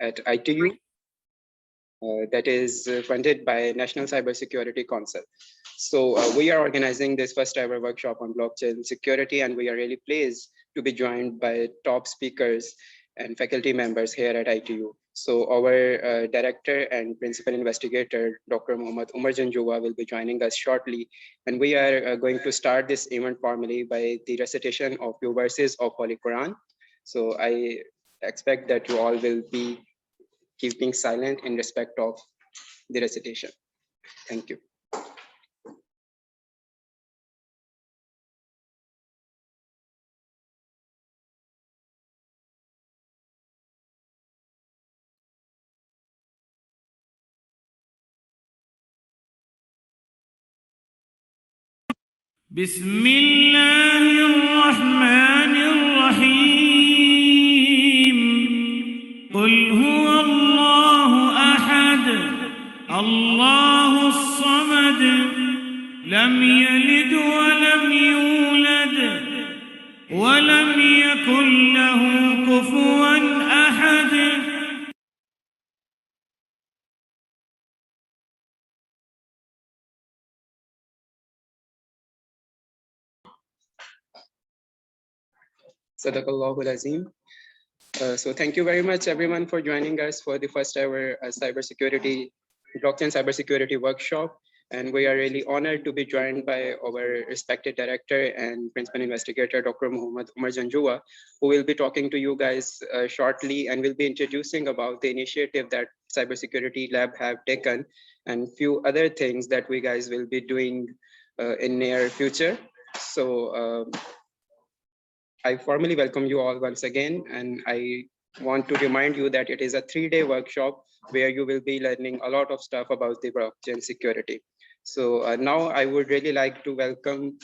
at ITU that is funded by National Cybersecurity Council. So we are organizing this first ever workshop on blockchain security, and we are really pleased to be joined by top speakers and faculty members here at ITU. So our director and principal investigator, Dr. Mohammad Umar Janjua, will be joining us shortly. And we are going to start this event formally by the recitation of few verses of Holy Quran. So I expect that you all will be keeping silent in respect of the recitation. Thank you. بسم الله الرحمن الرحيم قل هو الله أحد الله الصمد لم يلد ولم يولد ولم يكن له كفوا أحد Sadaqallahul Azim. So thank you very much, everyone, for joining us for the first ever blockchain cybersecurity workshop. And we are really honored to be joined by our respected director and principal investigator, Dr. Mohammad Umar Janjua, who will be talking to you guys shortly and will be introducing about the initiative that Cybersecurity Lab have taken and few other things that we guys will be doing in near future. So I formally welcome you all once again, and I want to remind you that it is a 3-day workshop where you will be learning a lot of stuff about the blockchain security. So now I would really like to welcome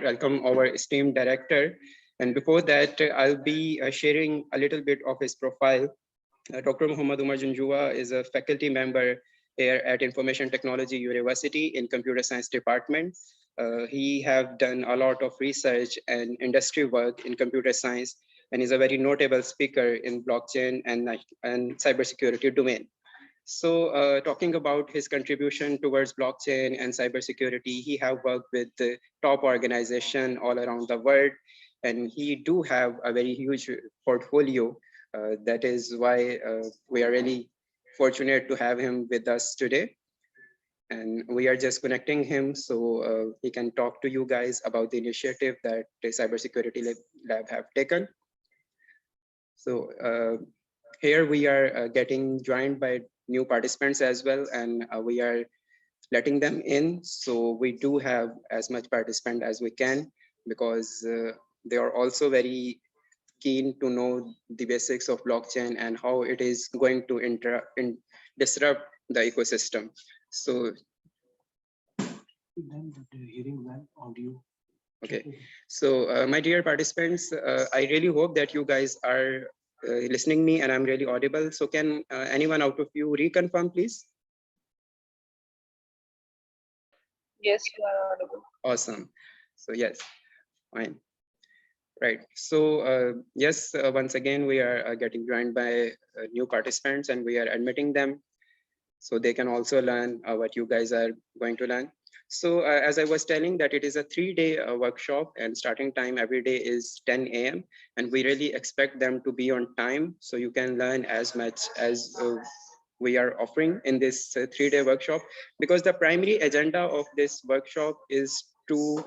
our esteemed director. And before that, I'll be sharing a little bit of his profile. Dr. Mohammad Umar Janjua is a faculty member here at Information Technology University in Computer Science Department. He have done a lot of research and industry work in computer science and is a very notable speaker in blockchain and cybersecurity domain. So talking about his contribution towards blockchain and cybersecurity, he have worked with the top organization all around the world, and he do have a very huge portfolio. That is why we are really fortunate to have him with us today. And we are just connecting him so he can talk to you guys about the initiative that the Cybersecurity Lab have taken. So here we are getting joined by new participants as well, and we are letting them in. So we do have as much participant as we can because they are also very keen to know the basics of blockchain and how it is going to disrupt the ecosystem. So hearing well audio. Okay, so my dear participants, I really hope that you guys are listening me and I'm really audible. So can anyone out of you reconfirm, please? Yes, you are audible. Awesome. So yes, fine. Right. So yes, once again, we are getting joined by new participants and we are admitting them so they can also learn what you guys are going to learn. So as I was telling that it is a 3-day workshop and starting time every day is 10 a.m. and we really expect them to be on time so you can learn as much as we are offering in this 3-day workshop, because the primary agenda of this workshop is to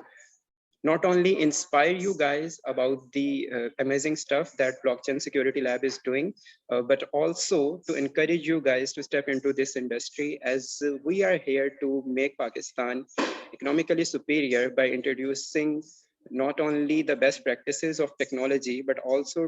not only inspire you guys about the amazing stuff that Blockchain Security Lab is doing, but also to encourage you guys to step into this industry, as we are here to make Pakistan economically superior by introducing not only the best practices of technology, but also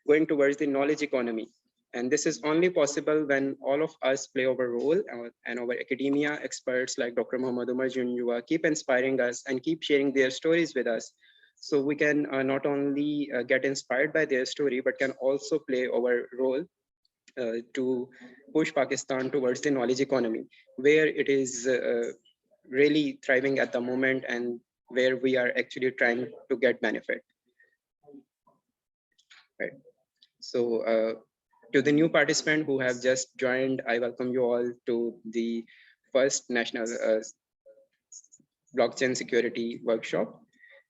going towards the knowledge economy. And this is only possible when all of us play our role, and our academia experts like Dr. Mohammad Umar Junjua keep inspiring us and keep sharing their stories with us. So we can not only get inspired by their story, but can also play our role to push Pakistan towards the knowledge economy, where it is really thriving at the moment and where we are actually trying to get benefit. Right. So to the new participant who have just joined, I welcome you all to the first national blockchain security workshop.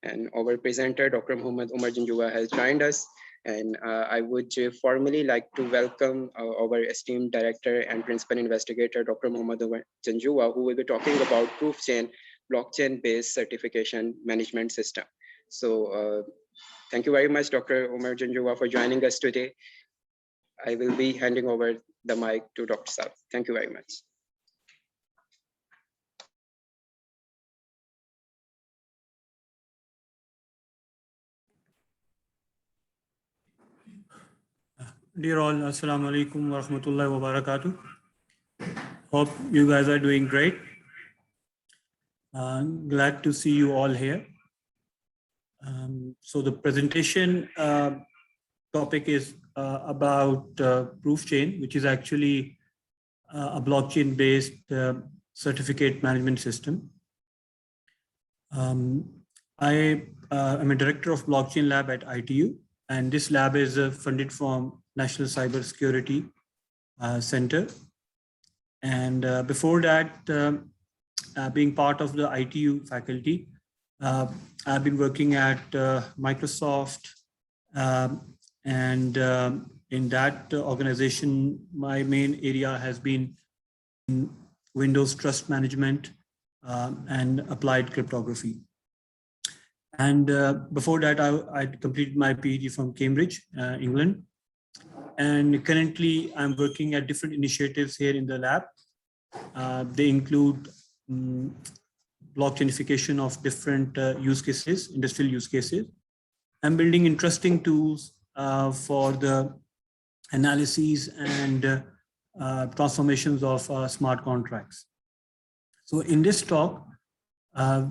And our presenter, Dr. Muhammad Umar Jinjua, has joined us. And I would formally like to welcome our esteemed director and principal investigator, Dr. Muhammad Umar Jinjua, who will be talking about proof-chain, blockchain-based certification management system. So thank you very much, Dr. Umar Jinjua, for joining us today. I will be handing over the mic to Dr. Saab. Thank you very much. Dear all, Assalamu alaikum wa rahmatullahi wa barakatuh. Hope you guys are doing great. Glad to see you all here. So the presentation topic is about proof chain, which is actually a blockchain-based certificate management system. I am a director of blockchain lab at ITU, and this lab is funded from National Cyber Security Center. And before that, being part of the ITU faculty, I've been working at Microsoft, and in that organization, my main area has been in Windows trust management and applied cryptography. And before that, I completed my PhD from Cambridge, England. And currently, I'm working at different initiatives here in the lab. They include blockchainification of different use cases, industrial use cases. I'm building interesting tools for the analyses and transformations of smart contracts. So in this talk,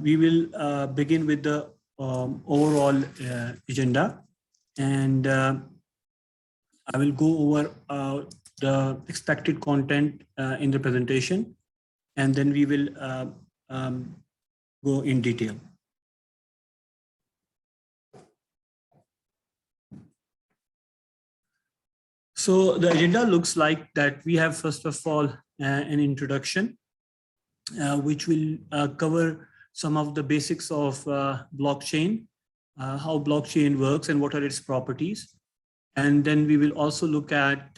we will begin with the overall agenda, and I will go over the expected content in the presentation, and then we will go in detail. So the agenda looks like that. We have, first of all, an introduction, which will cover some of the basics of blockchain, how blockchain works and what are its properties. And then we will also look at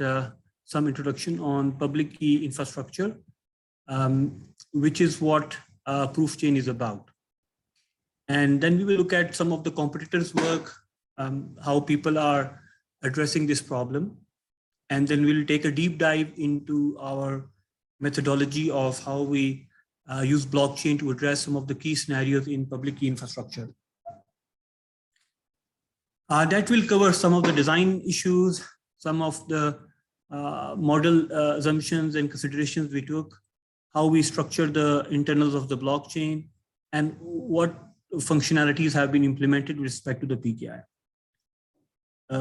some introduction on public key infrastructure, which is what proof chain is about. And then we will look at some of the competitors' work, how people are addressing this problem. And then we'll take a deep dive into our methodology of how we use blockchain to address some of the key scenarios in public key infrastructure. That will cover some of the design issues, some of the model assumptions and considerations we took, how we structure the internals of the blockchain, and what functionalities have been implemented with respect to the PKI.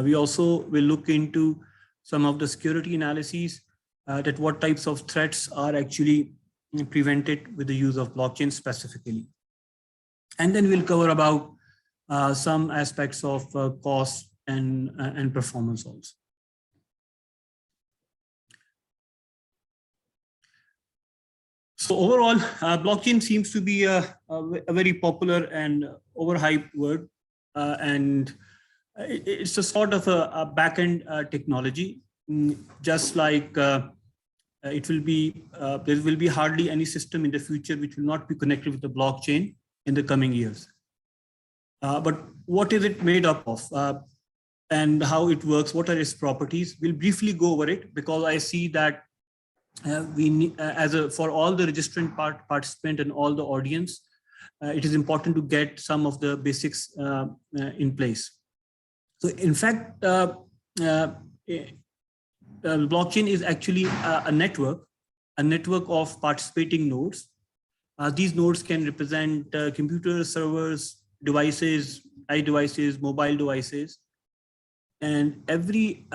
We also will look into some of the security analyses, that what types of threats are actually prevented with the use of blockchain specifically. And then we'll cover about some aspects of cost and performance also. So overall, blockchain seems to be a very popular and overhyped word, and it's a sort of a back-end technology. Just like it will be, there will be hardly any system in the future which will not be connected with the blockchain in the coming years. But what is it made up of, and how it works? What are its properties? We'll briefly go over it, because I see that we need, for all the registrant participant and all the audience, it is important to get some of the basics in place. So in fact, blockchain is actually a network of participating nodes. These nodes can represent computers, servers, devices, iDevices, mobile devices. And every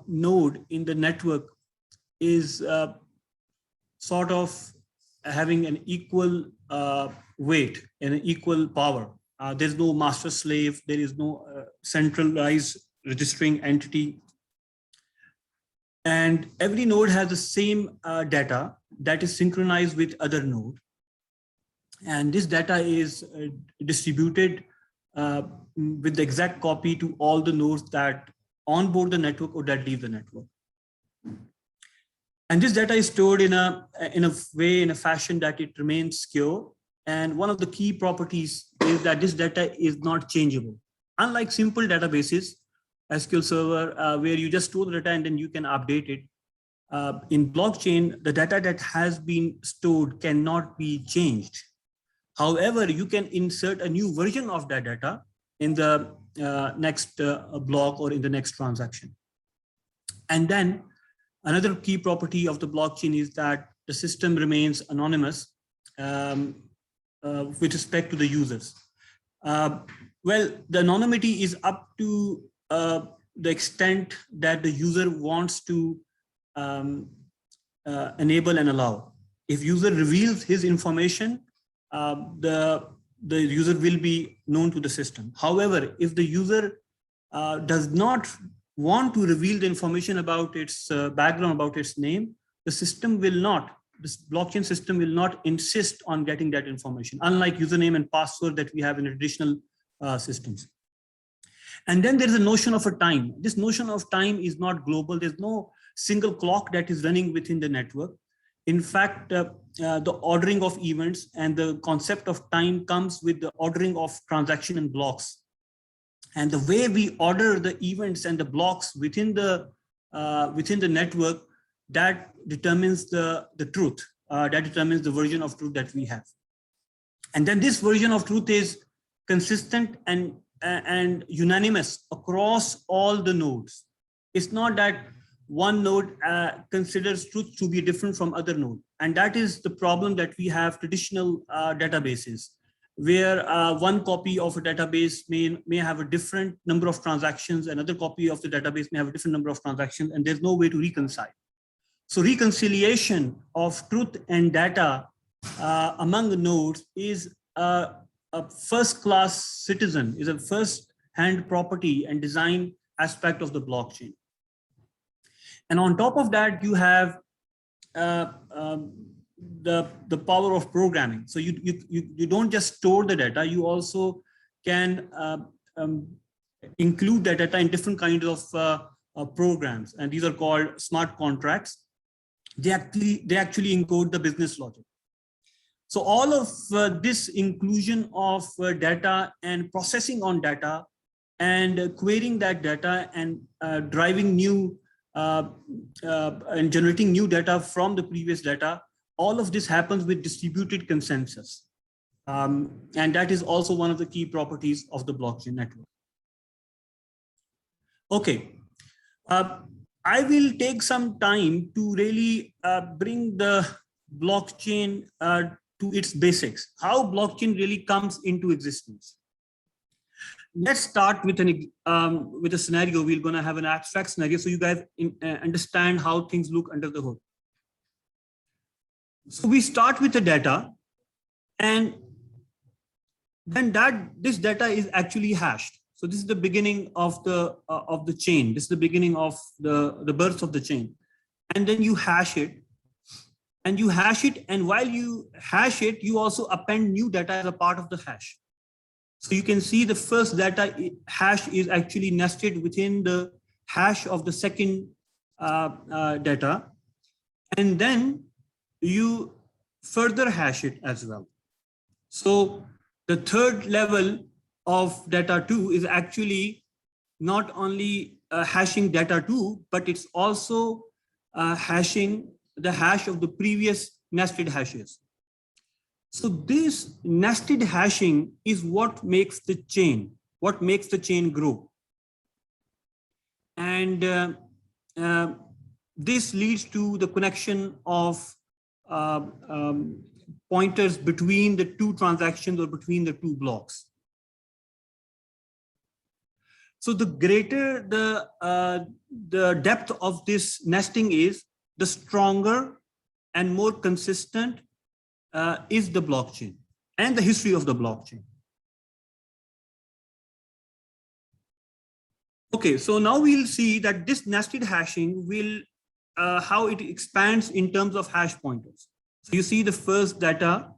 node in the network is sort of having an equal weight and an equal power. There's no master slave, there is no centralized registering entity. And every node has the same data that is synchronized with other node. And this data is distributed with the exact copy to all the nodes that onboard the network or that leave the network. And this data is stored in a way, in a fashion that it remains secure. And one of the key properties is that this data is not changeable. Unlike simple databases, SQL Server, where you just store the data and then you can update it. In blockchain, the data that has been stored cannot be changed. However, you can insert a new version of that data in the next block or in the next transaction. And then another key property of the blockchain is that the system remains anonymous with respect to the users. Well, the anonymity is up to the extent that the user wants to enable and allow. If user reveals his information, the user will be known to the system. However, if the user does not want to reveal the information about its background, about its name, the system will not, this blockchain system will not insist on getting that information, unlike username and password that we have in traditional systems. And then there's a notion of a time. This notion of time is not global. There's no single clock that is running within the network. In fact, the ordering of events and the concept of time comes with the ordering of transaction and blocks. And the way we order the events and the blocks within the network, that determines the truth, that determines the version of truth that we have. And then this version of truth is consistent and unanimous across all the nodes. It's not that one node considers truth to be different from other node. And that is the problem that we have traditional databases, where one copy of a database may have a different number of transactions, another copy of the database may have a different number of transactions, and there's no way to reconcile. So reconciliation of truth and data among the nodes is a first-class citizen, is a first-hand property and design aspect of the blockchain. And on top of that, you have the power of programming. So you don't just store the data, you also can include the data in different kinds of programs, and these are called smart contracts. They actually encode the business logic. So all of this inclusion of data and processing on data and querying that data and driving new and generating new data from the previous data, all of this happens with distributed consensus. And that is also one of the key properties of the blockchain network. Okay. I will take some time to really bring the blockchain to its basics, how blockchain really comes into existence. Let's start with a scenario. We're going to have an abstract scenario so you guys understand how things look under the hood. So we start with the data, and then this data is actually hashed. So this is the beginning of the chain. This is the beginning of the birth of the chain. And then you hash it. And you hash it. And while you hash it, you also append new data as a part of the hash. So you can see the first data hash is actually nested within the hash of the second data. And then you further hash it as well. So the third level of data 2 is actually not only hashing data 2, but it's also hashing the hash of the previous nested hashes. So this nested hashing is what makes the chain, grow. And this leads to the connection of pointers between the two transactions or between the two blocks. So the greater the depth of this nesting is, the stronger and more consistent is the blockchain and the history of the blockchain. Okay, so now we'll see that this nested hashing will how it expands in terms of hash pointers. So you see the first data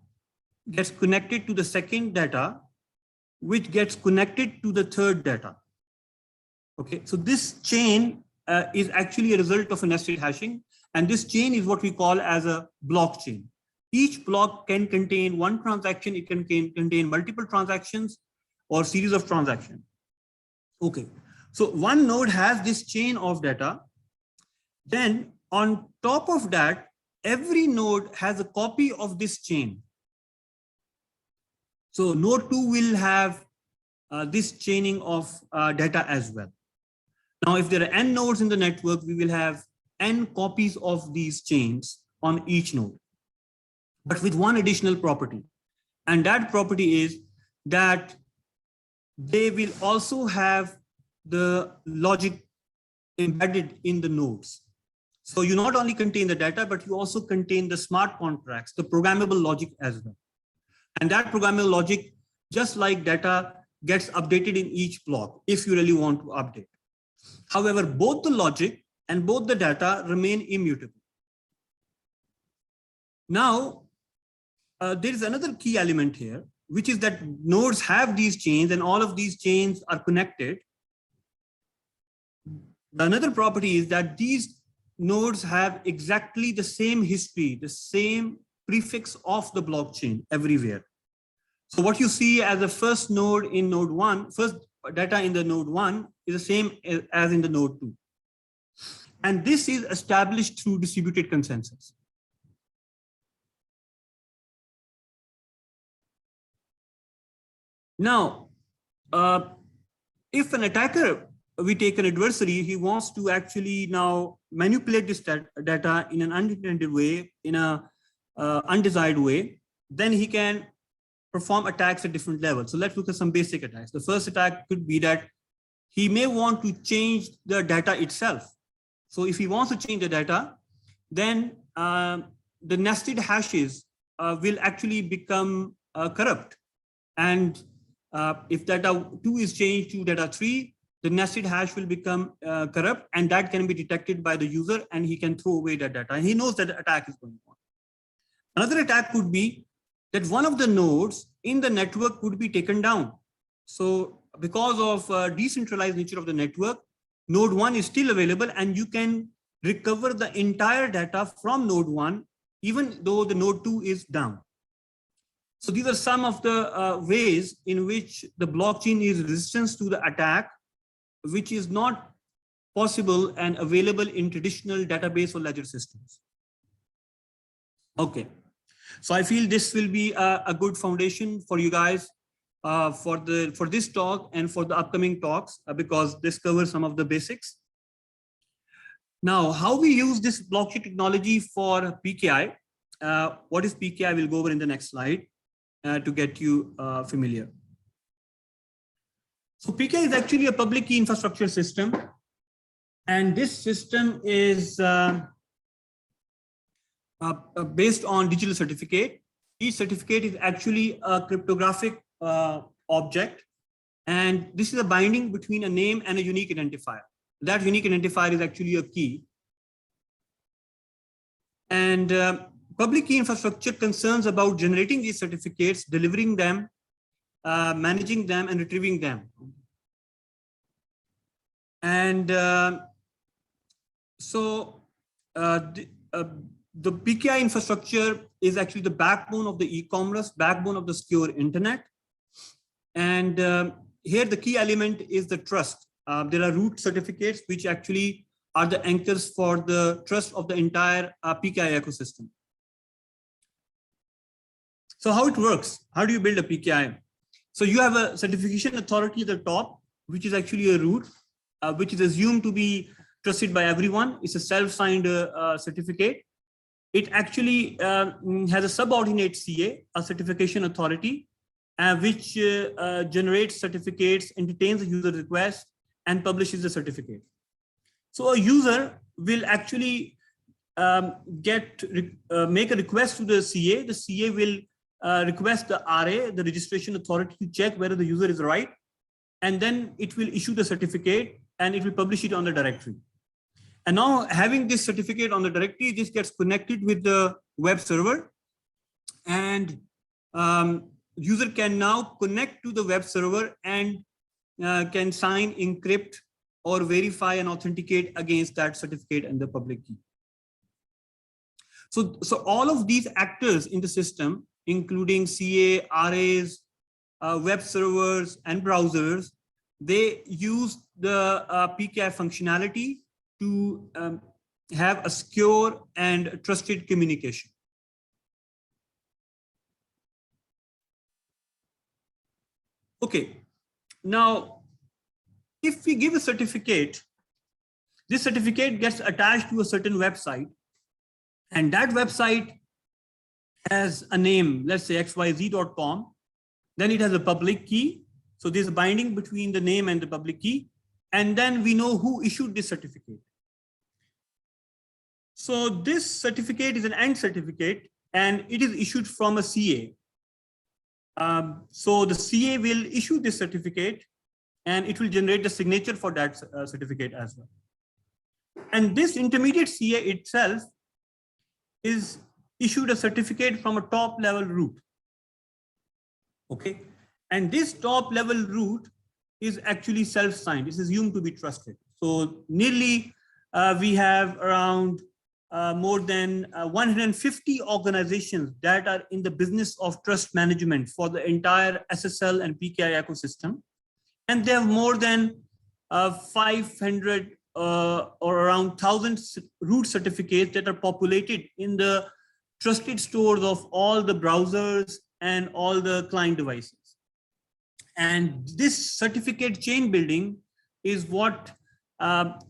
gets connected to the second data, which gets connected to the third data. Okay, so this chain is actually a result of a nested hashing, and this chain is what we call as a blockchain. Each block can contain one transaction, it can contain multiple transactions or series of transactions. Okay, so one node has this chain of data. Then on top of that, every node has a copy of this chain. So node 2 will have this chaining of data as well. Now, if there are n nodes in the network, we will have n copies of these chains on each node, but with one additional property. And that property is that they will also have the logic embedded in the nodes. So you not only contain the data, but you also contain the smart contracts, the programmable logic as well. And that programmable logic, just like data, gets updated in each block if you really want to update. However, both the logic and both the data remain immutable. Now, there is another key element here, which is that nodes have these chains and all of these chains are connected. Another property is that these nodes have exactly the same history, the same prefix of the blockchain everywhere. So what you see as the first node in node 1, first data in the node 1 is the same as in the node 2. And this is established through distributed consensus. Now, if an attacker, we take an adversary, he wants to actually now manipulate this data in an unintended way, in a undesired way, then he can perform attacks at different levels. So let's look at some basic attacks. The first attack could be that he may want to change the data itself. So if he wants to change the data, then the nested hashes will actually become corrupt. And if data 2 is changed to data 3, the nested hash will become corrupt, and that can be detected by the user, and he can throw away that data. And he knows that the attack is going on. Another attack could be that one of the nodes in the network could be taken down. So because of decentralized nature of the network, node 1 is still available, and you can recover the entire data from node 1, even though the node 2 is down. So these are some of the ways in which the blockchain is resistant to the attack, which is not possible and available in traditional database or ledger systems. Okay, so I feel this will be a good foundation for you guys for this talk and for the upcoming talks, because this covers some of the basics. Now, how we use this blockchain technology for PKI? What is PKI? We'll go over in the next slide to get you familiar. So PKI is actually a public key infrastructure system, and this system is based on digital certificate. Each certificate is actually a cryptographic object, and this is a binding between a name and a unique identifier. That unique identifier is actually a key. And public key infrastructure concerns about generating these certificates, delivering them, managing them, and retrieving them. And so the PKI infrastructure is actually the backbone of the e-commerce, backbone of the secure internet. And here the key element is the trust. There are root certificates, which actually are the anchors for the trust of the entire PKI ecosystem. So how it works? How do you build a PKI? So you have a certification authority at the top, which is actually a root, which is assumed to be trusted by everyone. It's a self-signed certificate. It actually has a subordinate CA, a certification authority, which generates certificates, entertains the user request, and publishes the certificate. So a user will actually make a request to the CA. The CA will request the RA, the registration authority, to check whether the user is right, and then it will issue the certificate and it will publish it on the directory. And now having this certificate on the directory, this gets connected with the web server, and user can now connect to the web server and can sign, encrypt, or verify and authenticate against that certificate and the public key. So all of these actors in the system, including CA, RAs, web servers, and browsers, they use the PKI functionality to have a secure and trusted communication. Okay, now if we give a certificate, this certificate gets attached to a certain website, and that website has a name, let's say xyz.com, then it has a public key. So there's a binding between the name and the public key, and then we know who issued this certificate. So this certificate is an end certificate, and it is issued from a CA. So the CA will issue this certificate, and it will generate the signature for that certificate as well. And this intermediate CA itself is issued a certificate from a top level root. Okay, and this top level root is actually self-signed. It's assumed to be trusted. So nearly we have around more than 150 organizations that are in the business of trust management for the entire SSL and PKI ecosystem. And they have more than 500 or around 1,000 root certificates that are populated in the trusted stores of all the browsers and all the client devices. And this certificate chain building is what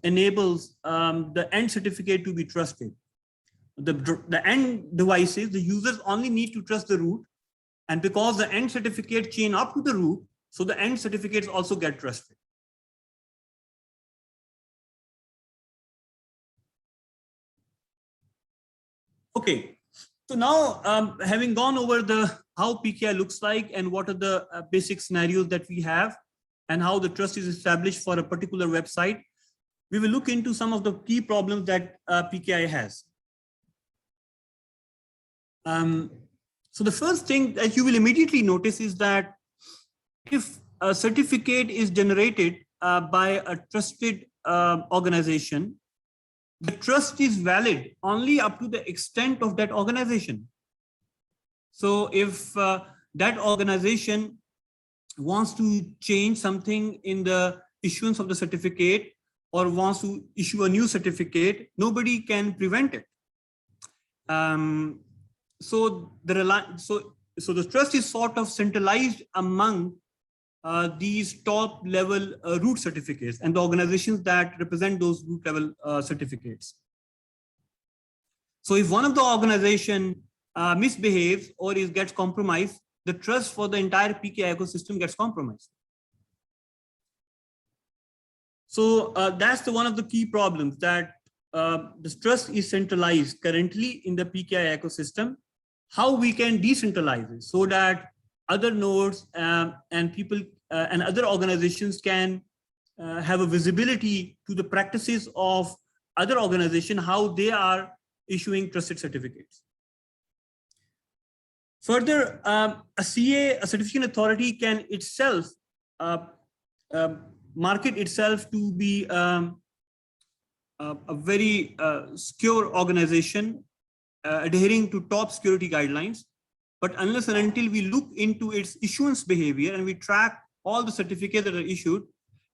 enables the end certificate to be trusted. The end devices, the users only need to trust the root, and because the end certificate chain up to the root, so the end certificates also get trusted. Okay, so now having gone over the how PKI looks like and what are the basic scenarios that we have and how the trust is established for a particular website, we will look into some of the key problems that PKI has. So the first thing that you will immediately notice is that if a certificate is generated by a trusted organization, the trust is valid only up to the extent of that organization. So if that organization wants to change something in the issuance of the certificate or wants to issue a new certificate, nobody can prevent it. So the trust is sort of centralized among these top level root certificates and the organizations that represent those root level certificates. So if one of the organization misbehaves or gets compromised, the trust for the entire PKI ecosystem gets compromised. So that's one of the key problems, that the trust is centralized currently in the PKI ecosystem. How we can decentralize it so that other nodes and people and other organizations can have a visibility to the practices of other organizations, how they are issuing trusted certificates. Further, a CA, a certification authority, can itself market itself to be a very secure organization adhering to top security guidelines. But unless and until we look into its issuance behavior and we track all the certificates that are issued,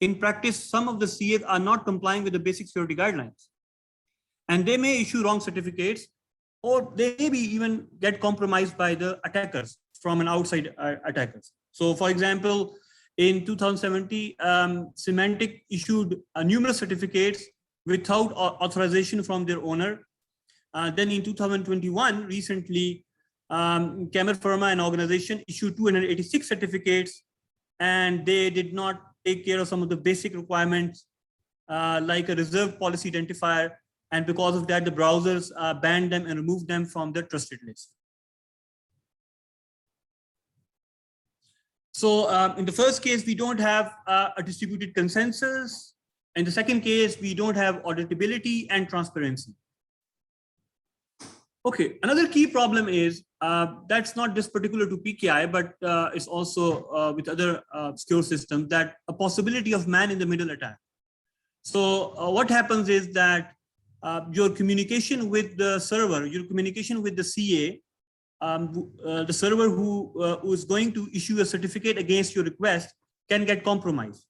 in practice, some of the CAs are not complying with the basic security guidelines. And they may issue wrong certificates, or they maybe even get compromised by the attackers from an outside attackers. So for example, in 2017, Symantec issued numerous certificates without authorization from their owner. Then in 2021, recently, Camera Pharma, an organization, issued 286 certificates, and they did not take care of some of the basic requirements like a reserved policy identifier. And because of that, the browsers banned them and removed them from the trusted list. So in the first case, we don't have a distributed consensus. In the second case, we don't have auditability and transparency. Okay, another key problem is that's not just particular to PKI, but it's also with other secure systems, that a possibility of man-in-the-middle attack. So what happens is that your communication with the server, your communication with the CA, the server who is going to issue a certificate against your request can get compromised.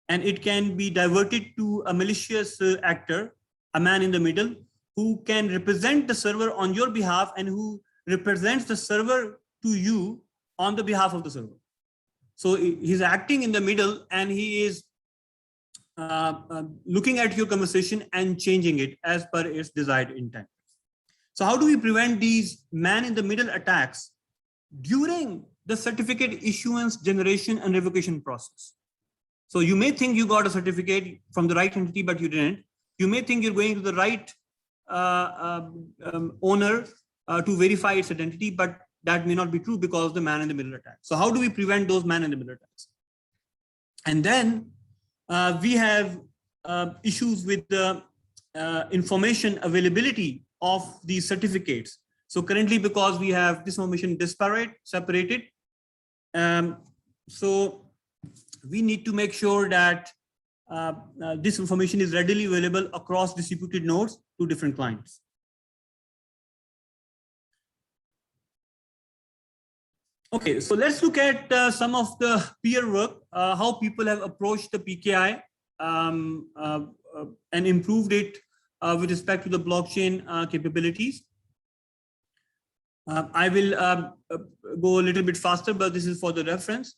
And it can be diverted to a malicious actor, a man in the middle, who can represent the server on your behalf and who represents the server to you on the behalf of the server. So he's acting in the middle and he is looking at your conversation and changing it as per its desired intent. So how do we prevent these man-in-the-middle attacks during the certificate issuance, generation, and revocation process? So you may think you got a certificate from the right entity, but you didn't. You may think you're going to the right owner to verify its identity, but that may not be true because of the man-in-the-middle attack. So how do we prevent those man-in-the-middle attacks? And then we have issues with the information availability of these certificates. So currently, because we have this information separated, so we need to make sure that this information is readily available across distributed nodes to different clients. Okay, so let's look at some of the peer work, how people have approached the PKI and improved it with respect to the blockchain capabilities. I will go a little bit faster, but this is for the reference.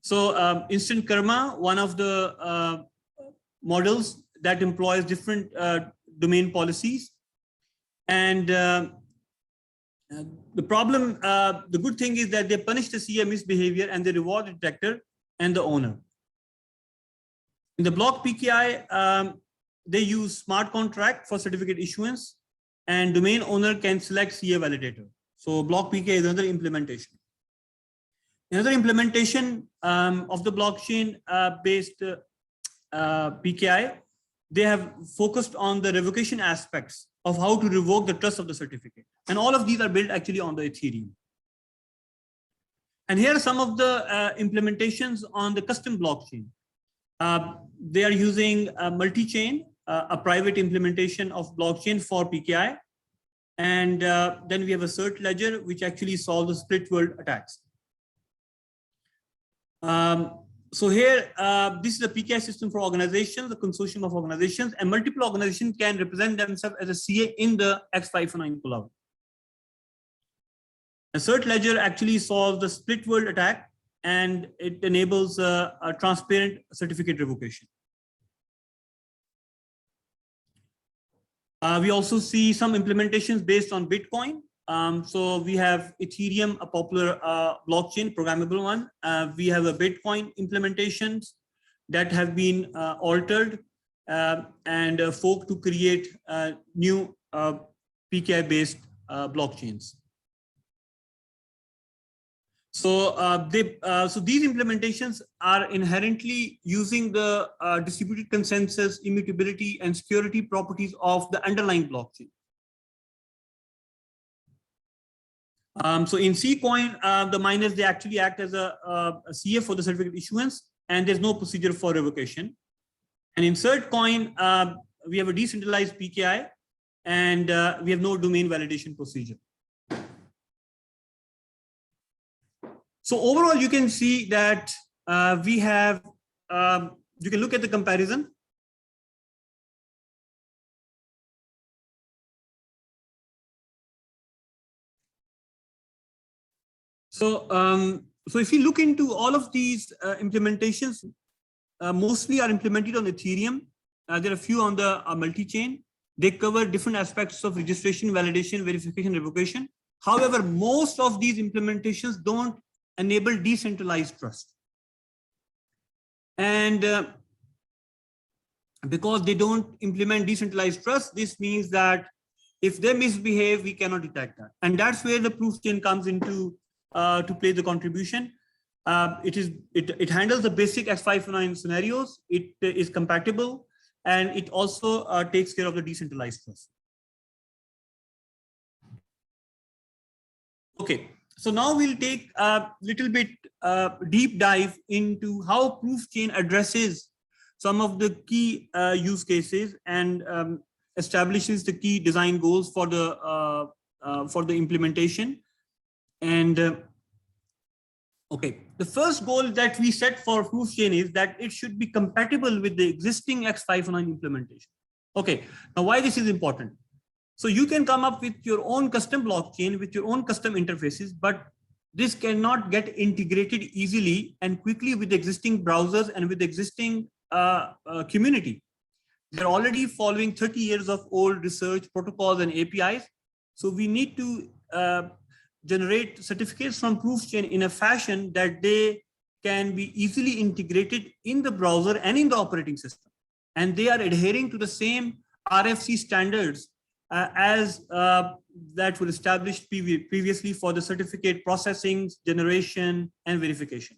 So Instant Karma, one of the models that employs different domain policies. And the problem, the good thing is that they punish the CA misbehavior and they reward the detector and the owner. In the block PKI, they use smart contract for certificate issuance, and domain owner can select CA validator. So block PKI is another implementation. Another implementation of the blockchain based PKI, they have focused on the revocation aspects of how to revoke the trust of the certificate. And all of these are built actually on the Ethereum. And here are some of the implementations on the custom blockchain. They are using a multi-chain, a private implementation of blockchain for PKI. And then we have a cert ledger, which actually solves the split world attacks. So here, this is a PKI system for organizations, a consortium of organizations, and multiple organizations can represent themselves as a CA in the X509 cloud. A cert ledger actually solves the split world attack, and it enables a transparent certificate revocation. We also see some implementations based on Bitcoin. So we have Ethereum, a popular blockchain, programmable one. We have a Bitcoin implementations that have been altered and forked to create new PKI-based blockchains. So so these implementations are inherently using the distributed consensus, immutability, and security properties of the underlying blockchain. So in Ccoin, the miners, they actually act as a CA for the certificate issuance, and there's no procedure for revocation. And in Certcoin, we have a decentralized PKI, and we have no domain validation procedure. So overall, you can see that we have, you can look at the comparison. So, so if you look into all of these implementations, mostly are implemented on Ethereum. There are a few on the multi-chain. They cover different aspects of registration, validation, verification, revocation. However, most of these implementations don't enable decentralized trust. And because they don't implement decentralized trust, this means that if they misbehave, we cannot detect that. And that's where the proof chain comes into to play the contribution. It handles the basic X509 scenarios. It is compatible and it also takes care of the decentralized trust. Okay, so now we'll take a little bit deep dive into how proof chain addresses some of the key use cases and establishes the key design goals for the implementation. And okay, the first goal that we set for proof chain is that it should be compatible with the existing X509 implementation. Okay, now why this is important? So you can come up with your own custom blockchain with your own custom interfaces, but this cannot get integrated easily and quickly with existing browsers and with existing community. They're already following 30 years of old research protocols and APIs. So we need to generate certificates from proof chain in a fashion that they can be easily integrated in the browser and in the operating system. And they are adhering to the same RFC standards as that were established previously for the certificate processing, generation, and verification.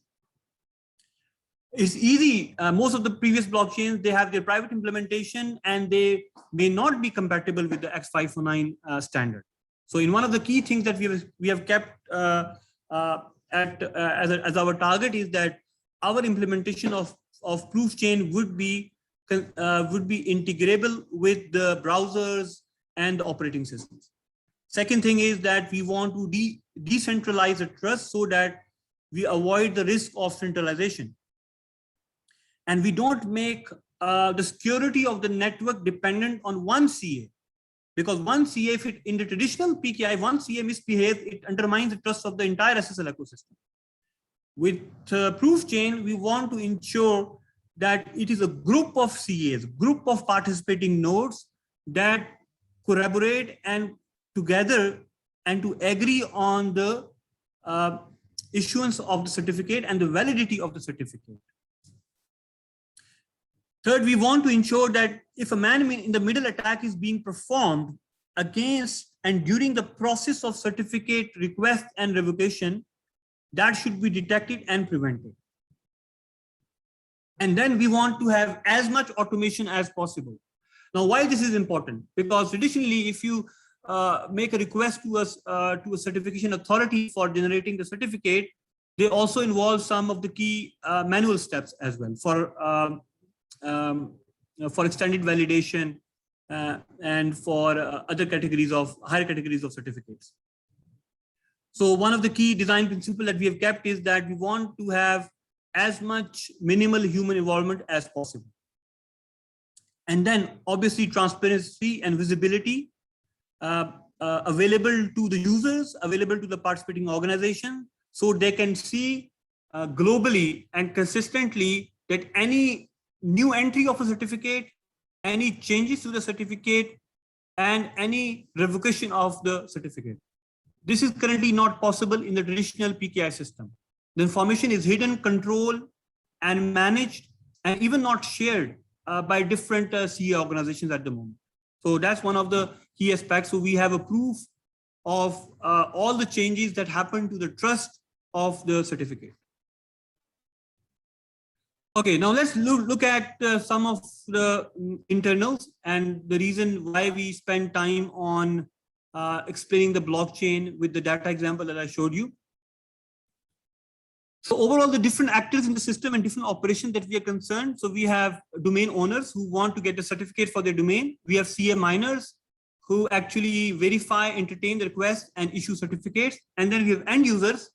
It's easy. Most of the previous blockchains, they have their private implementation and they may not be compatible with the X509 standard. So in one of the key things that we have kept as our target is that our implementation of proof chain would be integrable with the browsers and the operating systems. Second thing is that we want to decentralize the trust so that we avoid the risk of centralization. And we don't make the security of the network dependent on one CA. Because one CA, if it in the traditional PKI, one CA misbehaves, it undermines the trust of the entire SSL ecosystem. With proof chain, we want to ensure that it is a group of CAs, group of participating nodes that collaborate and together and to agree on the issuance of the certificate and the validity of the certificate. Third, we want to ensure that if a man in the middle attack is being performed against and during the process of certificate request and revocation, that should be detected and prevented. And then we want to have as much automation as possible. Now, why this is important? Because traditionally, if you make a request to a certification authority for generating the certificate, they also involve some of the key manual steps as well for extended validation and for other categories of higher categories of certificates. So one of the key design principles that we have kept is that we want to have as much minimal human involvement as possible. And then obviously transparency and visibility available to the users, available to the participating organization, so they can see globally and consistently that any new entry of a certificate, any changes to the certificate, and any revocation of the certificate. This is currently not possible in the traditional PKI system. The information is hidden, controlled, and managed, and even not shared by different CA organizations at the moment. So that's one of the key aspects. So we have a proof of all the changes that happen to the trust of the certificate. Okay, now let's look at some of the internals and the reason why we spend time on explaining the blockchain with the data example that I showed you. So overall, the different actors in the system and different operations that we are concerned. So we have domain owners who want to get a certificate for their domain. We have CA miners who actually verify, entertain the request and issue certificates. And then we have end users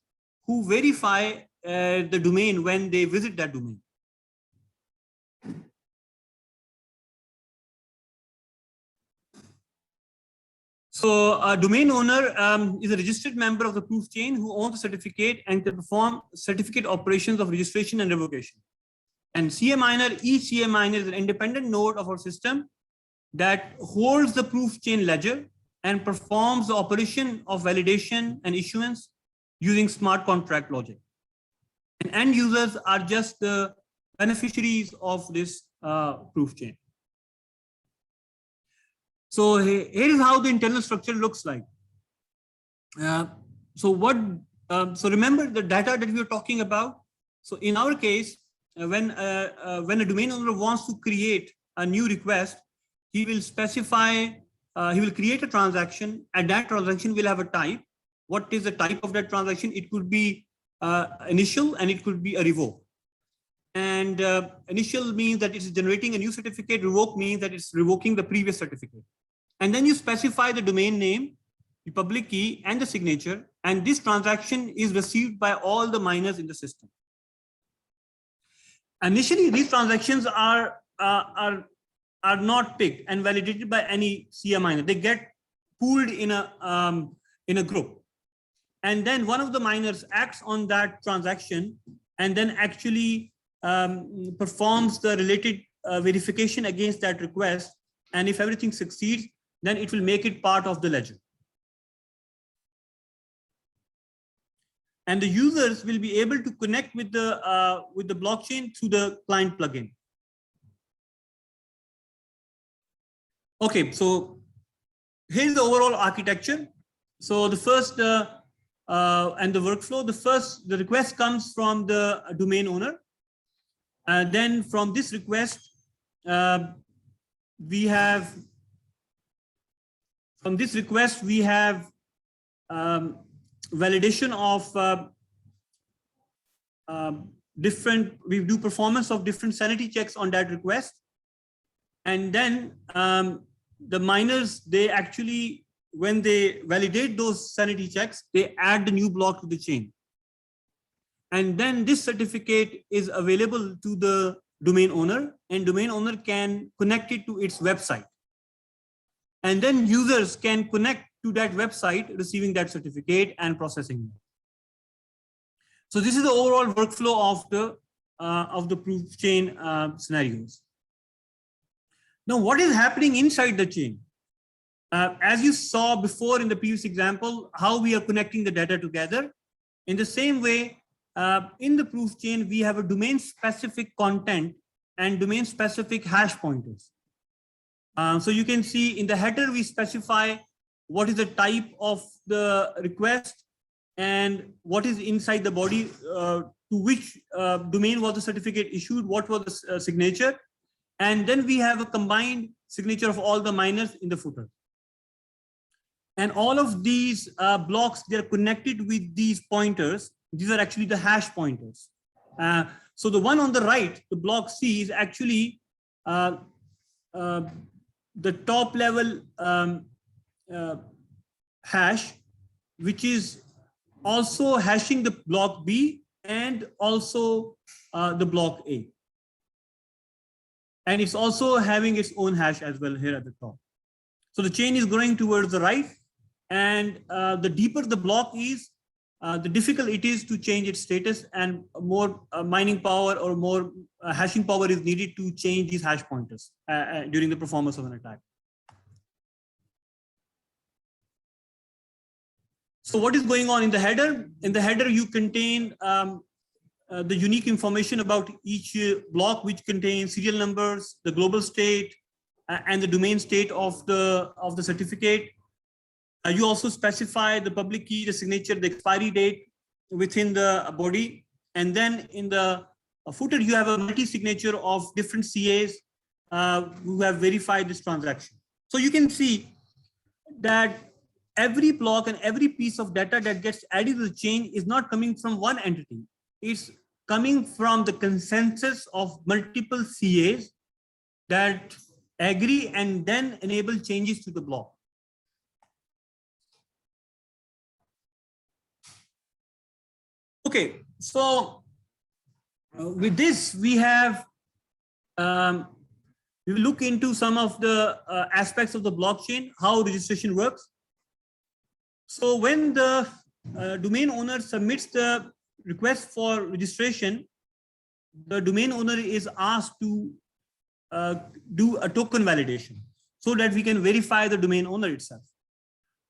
who verify the domain when they visit that domain. So a domain owner is a registered member of the proof chain who owns the certificate and can perform certificate operations of registration and revocation. And CA miner, each CA miner is an independent node of our system that holds the proof chain ledger and performs the operation of validation and issuance using smart contract logic. And end users are just the beneficiaries of this proof chain. So here is how the internal structure looks like. So remember the data that we were talking about. So in our case, when a domain owner wants to create a new request, he will specify, he will create a transaction, and that transaction will have a type. What is the type of that transaction? It could be initial and it could be a revoke. And initial means that it's generating a new certificate. Revoke means that it's revoking the previous certificate. And then you specify the domain name, the public key, and the signature. And this transaction is received by all the miners in the system. Initially, these transactions are not picked and validated by any CA miner. They get pooled in a group. And then one of the miners acts on that transaction and then actually performs the related verification against that request. And if everything succeeds, then it will make it part of the ledger. And the users will be able to connect with the blockchain through the client plugin. Okay, so here's the overall architecture. So the first and the workflow, the request comes from the domain owner. Then from this request, we have validation of we do performance of different sanity checks on that request. And then the miners, they actually, when they validate those sanity checks, they add the new block to the chain. And then this certificate is available to the domain owner, and domain owner can connect it to its website. And then users can connect to that website, receiving that certificate and processing it. So this is the overall workflow of the proof chain scenarios. Now, what is happening inside the chain? As you saw before in the previous example, how we are connecting the data together. In the same way, in the proof chain, we have a domain-specific content and domain-specific hash pointers. So you can see in the header, we specify what is the type of the request and what is inside the body, to which domain was the certificate issued, what was the signature. And then we have a combined signature of all the miners in the footer. And all of these blocks, they're connected with these pointers. These are actually the hash pointers. So the one on the right, the block C, is actually the top level hash, which is also hashing the block B and also the block A. And it's also having its own hash as well here at the top. So the chain is going towards the right, and the deeper the block is, the difficult it is to change its status, and more mining power or more hashing power is needed to change these hash pointers during the performance of an attack. So what is going on in the header? In the header, you contain the unique information about each block, which contains serial numbers, the global state, and the domain state of the certificate. You also specify the public key, the signature, the expiry date within the body. And then in the footer, you have a multi-signature of different CAs who have verified this transaction. So you can see that every block and every piece of data that gets added to the chain is not coming from one entity. It's coming from the consensus of multiple CAs that agree and then enable changes to the block. Okay, so with this, we have, we will look into some of the aspects of the blockchain, how registration works. So when the domain owner submits the request for registration, the domain owner is asked to do a token validation so that we can verify the domain owner itself.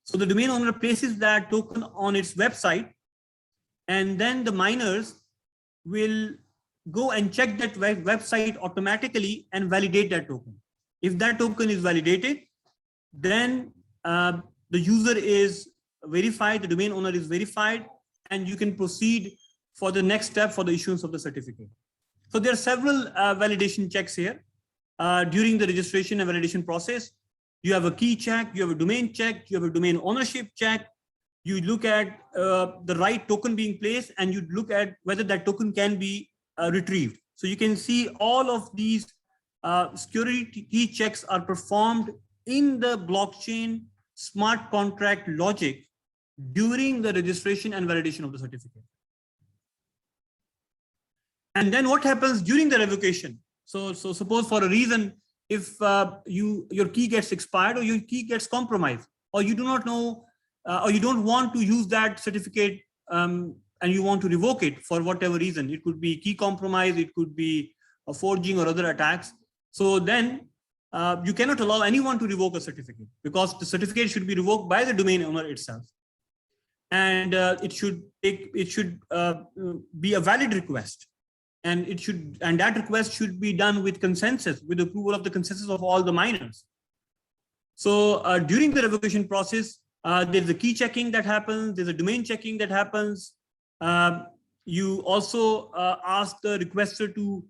So the domain owner places that token on its website, and then the miners will go and check that website automatically and validate that token. If that token is validated, then the user is verified, the domain owner is verified, and you can proceed for the next step for the issuance of the certificate. So there are several validation checks here. during the registration and validation process. You have a key check, you have a domain check, you have a domain ownership check. You look at the right token being placed, and you look at whether that token can be retrieved. So you can see all of these security key checks are performed in the blockchain smart contract logic during the registration and validation of the certificate. And then what happens during the revocation? So suppose for a reason, if your key gets expired or your key gets compromised, or you do not know, or you don't want to use that certificate and you want to revoke it for whatever reason, it could be key compromise, it could be a forging or other attacks. So then you cannot allow anyone to revoke a certificate, because the certificate should be revoked by the domain owner itself. And it should be a valid request. And that request should be done with consensus, with approval of the consensus of all the miners. So during the revocation process, there's a key checking that happens, there's a domain checking that happens. You also ask the requester to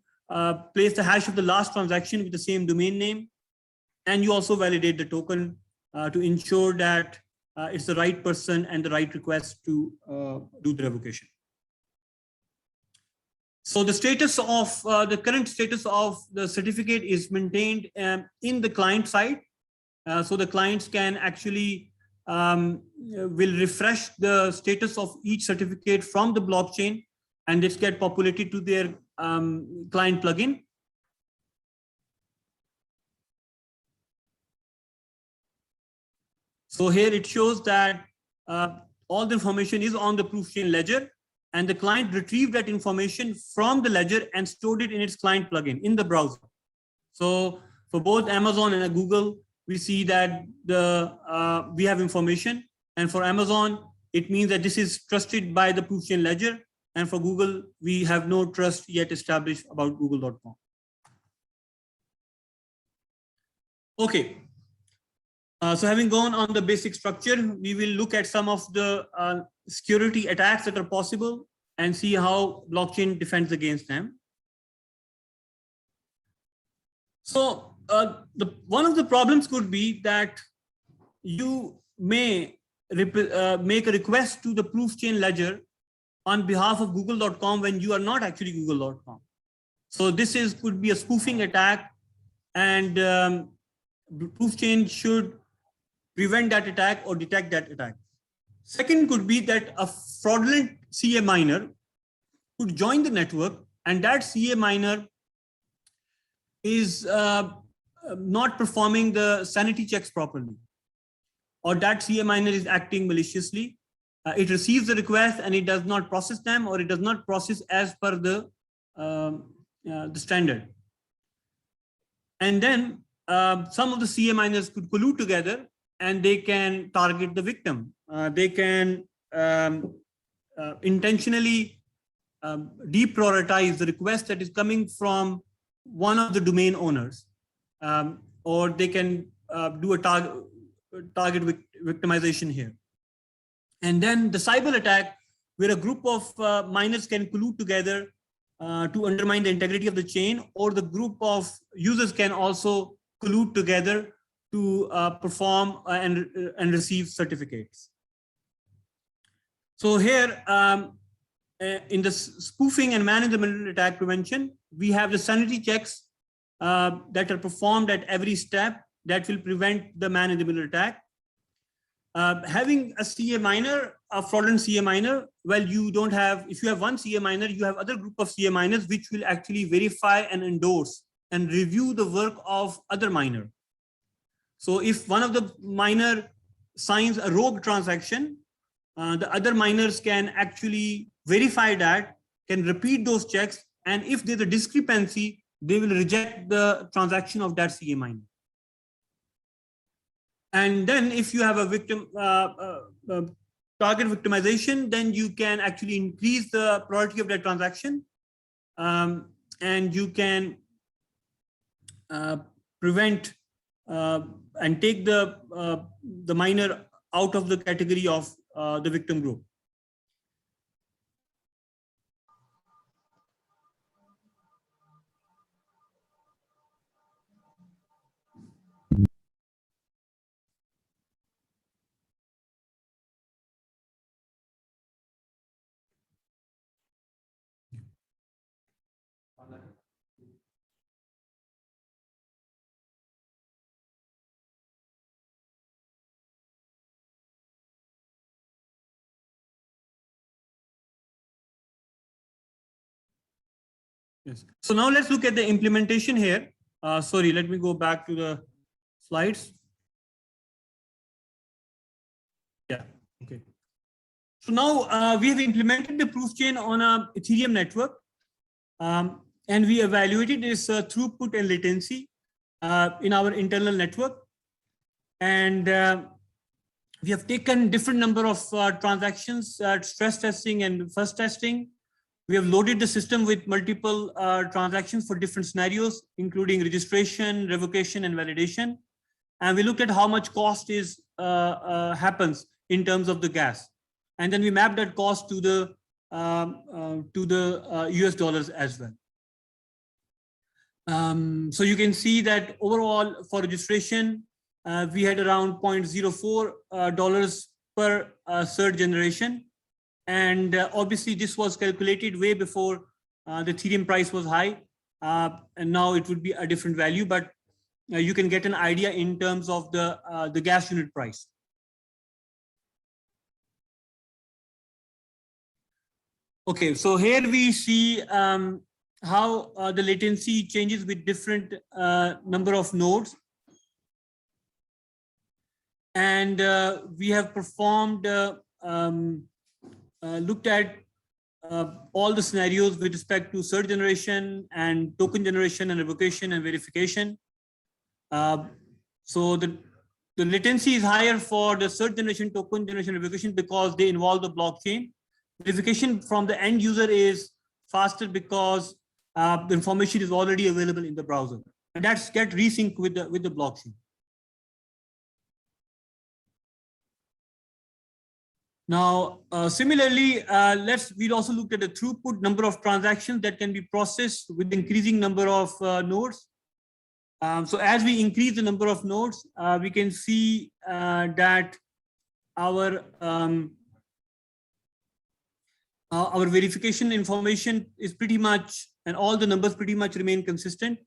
place the hash of the last transaction with the same domain name. And you also validate the token to ensure that it's the right person and the right request to do the revocation. So the status of the current status of the certificate is maintained in the client side. So the clients can actually will refresh the status of each certificate from the blockchain, and this get populated to their client plugin. So here it shows that all the information is on the proof chain ledger, and the client retrieved that information from the ledger and stored it in its client plugin in the browser. So for both Amazon and Google, we see that we have information, and for Amazon, it means that this is trusted by the proof chain ledger, and for Google, we have no trust yet established about google.com. Okay. So having gone on the basic structure, we will look at some of the security attacks that are possible and see how blockchain defends against them. So one of the problems could be that you may make a request to the proof chain ledger on behalf of google.com when you are not actually google.com. So this could be a spoofing attack, and proof chain should prevent that attack or detect that attack. Second could be that a fraudulent CA miner could join the network, and that CA miner is not performing the sanity checks properly, or that CA miner is acting maliciously. It receives the request and it does not process them, or it does not process as per the standard. And then some of the CA miners could collude together, and they can target the victim. They can intentionally deprioritize the request that is coming from one of the domain owners, or they can do a target victimization here. And then the cyber attack, where a group of miners can collude together to undermine the integrity of the chain, or the group of users can also collude together to perform and receive certificates. So here, in the spoofing and man-in-the-middle attack prevention, we have the sanity checks that are performed at every step that will prevent the man-in-the-middle attack. Having a CA miner, a fraudulent CA miner, well, you don't have, if you have one CA miner, you have other group of CA miners which will actually verify and endorse and review the work of other miner. So if one of the miner signs a rogue transaction, the other miners can actually verify that, can repeat those checks, and if there's a discrepancy, they will reject the transaction of that CA miner. And then if you have a victim target victimization, then you can actually increase the priority of that transaction, and you can prevent and take the miner out of the category of the victim group. Yes. So now let's look at the implementation here. Sorry, let me go back to the slides. Yeah, okay. So now we have implemented the proof chain on a Ethereum network, and we evaluated its throughput and latency in our internal network. And we have taken different number of transactions, stress testing and first testing. We have loaded the system with multiple transactions for different scenarios, including registration, revocation, and validation. And we looked at how much cost is happens in terms of the gas. And then we mapped that cost to the US dollars as well. So you can see that overall for registration, we had around $0.04 per cert generation. And obviously this was calculated way before the Ethereum price was high. And now it would be a different value, but you can get an idea in terms of the gas unit price. Okay, so here we see how the latency changes with different number of nodes. And we have performed, looked at all the scenarios with respect to cert generation and token generation and revocation and verification. So the latency is higher for the cert generation, token generation, revocation because they involve the blockchain. Verification from the end user is faster because the information is already available in the browser, and that's get resynced with the blockchain. Now, similarly, we also looked at the throughput number of transactions that can be processed with increasing number of nodes. So as we increase the number of nodes, we can see that our verification information is pretty much, and all the numbers pretty much remain consistent.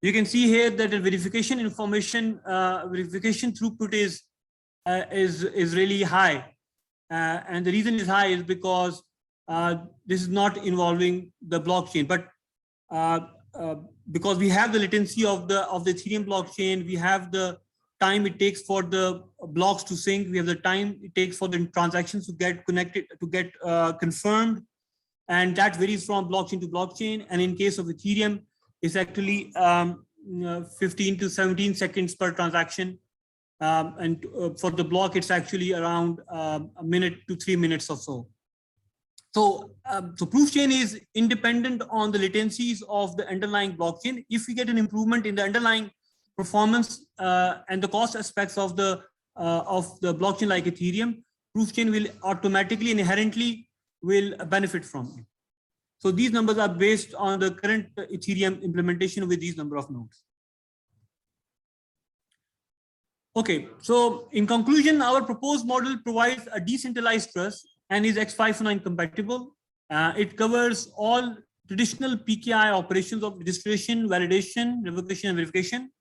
You can see here that the verification information, verification throughput is really high. And the reason is high is because this is not involving the blockchain, but because we have the latency of the Ethereum blockchain, we have the time it takes for the blocks to sync, we have the time it takes for the transactions to get connected, to get confirmed, and that varies from blockchain to blockchain. And in case of Ethereum, it's actually 15 to 17 seconds per transaction. And for the block, it's actually around a minute to 3 minutes or so. So proof chain is independent on the latencies of the underlying blockchain. If we get an improvement in the underlying performance and the cost aspects of the blockchain like Ethereum, proof chain will automatically and inherently will benefit from it. So these numbers are based on the current Ethereum implementation with these number of nodes. Okay, so in conclusion, our proposed model provides a decentralized trust and is X509 compatible. It covers all traditional PKI operations of registration, validation, revocation, and verification.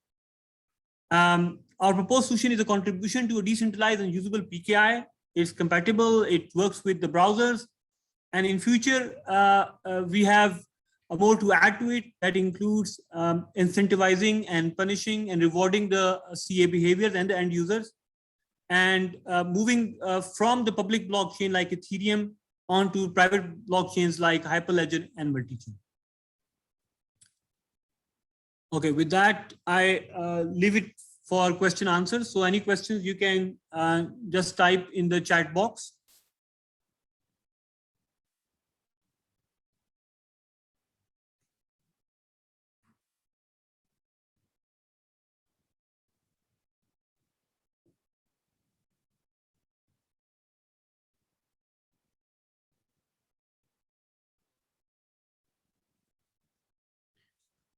Our proposed solution is a contribution to a decentralized and usable PKI. It's compatible, it works with the browsers. And in future, we have more to add to it that includes incentivizing and punishing and rewarding the CA behaviors and the end users, and moving from the public blockchain like Ethereum onto private blockchains like Hyperledger and Multichain. Okay, with that, I leave it for question answers. So any questions you can just type in the chat box.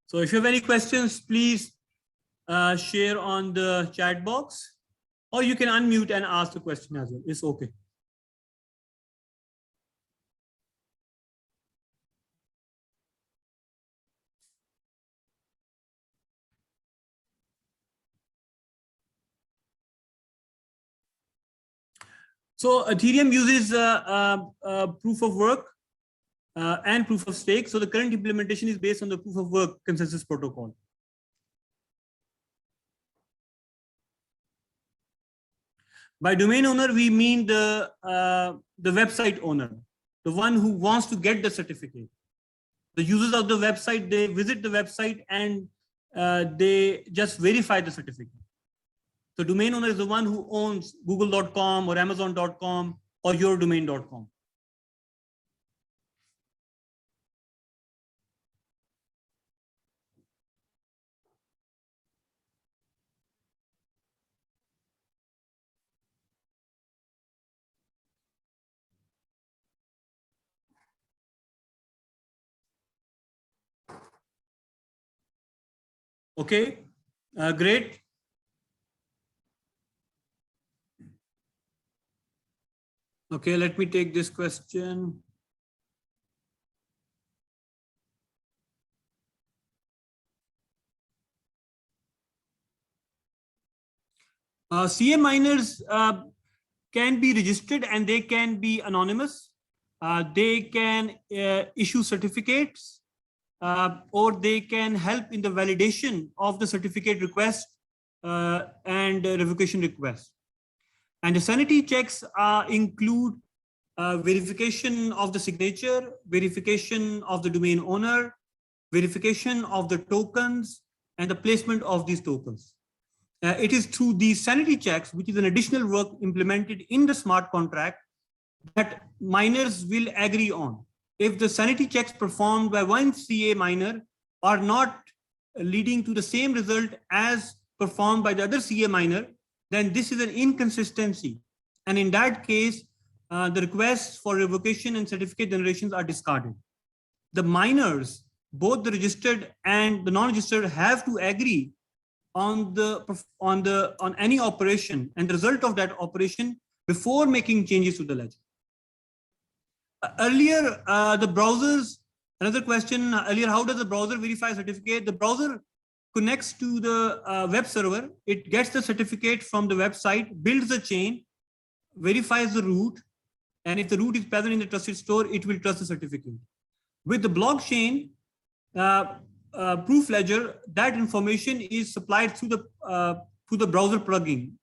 So if you have any questions, please share on the chat box, or you can unmute and ask the question as well. It's okay. So Ethereum uses proof of work. and proof of stake. So the current implementation is based on the proof of work consensus protocol. By domain owner, we mean the website owner, the one who wants to get the certificate. The users of the website, they visit the website and they just verify the certificate. The domain owner is the one who owns google.com or amazon.com or yourdomain.com. Okay, great. Okay, let me take this question. CA miners can be registered and they can be anonymous. They can issue certificates or they can help in the validation of the certificate request and revocation request. And the sanity checks include verification of the signature, verification of the domain owner, verification of the tokens, and the placement of these tokens. It is through these sanity checks, which is an additional work implemented in the smart contract, that miners will agree on. If the sanity checks performed by one CA miner are not leading to the same result as performed by the other CA miner, then this is an inconsistency. And in that case, the requests for revocation and certificate generations are discarded. The miners, both the registered and the non-registered, have to agree on any operation and the result of that operation before making changes to the ledger. Earlier, the browsers, another question earlier, how does the browser verify certificate? The browser connects to the web server, it gets the certificate from the website, builds the chain, verifies the root, and if the root is present in the trusted store, it will trust the certificate. With the blockchain proof ledger, that information is supplied through the browser plugin,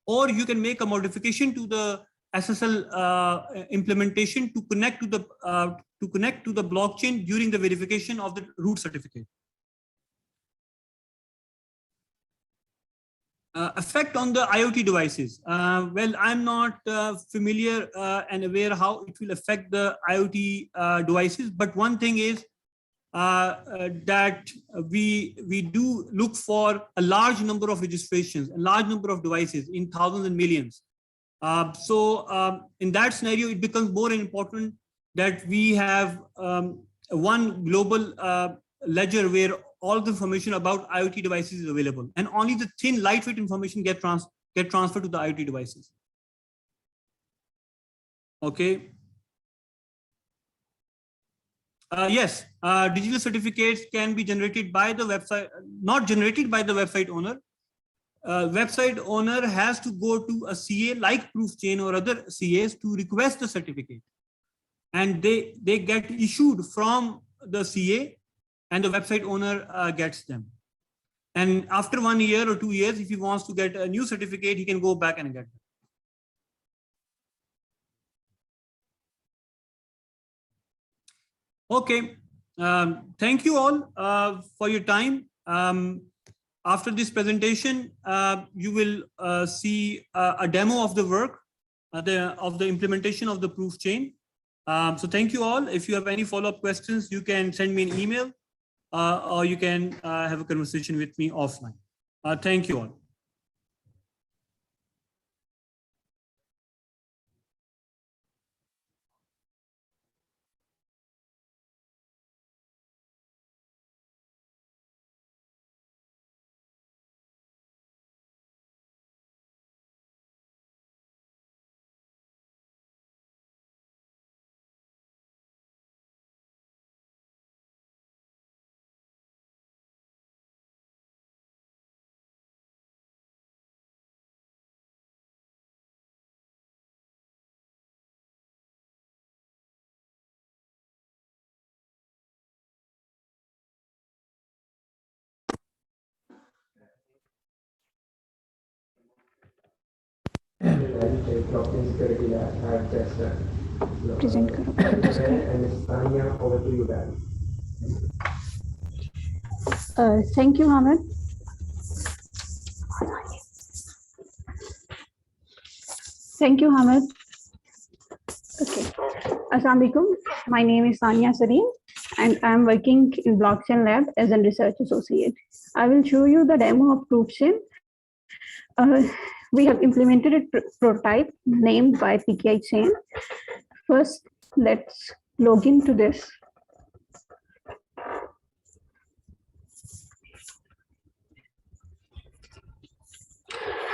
or you can make a modification to the SSL implementation to connect to the blockchain during the verification of the root certificate. Effect on the IoT devices. Well, I'm not familiar and aware how it will affect the IoT devices, but one thing is that we do look for a large number of registrations, a large number of devices in thousands and millions. So in that scenario, it becomes more important that we have one global ledger where all the information about IoT devices is available, and only the thin, lightweight information get transferred to the IoT devices. Okay. Yes, digital certificates can be generated by the website, not generated by the website owner. Website owner has to go to a CA like Proofchain or other CAs to request the certificate, and they get issued from the CA, and the website owner gets them. And after 1 year or 2 years, if he wants to get a new certificate, he can go back and get them. Okay, thank you all for your time. After this presentation, you will see a demo of the work, of the implementation of the proof chain. So thank you all. If you have any follow-up questions, you can send me an email or you can have a conversation with me offline. Thank you all. at Blockchain Security Lab have just Present karo. and Tanya, over to you guys. Thank you, Hamid. Thank you, Hamid. Okay. Assalamualaikum. My name is Sania Sareem, and I'm working in Blockchain Lab as a research associate. I will show you the demo of ProofChain. We have implemented a prototype named by PKI Chain. First, let's log into this.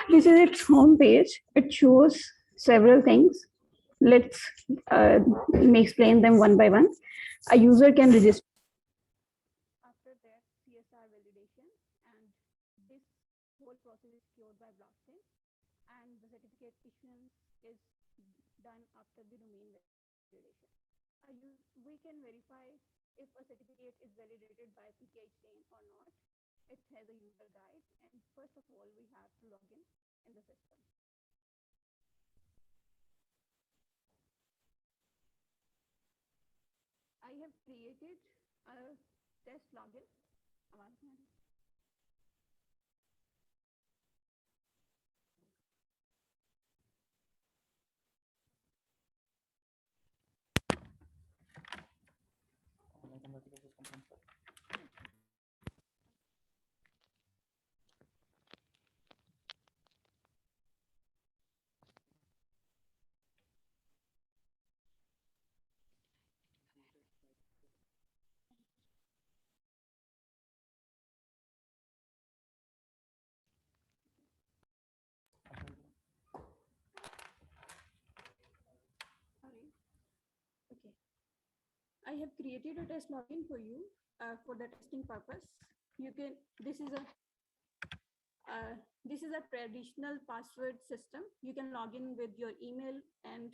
This is its home page. It shows several things. Let's explain them one by one. A user can register. After that, CSR validation, and this whole process is secured by blockchain, and the certificate issuance is done after the domain validation. We can verify if a certificate is validated by PKI chain or not. It has a user guide, and first of all, we have to log in the system. I have created a test login. Okay. I have created a test login for you for the testing purpose. You can. This is a traditional password system. You can log in with your email and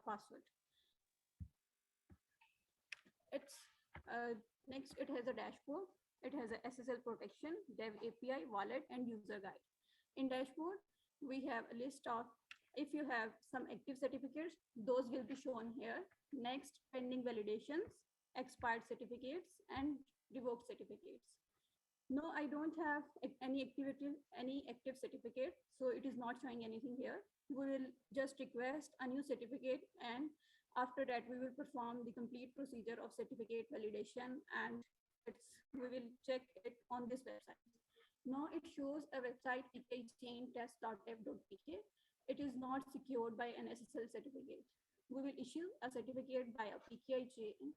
password. It's next. It has a dashboard. It has a SSL protection, Dev API, wallet, and user guide. In dashboard, we have a list of, if you have some active certificates, those will be shown here. Next, pending validations, expired certificates, and revoked certificates. No, I don't have any active certificate, so it is not showing anything here. We will just request a new certificate, and after that, we will perform the complete procedure of certificate validation, and we will check it on this website. Now it shows a website pkchaintest.dev.pk. It is not secured by an SSL certificate. We will issue a certificate by a PKI chain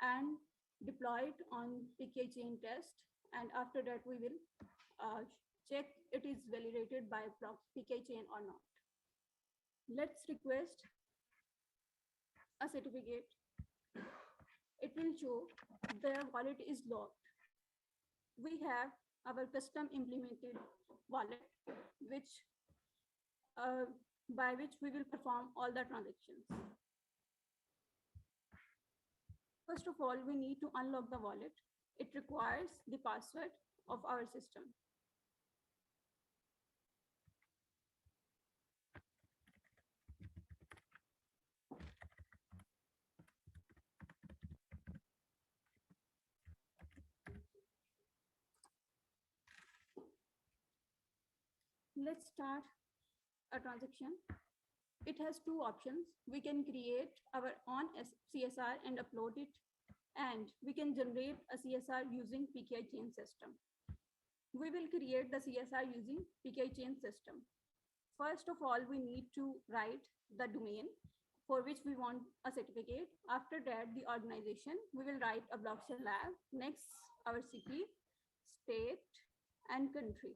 and deploy it on PKI chain test. And after that, we will check it is validated by PKI chain or not. Let's request a certificate. It will show the wallet is locked. We have our custom implemented wallet, by which we will perform all the transactions. First of all, we need to unlock the wallet. It requires the password of our system. Let's start a transaction. It has two options. We can create our own CSR and upload it, and we can generate a CSR using PKI chain system. We will create the CSR using PKI chain system. First of all, we need to write the domain for which we want a certificate. After that, the organization, we will write a blockchain lab. Next, our city, state, and country.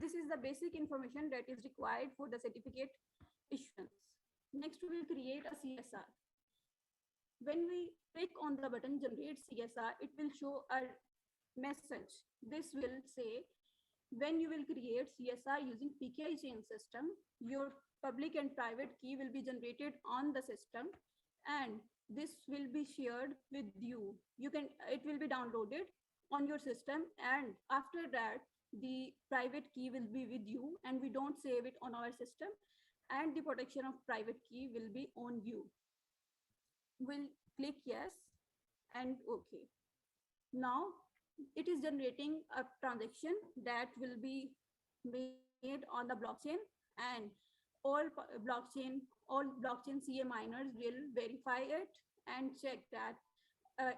This is the basic information that is required for the certificate issuance. Next, we will create a CSR. When we click on the button generate CSR, it will show a message. This will say, when you will create CSR using PKI chain system, your public and private key will be generated on the system, and this will be shared with you. It will be downloaded on your system, and after that, the private key will be with you and we don't save it on our system, and the protection of private key will be on you. We'll click yes and okay. Now it is generating a transaction that will be made on the blockchain, and all blockchain CA miners will verify it and check that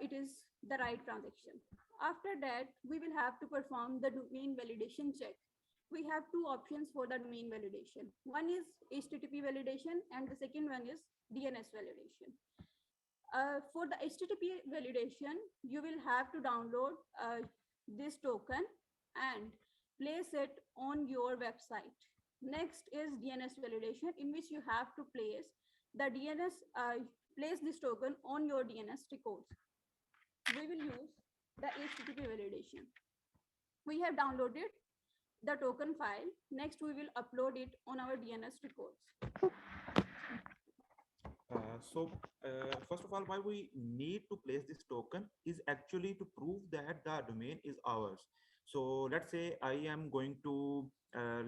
it is the right transaction. After that, we will have to perform the domain validation check. We have two options for the domain validation. One is HTTP validation and the second one is DNS validation. For the HTTP validation, you will have to download this token and place it on your website. Next is DNS validation, in which you have to place the place this token on your DNS records. We will use the HTTP validation. We have downloaded the token file. Next, we will upload it on our DNS records. First of all, why we need to place this token is actually to prove that the domain is ours. So let's say I am going to,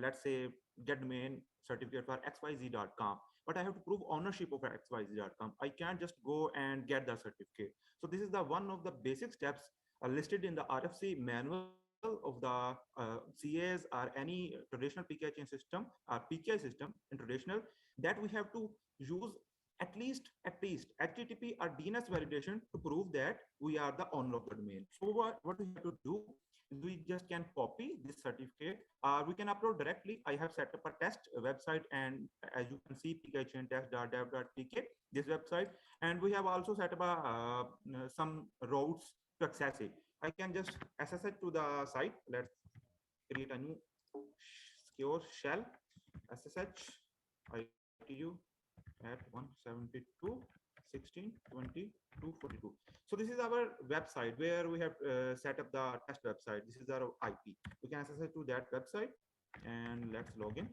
let's say, get domain certificate for xyz.com, but I have to prove ownership of xyz.com. I can't just go and get the certificate. So this is the one of the basic steps listed in the RFC manual of the CAs or any traditional PKI chain system or PKI system in traditional, that we have to use at least HTTP or DNS validation to prove that we are the owner of the domain. So what we have to do is we just can copy this certificate, we can upload directly. I have set up a test website, and as you can see, pkichaintest.dev.pk, this website, and we have also set up some routes to access it. I can just SSH to the site. Let's create a new secure shell, SSH ITU at 172.16.20.242. So this is our website where we have set up the test website. This is our IP. We can access to that website, and let's log in.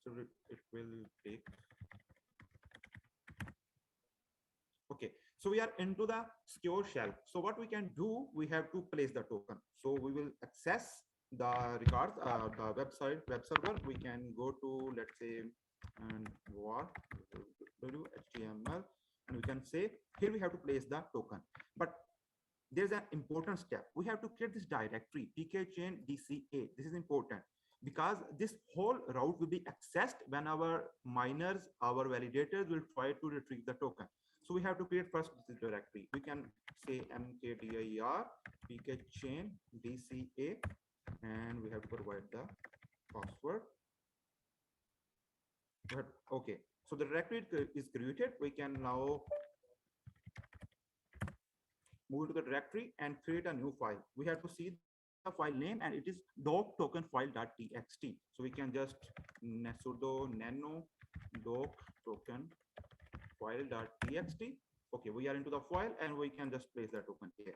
So it will take. Okay, so we are into the secure shell. So what we can do, we have to place the token. So we will access the records, the website, web server. We can go to, let's say, and HTML, and we can say here we have to place the token. But there's an important step. We have to create this directory, PK chain DCA. This is important because this whole route will be accessed when our miners, our validators will try to retrieve the token. So we have to create first this directory. We can say mkdir pk chain DCA, and we have to provide the password. But okay, so the directory is created. We can now move to the directory and create a new file. We have to see the file name, and it is doc token file.txt. So we can just sudo nano doc token file.txt. Okay, we are into the file, and we can just place the token here.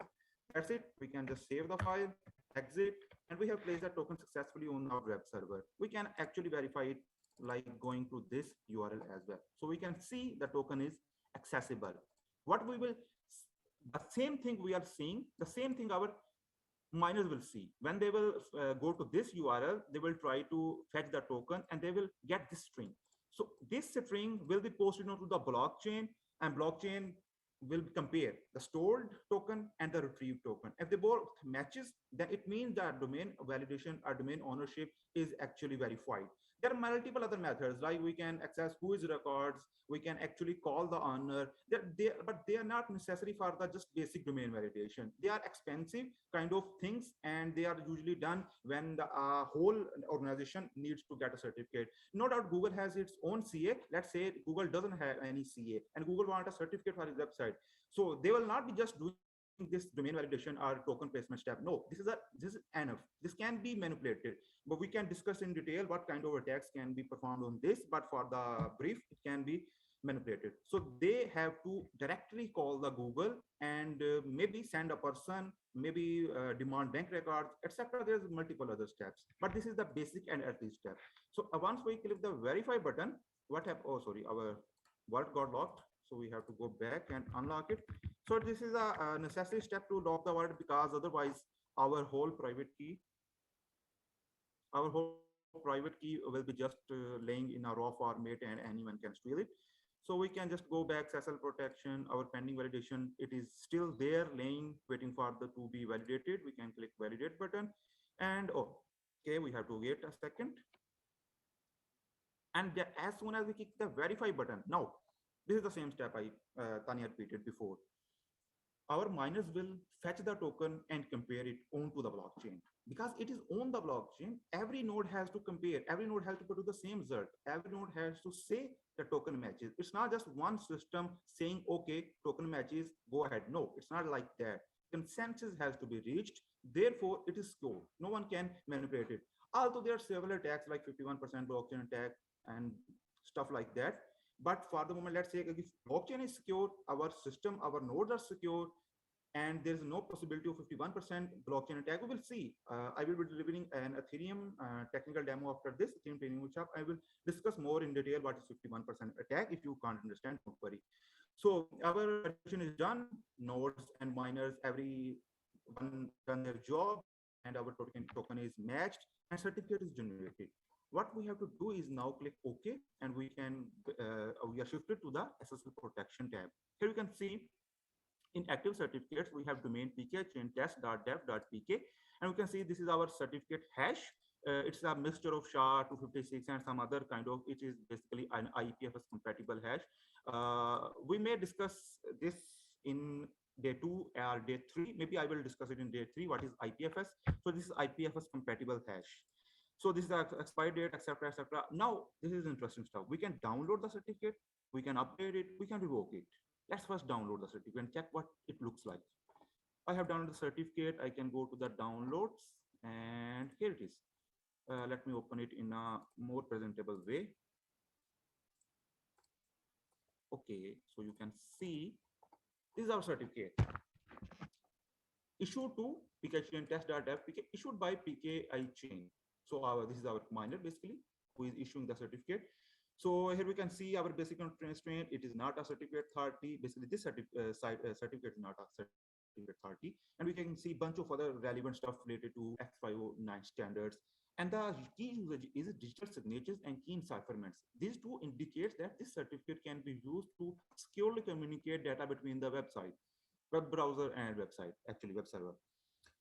That's it. We can just save the file, exit, and we have placed the token successfully on our web server. We can actually verify it like going to this URL as well. So we can see the token is accessible. What we will, the same thing we are seeing, the same thing our miners will see. When they will go to this URL, they will try to fetch the token, and they will get this string. So this string will be posted onto the blockchain, and blockchain will compare the stored token and the retrieved token. If they both matches, then it means that domain validation or domain ownership is actually verified. There are multiple other methods, like we can access whois records, we can actually call the owner, but they are not necessary for the just basic domain validation. They are expensive kind of things, and they are usually done when the whole organization needs to get a certificate. No doubt Google has its own CA. Let's say Google doesn't have any CA, and Google wants a certificate for its website. So they will not be just doing this domain validation or token placement step. No, this is enough. This can be manipulated, but we can discuss in detail what kind of attacks can be performed on this. But for the brief, it can be manipulated. So they have to directly call the Google and maybe send a person, maybe demand bank records, etc. There's multiple other steps, but this is the basic and early step. So once we click the verify button, what happened? Oh, sorry, our wallet got locked. So we have to go back and unlock it. So this is a necessary step to lock the wallet, because otherwise our whole private key will be just laying in a raw format and anyone can steal it. So we can just go back SSL protection, our pending validation, it is still there laying, waiting for the to be validated. We can click validate button and okay, we have to wait a second. And as soon as we click the verify button, now this is the same step Tanya repeated before. Our miners will fetch the token and compare it onto the blockchain. Because it is on the blockchain, every node has to compare, every node has to put to the same result, every node has to say the token matches. It's not just one system saying, okay, token matches, go ahead. No, it's not like that. Consensus has to be reached, therefore it is secure. No one can manipulate it. Although there are several attacks like 51% blockchain attack and stuff like that. But for the moment, let's say if blockchain is secure, our system, our nodes are secure, and there is no possibility of 51% blockchain attack. We will see. I will be delivering an Ethereum technical demo after this Ethereum training workshop. I will discuss more in detail what is 51% attack. If you can't understand, don't worry. So our validation is done. Nodes and miners, everyone done their job, and our token is matched and certificate is generated. What we have to do is now click OK, and we are shifted to the SSL protection tab. Here you can see in active certificates, we have domain pk chain test.dev.pk, and we can see this is our certificate hash. It's a mixture of SHA-256 and some other kind of, it is basically an IPFS compatible hash. We may discuss this in day 2 or day 3. Maybe I will discuss it in day 3. What is IPFS? So this is IPFS compatible hash. So this is the expiry date, etc., etc. Now this is interesting stuff. We can download the certificate, we can update it, we can revoke it. Let's first download the certificate and check what it looks like. I have downloaded the certificate. I can go to the downloads, and here it is. Let me open it in a more presentable way. Okay, so you can see this is our certificate issued to PK chain test.dev, issued by PKI chain. So this is our miner basically who is issuing the certificate. So here we can see our basic constraint. It is not a certificate authority. Basically, this certificate is not a certificate authority. And we can see a bunch of other relevant stuff related to X509 standards. And the key usage is digital signatures and key encipherments. These two indicates that this certificate can be used to securely communicate data between the website, web browser and website, actually web server.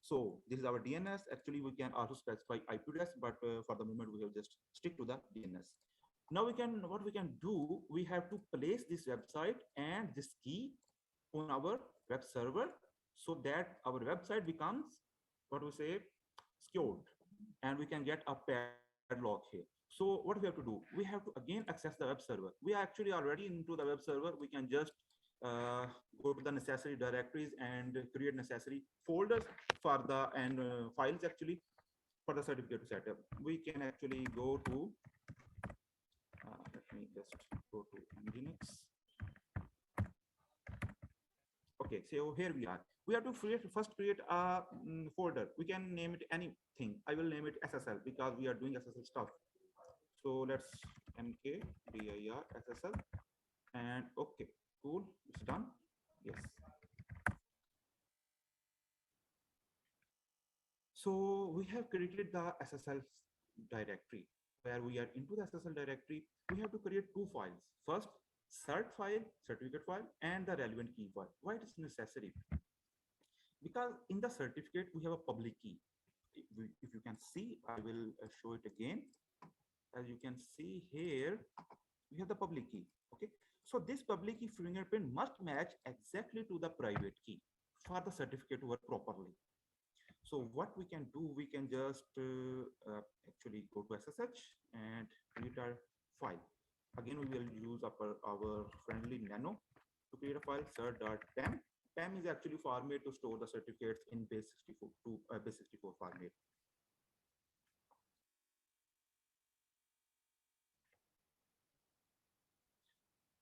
So this is our DNS. Actually, we can also specify IP address, but for the moment, we will just stick to the DNS. Now what we can do, we have to place this website and this key on our web server so that our website becomes, what we say, secured, and we can get a padlock here. So what we have to do, we have to again access the web server. We are actually already into the web server. We can just go to the necessary directories and create necessary folders for the files actually for the certificate to set up. We can actually go to let me just go to Nginx. Okay, so here we are. We have to first create a folder. We can name it anything. I will name it SSL because we are doing SSL stuff. So let's mkdir SSL, and okay, cool, it's done. Yes. So we have created the SSL directory. Where we are into the SSL directory, we have to create two files. First, cert file, certificate file, and the relevant key file. Why it is necessary? Because in the certificate, we have a public key. If you can see, I will show it again. As you can see here, we have the public key. Okay, so this public key fingerprint must match exactly to the private key for the certificate to work properly. So what we can do, we can just actually go to SSH and create our file. Again, we will use our friendly nano to create a file, cert.pem. PEM is actually format to store the certificates in base64 to base64 format.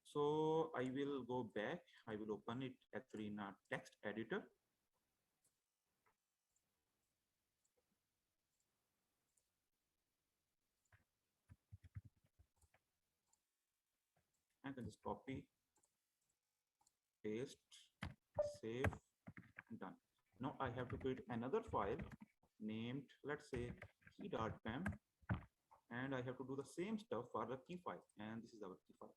So I will go back. I will open it actually in a text editor. I can just copy paste, save, done. Now I have to create another file named, let's say, key.pem, and I have to do the same stuff for the key file, and this is our key file.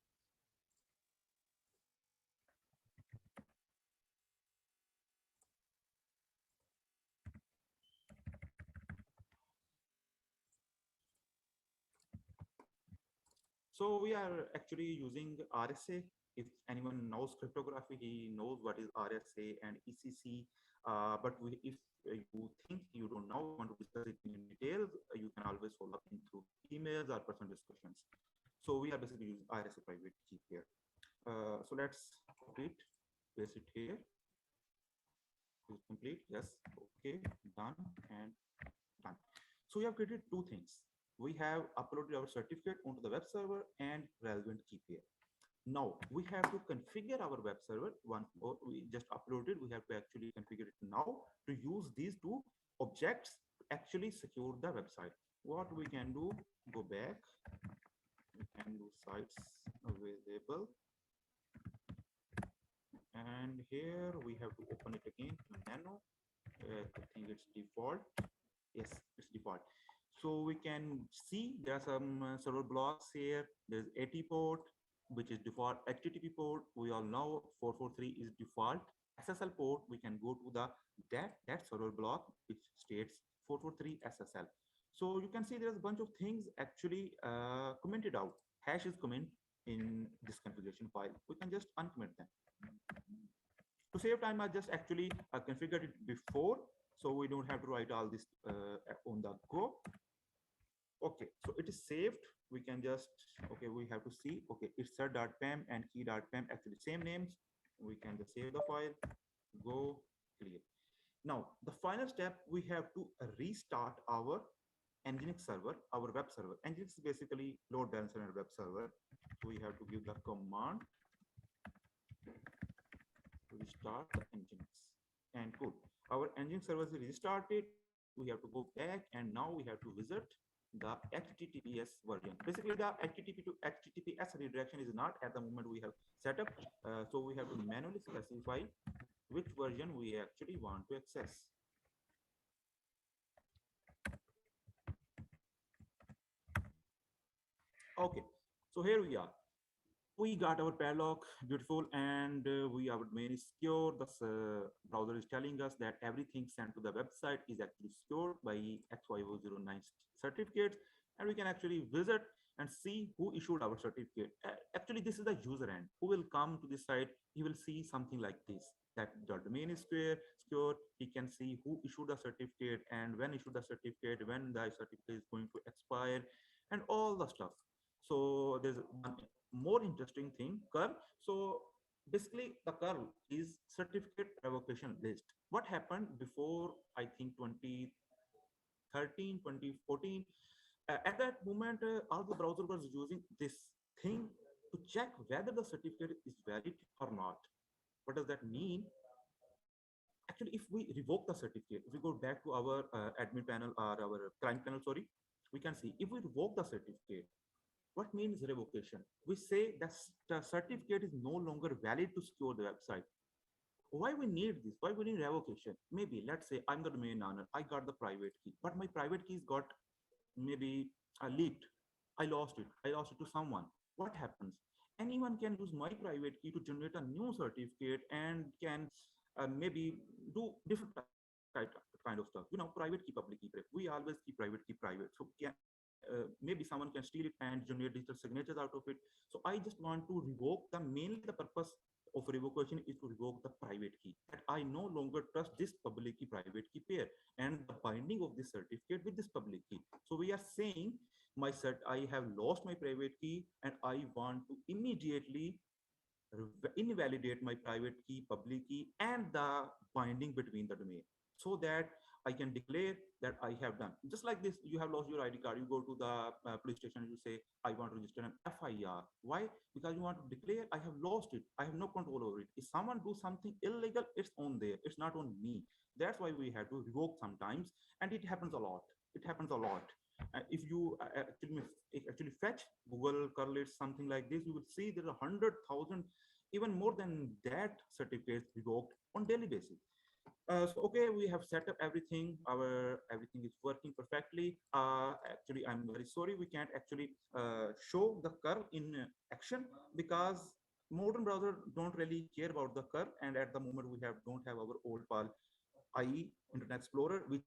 So we are actually using RSA. If anyone knows cryptography, he knows what is RSA and ECC. If you think you don't know, want to discuss it in details, you can always follow up through emails or personal discussions. So we are basically using RSA private key here. So let's complete, paste it here. Is complete, yes, okay, done and done. So we have created two things. We have uploaded our certificate onto the web server and relevant key pair. Now we have to configure our web server. Once we just uploaded, we have to actually configure it now to use these two objects to actually secure the website. What we can do, go back, we can do sites available, and here we have to open it again, nano. I think it's default. Yes, it's default. So we can see there are some server blocks here. There's AT port, which is default HTTP port. We all know 443 is default. SSL port, we can go to that server block, which states 443 SSL. So you can see there's a bunch of things actually commented out. Hash is comment in this configuration file. We can just uncomment them. To save time, I just actually configured it before, so we don't have to write all this on the go. Okay, so it is saved. We can just, okay, we have to see, okay, it's cert.pem and key.pem, actually same names. We can just save the file, go, clear. Now, the final step, we have to restart our Nginx server, our web server. Nginx is basically load balancer and web server. So we have to give the command to restart the Nginx. And cool. Our Nginx server is restarted. We have to go back, and now we have to visit the HTTPS version. Basically, the HTTP to HTTPS redirection is not at the moment we have set up. So we have to manually specify which version we actually want to access. Okay, so here we are. We got our padlock, beautiful, and our domain is secure. The browser is telling us that everything sent to the website is actually secured by XY009 certificates, and we can actually visit and see who issued our certificate. Actually, this is the user end who will come to this site. He will see something like this, that the domain is secure. He can see who issued the certificate and when issued the certificate, when the certificate is going to expire, and all the stuff. So there's one more interesting thing, curl. So basically the curl is certificate revocation list. What happened before, I think 2013, 2014, at that moment, all the browser was using this thing to check whether the certificate is valid or not. What does that mean? Actually, if we revoke the certificate, if we go back to our admin panel or our client panel, sorry, we can see if we revoke the certificate, what means revocation? We say that the certificate is no longer valid to secure the website. Why we need this? Why we need revocation? Maybe let's say I'm the domain owner. I got the private key, but my private keys got maybe leaked. I lost it. I lost it to someone. What happens? Anyone can use my private key to generate a new certificate and can maybe do different kind of stuff. You know, private key, public key. We always keep private key private. So maybe someone can steal it and generate digital signatures out of it. So I just want to revoke mainly the purpose of revocation is to revoke the private key. That I no longer trust this public key private key pair and the binding of this certificate with this public key. So we are saying I have lost my private key and I want to immediately invalidate my private key, public key, and the binding between the domain, so that I can declare that I have done. Just like this, you have lost your ID card, you go to the police station, you say, I want to register an FIR. Why? Because you want to declare, I have lost it. I have no control over it. If someone do something illegal, it's on there. It's not on me. That's why we have to revoke sometimes. And it happens a lot. It happens a lot. If you actually fetch Google correlates something like this, you will see there are 100,000 even more than that, certificates revoked on daily basis. So okay, we have set up everything. Our everything is working perfectly. Actually, I'm very sorry we can't actually show the curve in action because modern browser don't really care about the curve. And at the moment, we have don't have our old PAL IE Internet Explorer, which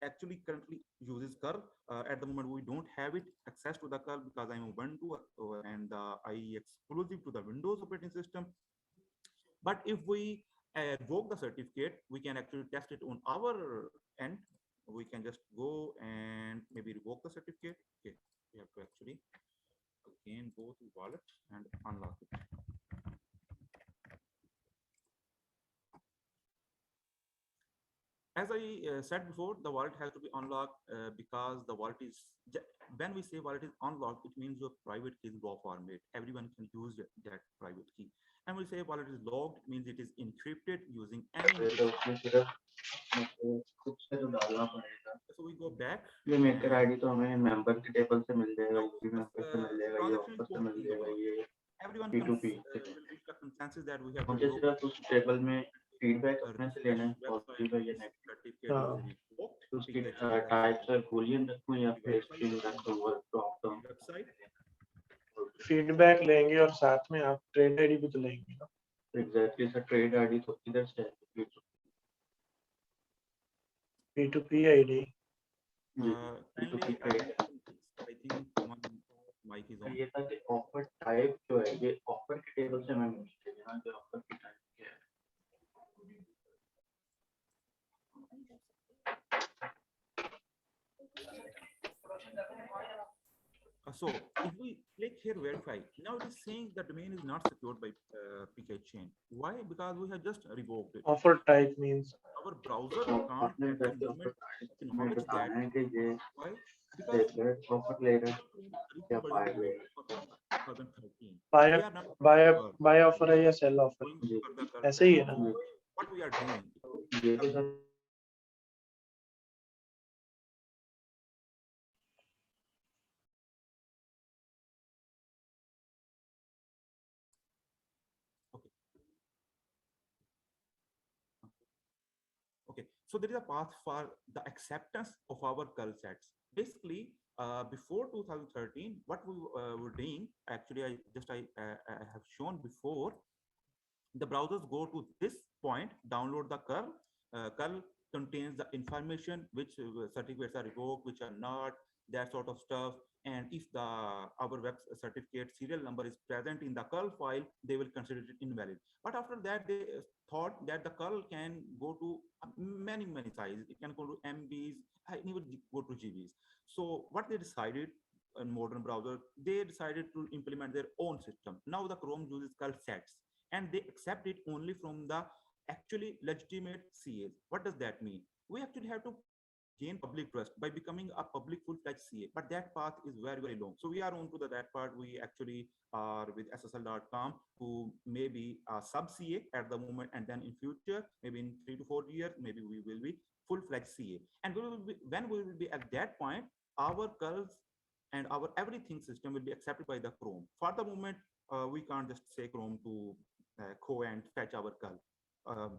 actually currently uses curve. At the moment, we don't have it access to the curve because I'm Ubuntu and the IE exclusive to the Windows operating system. But if we revoke the certificate, we can actually test it on our end. We can just go and maybe revoke the certificate. Okay, we have to actually again go to wallet and unlock it. As I said before, the wallet has to be unlocked because the wallet is, when we say wallet is unlocked, it means your private key is raw format. Everyone can use that private key. And we say wallet is logged, it means it is encrypted using any तो encryption. उसमें सिर्फ खुद से तो डालना पड़ेगा। So we go back. ये maker ID तो हमें मेंबर के टेबल से मिल जाएगा, Now, ये मेंबर से मिल जाएगा, ये transaction is ऑफर से मिल totally जाएगा, logged. ये Everyone P2P will reach the consensus that we have to मुझे revoke सिर्फ उस टेबल में फीडबैक अपने से लेना है, website. पॉजिटिव है या नेगेटिव, Certificate is revoked. उसकी PKG टाइप्स और बूलियन रखूं या फिर स्ट्रिंग रखूं, वो ड्रॉप डाउन website. फीडबैक लेंगे और साथ में आप ट्रेड आईडी भी तो लेंगे ना। एग्जैक्टली सर, ट्रेड आईडी तो किधर से आएगी? P2P ID Kindly, I think someone mic is on. ये था कि ऑफर टाइप जो है, ये ऑफर के टेबल से मैं मिलते हैं, यहाँ जो ऑफर की टाइप क्या है। So if we click here verify, now it is saying the domain is not secured by PK chain. Why? Because we have just revoked it. Offer type means Our browser तो can't आपने at the वैसे offer moment type में acknowledge बताना that. है कि ये Why? Because offer ले रहा है या बाय ले रहा 2013. Buy We are not buy offer है या sale offer, going further curve ऐसे ही है ना। है। what we are doing. ये तो sir Okay. Okay, so there is a path for the acceptance of our curl sets. Basically, before 2013, what we were doing, actually, I have shown before, the browsers go to this point, download the curl. Curl contains the information which certificates are revoked, which are not, that sort of stuff. And if the our web certificate serial number is present in the curl file, they will consider it invalid. But after that, they thought that the curl can go to many sizes. It can go to MBs, even go to GBs. So what they decided in modern browser, they decided to implement their own system. Now the Chrome uses curl sets, and they accept it only from the actually legitimate CAs. What does that mean? We actually have to gain public trust by becoming a public full-fledged CA, but that path is very long. So we are on to that part. We actually are with SSL.com, who may be a sub CA at the moment, and then in future, maybe in 3 to 4 years, maybe we will be full-fledged CA. And we will be, when we will be at that point, our curls and our everything system will be accepted by the Chrome. For the moment, we can't just say Chrome to go and fetch our curl.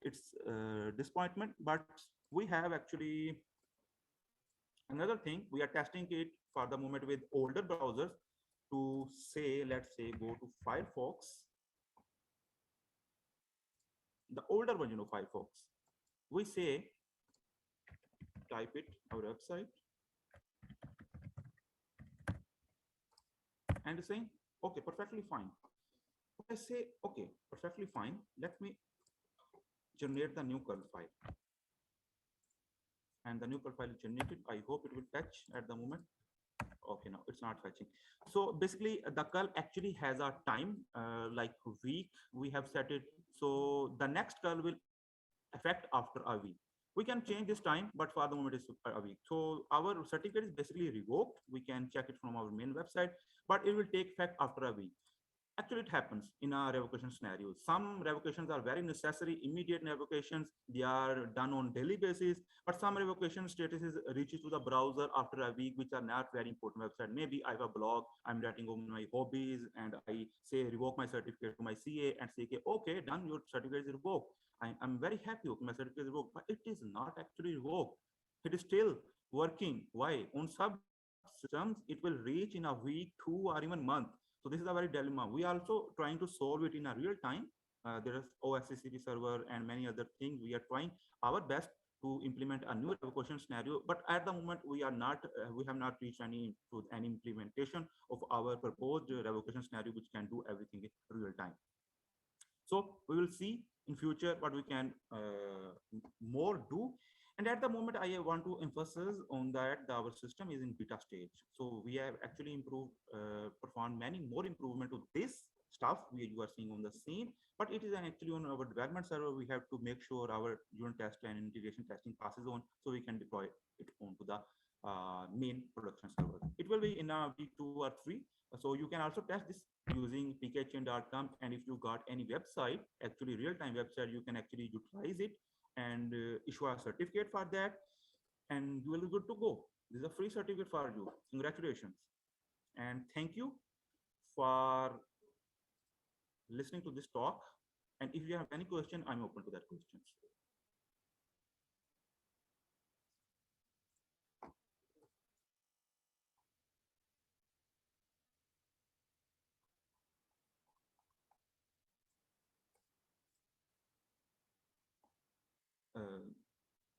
It's disappointment, but we have actually another thing. We are testing it for the moment with older browsers to say, let's say, go to Firefox, the older version of Firefox. We say, type it, our website, and saying, okay, perfectly fine. I say, okay, perfectly fine. Let me generate the new curl file. And the new curl file is generated. I hope it will fetch at the moment. Okay, no, it's not fetching. So basically, the curl actually has a time, like a week. We have set it. So the next curl will affect after a week. We can change this time, but for the moment it's a week. So our certificate is basically revoked. We can check it from our main website, but it will take effect after a week. Actually, it happens in a revocation scenario. Some revocations are very necessary, immediate revocations. They are done on daily basis, but some revocation statuses reaches to the browser after a week, which are not very important website. Maybe I have a blog, I'm writing on my hobbies, and I say revoke my certificate to my CA and say, okay, done, your certificate is revoked. I'm very happy, okay, my certificate is revoked, but it is not actually revoked. It is still working. Why? On some systems, it will reach in a week, 2 or even month. So this is a very dilemma. We are also trying to solve it in a real time. There is OSCCP server and many other things. We are trying our best to implement a new revocation scenario, but at the moment we are not, we have not reached any implementation of our proposed revocation scenario, which can do everything in real time. So we will see in future what we can more do. And at the moment, I want to emphasize on that our system is in beta stage. So we have actually improved, performed many more improvement to this stuff you are seeing on the scene, but it is actually on our development server. We have to make sure our unit test and integration testing passes on, so we can deploy it onto the main production server. It will be in a week 2 or 3. So you can also test this using pkchain.com, and if you got any website, actually real-time website, you can actually utilize it and issue a certificate for that, and you will be good to go. This is a free certificate for you. Congratulations, and thank you for listening to this talk. And if you have any question, I'm open to that questions.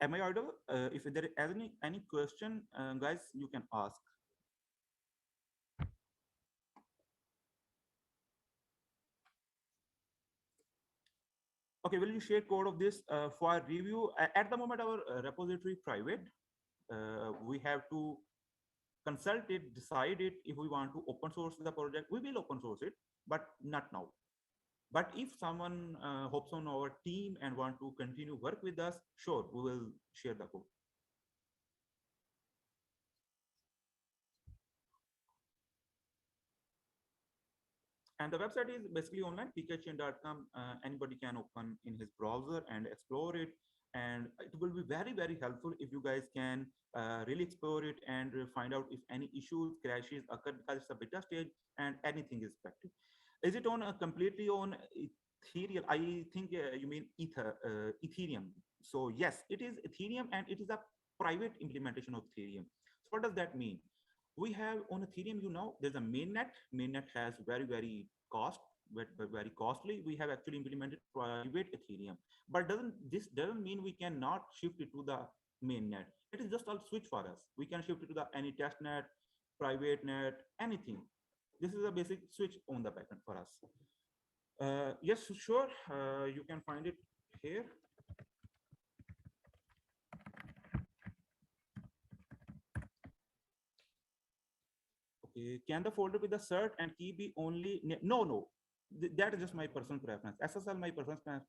Am I audible? If there is any question, guys, you can ask. Okay, will you share code of this for review? At the moment, our repository private. We have to consult it, decide it. If we want to open source the project, we will open source it, but not now. But if someone hops on our team and want to continue work with us, sure, we will share the code. And the website is basically online, pkchain.com. Anybody can open in his browser and explore it. And it will be very, very helpful if you guys can really explore it and find out if any issues, crashes occur, because it's a beta stage and anything is affected. Is it on completely on Ethereum? I think you mean Ethereum. So yes, it is Ethereum, and it is a private implementation of Ethereum. So what does that mean? We have on Ethereum, there's a mainnet. Mainnet has very, very very costly. We have actually implemented private Ethereum, but this doesn't mean we cannot shift it to the mainnet. It is just a switch for us. We can shift it to the any testnet, private net, anything. This is a basic switch on the backend for us. Yes, sure. You can find it here. Okay, can the folder with the cert and key be only? No. That is just my personal preference. SSL, my personal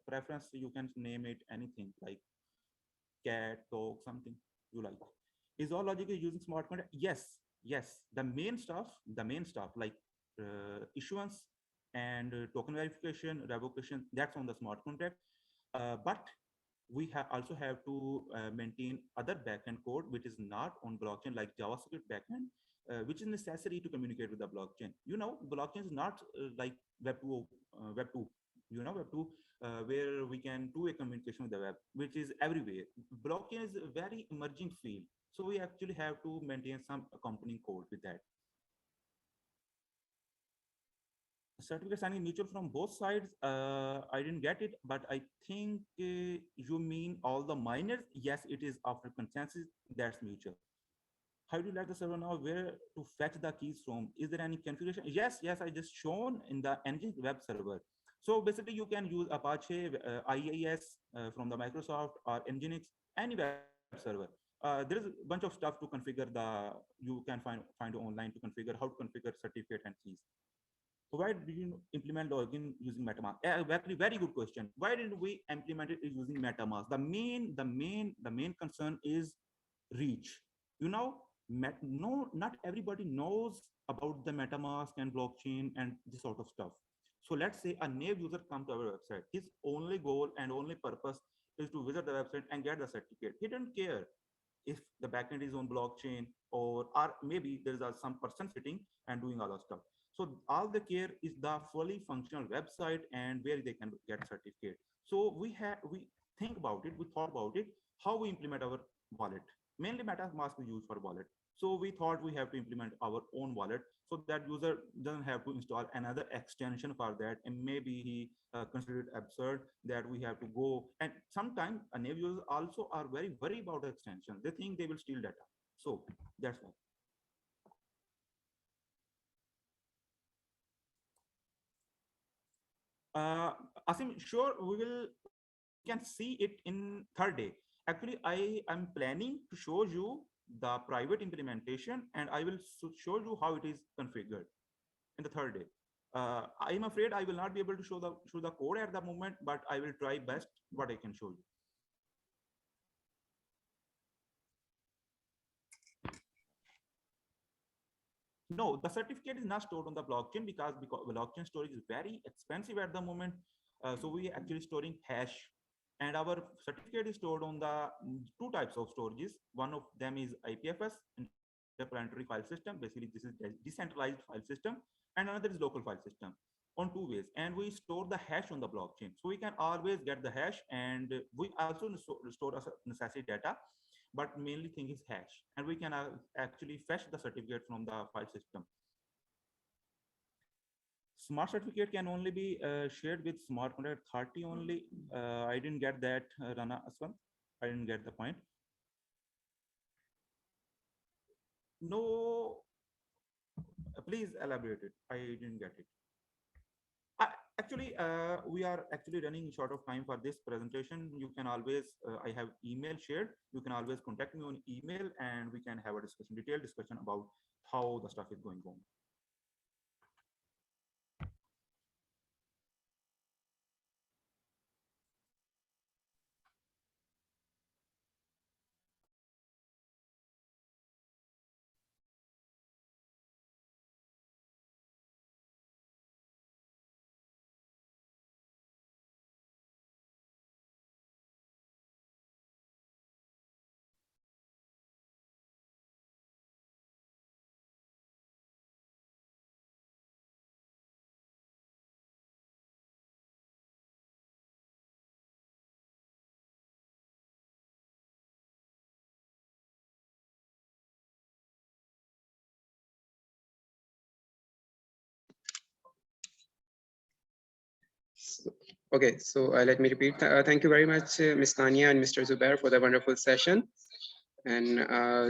preference. You can name it anything like cat, dog, something you like. Is all logic is using smart contract? Yes. The main stuff like issuance and token verification, revocation, that's on the smart contract. But we also have to maintain other backend code which is not on blockchain, like JavaScript backend, which is necessary to communicate with the blockchain. Blockchain is not like Web2, Web2, where we can do a communication with the web, which is everywhere. Blockchain is a very emerging field, so we actually have to maintain some accompanying code with that. Certificate signing mutual from both sides. I didn't get it, but I think you mean all the miners. Yes, it is after consensus, that's mutual. How do you let the server know where to fetch the keys from? Is there any configuration? Yes, I just shown in the Nginx web server. So basically you can use Apache, IIS from the Microsoft, or Nginx, any web server. There is a bunch of stuff to configure you can find online to configure how to configure certificate and keys. Why did you implement login using MetaMask? Very good question. Why didn't we implement it using MetaMask? The main concern is reach. no, not everybody knows about the MetaMask and blockchain and this sort of stuff. So let's say a new user comes to our website. His only goal and only purpose is to visit the website and get the certificate. He doesn't care if the backend is on blockchain, or maybe there's some person sitting and doing all that stuff. So all the care is the fully functional website and where they can get certificate. So we think about it, we thought about it, how we implement our wallet. Mainly MetaMask is used for wallet. So we thought we have to implement our own wallet so that user doesn't have to install another extension for that. And maybe he considered it absurd that we have to go. And sometimes a new users also are very worried about the extension. They think they will steal data. So that's why. Asim, sure, we can see it in third day. Actually, I am planning to show you the private implementation, and I will show you how it is configured in the third day. I'm afraid I will not be able to show the code at the moment, but I will try best what I can show you. No, the certificate is not stored on the blockchain because blockchain storage is very expensive at the moment. So we actually storing hash, and our certificate is stored on the two types of storages. One of them is IPFS, interplanetary file system. Basically, this is decentralized file system, and another is local file system on two ways. And we store the hash on the blockchain, so we can always get the hash, and we also store necessary data, but mainly thing is hash, and we can actually fetch the certificate from the file system. Smart certificate can only be shared with smart contract authority only. I didn't get that, Rana Aswan. I didn't get the point. No, please elaborate it. I didn't get it. Actually, we are actually running short of time for this presentation. You can always, I have email shared. You can always contact me on email and we can have a discussion, detailed discussion about how the stuff is going on. Okay, so let me repeat. Thank you very much, Ms. Tanya and Mr. Zubair, for the wonderful session. And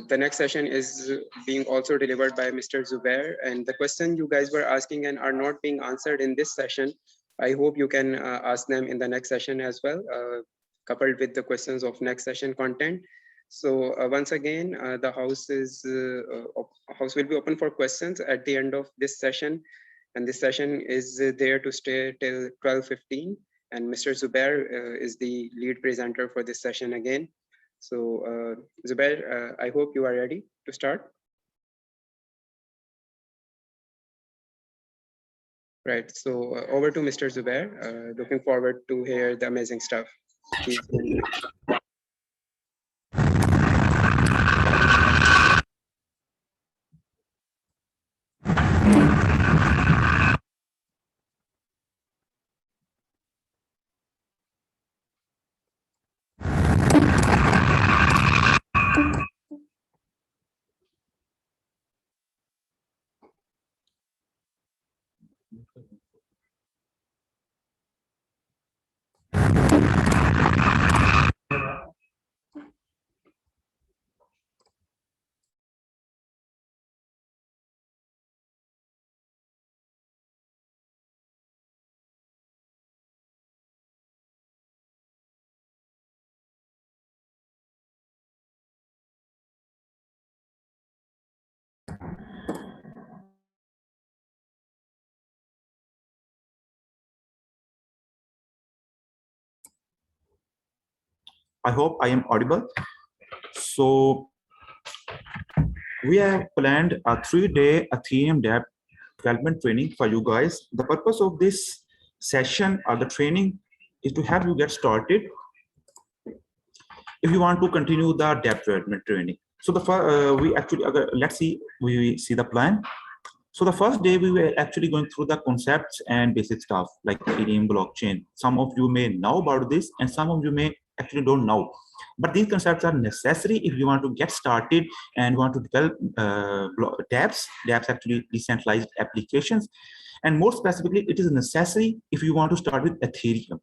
the next session is being also delivered by Mr. Zubair. And the question you guys were asking and are not being answered in this session, I hope you can ask them in the next session as well, coupled with the questions of next session content. So once again, the house will be open for questions at the end of this session. And this session is there to stay till 12:15. And Mr. Zubair is the lead presenter for this session again. So Zubair, I hope you are ready to start. Right, so over to Mr. Zubair. Looking forward to hear the amazing stuff. Please. I hope I am audible. So we have planned a 3-day Ethereum development training for you guys. The purpose of this session or the training is to help you get started if you want to continue the development training. So we actually, let's see, we see the plan. So the first day we were actually going through the concepts and basic stuff like Ethereum blockchain. Some of you may know about this and some of you may actually don't know. But these concepts are necessary if you want to get started and want to develop dApps actually decentralized applications. And more specifically, it is necessary if you want to start with Ethereum.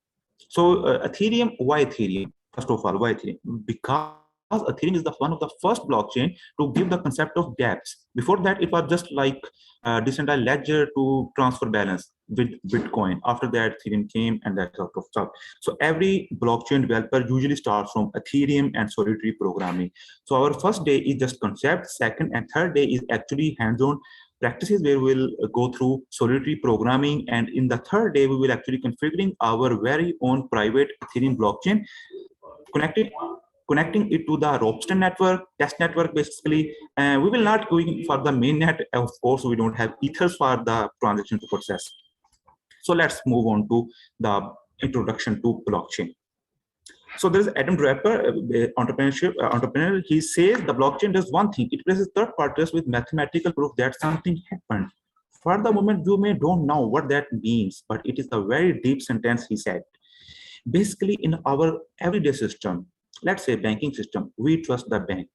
So Ethereum, why Ethereum? First of all, why Ethereum? Because Ethereum is one of the first blockchain to give the concept of dApps. Before that, it was just like decentralized ledger to transfer balance with Bitcoin. After that, Ethereum came and that sort of stuff. So every blockchain developer usually starts from Ethereum and solitary programming. So our first day is just concept. Second and third day is actually hands-on practices where we'll go through solitary programming. And in the third day, we will actually configuring our very own private Ethereum blockchain, connecting it to the Ropsten network, test network basically. And we will not going for the mainnet. Of course, we don't have ethers for the transaction to process. So let's move on to the introduction to blockchain. So there's Adam Draper, entrepreneur. He says the blockchain does one thing. It places third parties with mathematical proof that something happened. For the moment, you may don't know what that means, but it is a very deep sentence, he said. Basically, in our everyday system, let's say banking system, we trust the bank.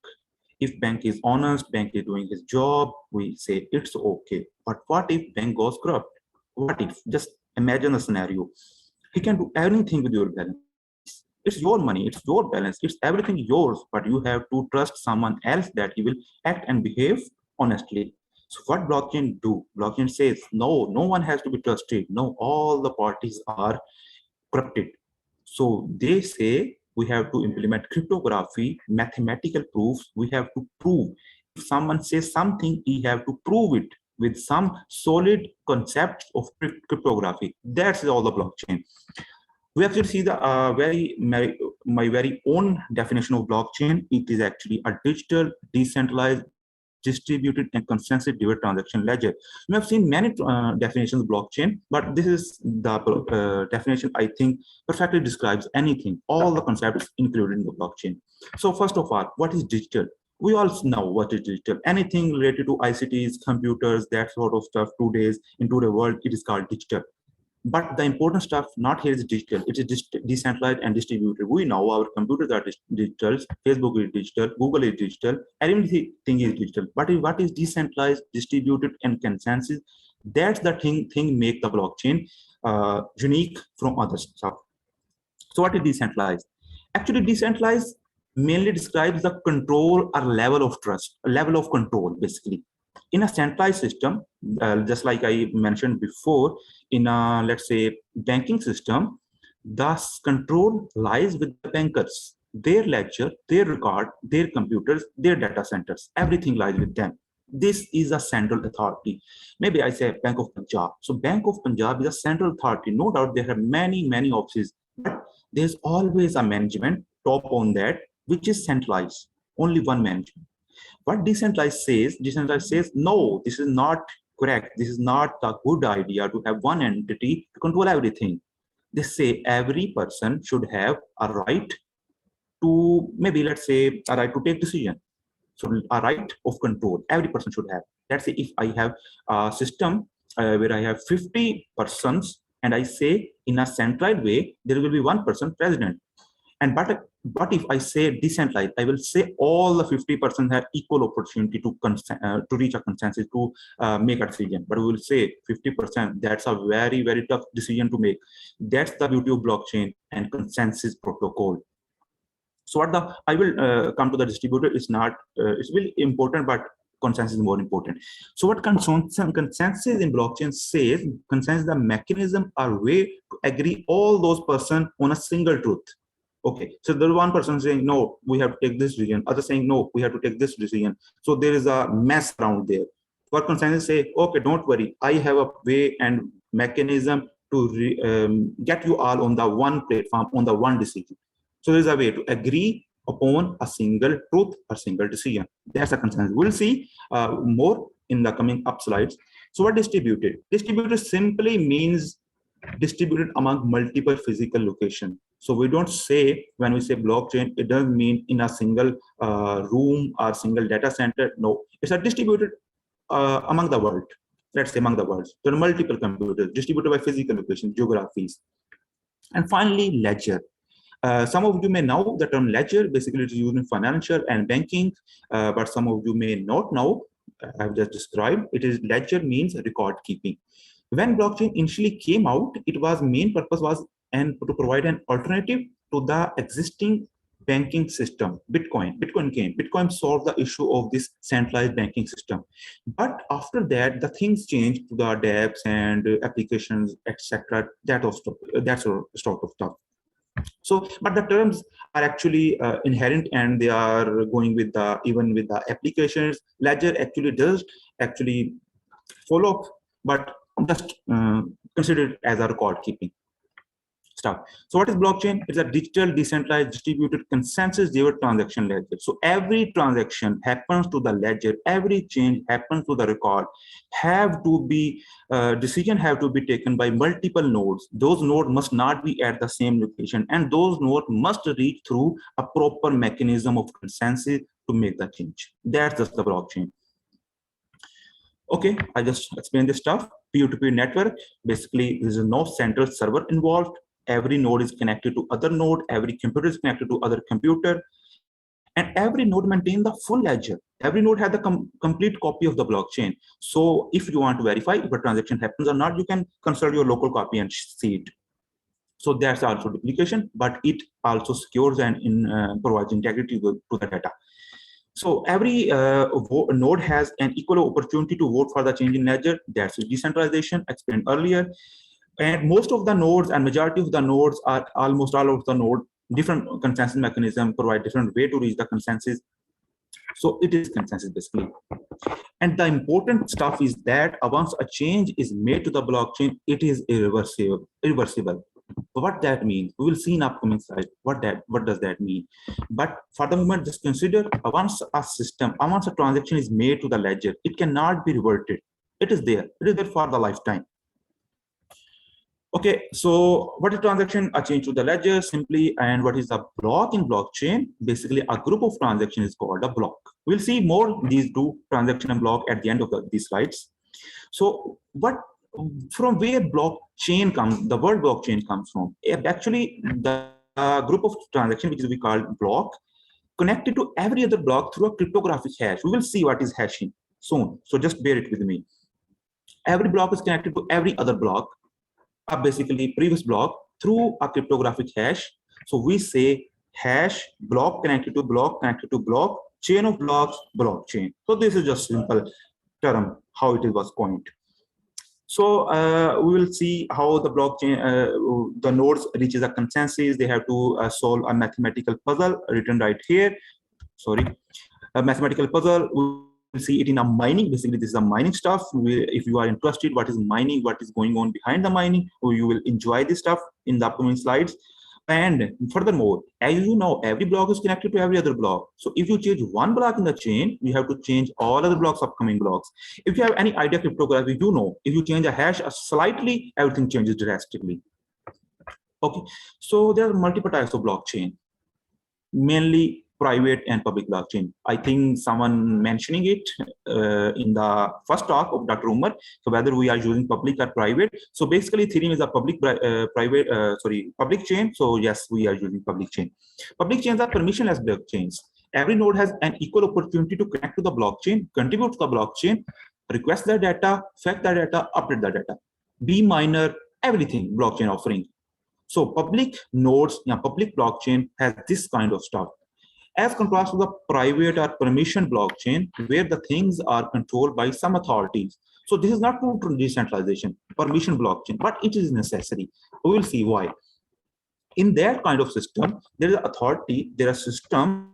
If bank is honest, bank is doing his job, we say it's okay. But what if bank goes corrupt? What if? Just imagine a scenario. He can do anything with your balance. It's your money, it's your balance, it's everything yours, but you have to trust someone else that he will act and behave honestly. So what blockchain do? Blockchain says, no one has to be trusted. No, all the parties are corrupted. So they say we have to implement cryptography, mathematical proofs. We have to prove. If someone says something, we have to prove it with some solid concept of cryptography. That's all the blockchain. We actually see the my very own definition of blockchain. It is actually a digital, decentralized, distributed, and consensus-driven transaction ledger. We have seen many definitions of blockchain, but this is the definition I think perfectly describes anything, all the concepts included in the blockchain. So first of all, what is digital? We all know what is digital. Anything related to ICTs, computers, that sort of stuff. In today's world, it is called digital. But the important stuff not here is digital. It is decentralized and distributed. We know our computers are digital, Facebook is digital, Google is digital, everything is digital. But what is decentralized, distributed, and consensus? That's the thing make the blockchain unique from other stuff. So what is decentralized? Actually, decentralized mainly describes the control or level of trust, a level of control, basically. In a centralized system, just like I mentioned before, in a, let's say, banking system, the control lies with the bankers, their ledger, their record, their computers, their data centers, everything lies with them. This is a central authority. Maybe I say Bank of Punjab. So Bank of Punjab is a central authority. No doubt there are many offices, but there's always a management top on that, which is centralized, only one management. What decentralized says, no, this is not correct. This is not a good idea to have one entity to control everything. They say every person should have a right to, maybe let's say, a right to take decision. So a right of control, every person should have. Let's say if I have a system where I have 50 persons and I say in a centralized way, there will be one person president. And but if I say decentralized, I will say all the 50% have equal opportunity to reach a consensus, to make a decision. But we will say 50%, that's a very tough decision to make. That's the beauty of blockchain and consensus protocol. So I will come to the distributor. It's really important, but consensus is more important. So what consensus in blockchain says, consensus is the mechanism or way to agree all those persons on a single truth. Okay, so there's one person saying, no, we have to take this decision. Other saying, no, we have to take this decision. So there is a mess around there. For consensus say, okay, don't worry. I have a way and mechanism to get you all on the one platform, on the one decision. So there's a way to agree upon a single truth or single decision. That's a consensus. We'll see more in the coming up slides. So what distributed? Distributed simply means distributed among multiple physical locations. So we don't say, when we say blockchain, it doesn't mean in a single room or single data center. No, it's a distributed among the world. Let's say among the world. There are multiple computers distributed by physical locations, geographies. And finally, ledger. Some of you may know the term ledger. Basically, it's used in financial and banking, but some of you may not know. I've just described. It is ledger means record keeping. When blockchain initially came out, it was main purpose was to provide an alternative to the existing banking system. Bitcoin solved the issue of this centralized banking system. But after that, the things changed to the dApps and applications, etc. That sort of stuff. So, but the terms are actually inherent, and they are going with the even with the applications. Ledger actually does follow, but just consider it as a record keeping stuff. So what is blockchain? It's a digital, decentralized, distributed, consensus-driven transaction ledger. So every transaction happens to the ledger, every change happens to the record. Decision have to be taken by multiple nodes. Those nodes must not be at the same location, and those nodes must reach through a proper mechanism of consensus to make the change. That's just the blockchain. Okay, I just explained this stuff. Peer-to-peer network. Basically, there is no central server involved. Every node is connected to other node. Every computer is connected to other computer. And every node maintains the full ledger. Every node has the complete copy of the blockchain. So if you want to verify if a transaction happens or not, you can consult your local copy and see it. So that's also duplication, but it also secures and provides integrity to the data. So every node has an equal opportunity to vote for the change in ledger. That's decentralization explained earlier. And most of the nodes and majority of the nodes are almost all of the node, different consensus mechanism provide different way to reach the consensus. So it is consensus basically. And the important stuff is that once a change is made to the blockchain, it is irreversible. What that means, we will see in upcoming slides what does that mean. But for the moment, just consider once a transaction is made to the ledger, it cannot be reverted. It is there for the lifetime. Okay, so what is transaction? A change to the ledger simply, and what is the block in blockchain? Basically, a group of transactions is called a block. We'll see more these two, transaction and block, at the end of these slides. So from where blockchain comes, the word blockchain comes from? Actually, the group of transactions, which we call block, connected to every other block through a cryptographic hash. We will see what is hashing soon, so just bear it with me. Every block is connected to every other block, basically previous block, through a cryptographic hash. So we say hash, block connected to block, chain of blocks, blockchain. So this is just simple term, how it was coined. So we will see how the blockchain, the nodes reaches a consensus. They have to solve a mathematical puzzle written right here. Sorry, a mathematical puzzle. We'll see it in a mining. Basically, this is a mining stuff. If you are interested, what is mining, what is going on behind the mining, you will enjoy this stuff in the upcoming slides. And furthermore, as you know, every block is connected to every other block. So if you change one block in the chain, you have to change all other blocks, upcoming blocks. If you have any idea of cryptography, you know, if you change a hash slightly, everything changes drastically. Okay, so there are multiple types of blockchain, mainly private and public blockchain. I think someone mentioning it in the first talk of Dr. Umar. So whether we are using public or private. So basically, Ethereum is a public chain. So yes, we are using public chain. Public chains are permissionless blockchains. Every node has an equal opportunity to connect to the blockchain, contribute to the blockchain, request the data, fetch the data, update the data, be miner, everything blockchain offering. So public nodes, public blockchain has this kind of stuff, as contrast to the private or permission blockchain, where the things are controlled by some authorities. So this is not true to decentralization, permission blockchain, but it is necessary. We will see why. In that kind of system, there is an authority, there is a system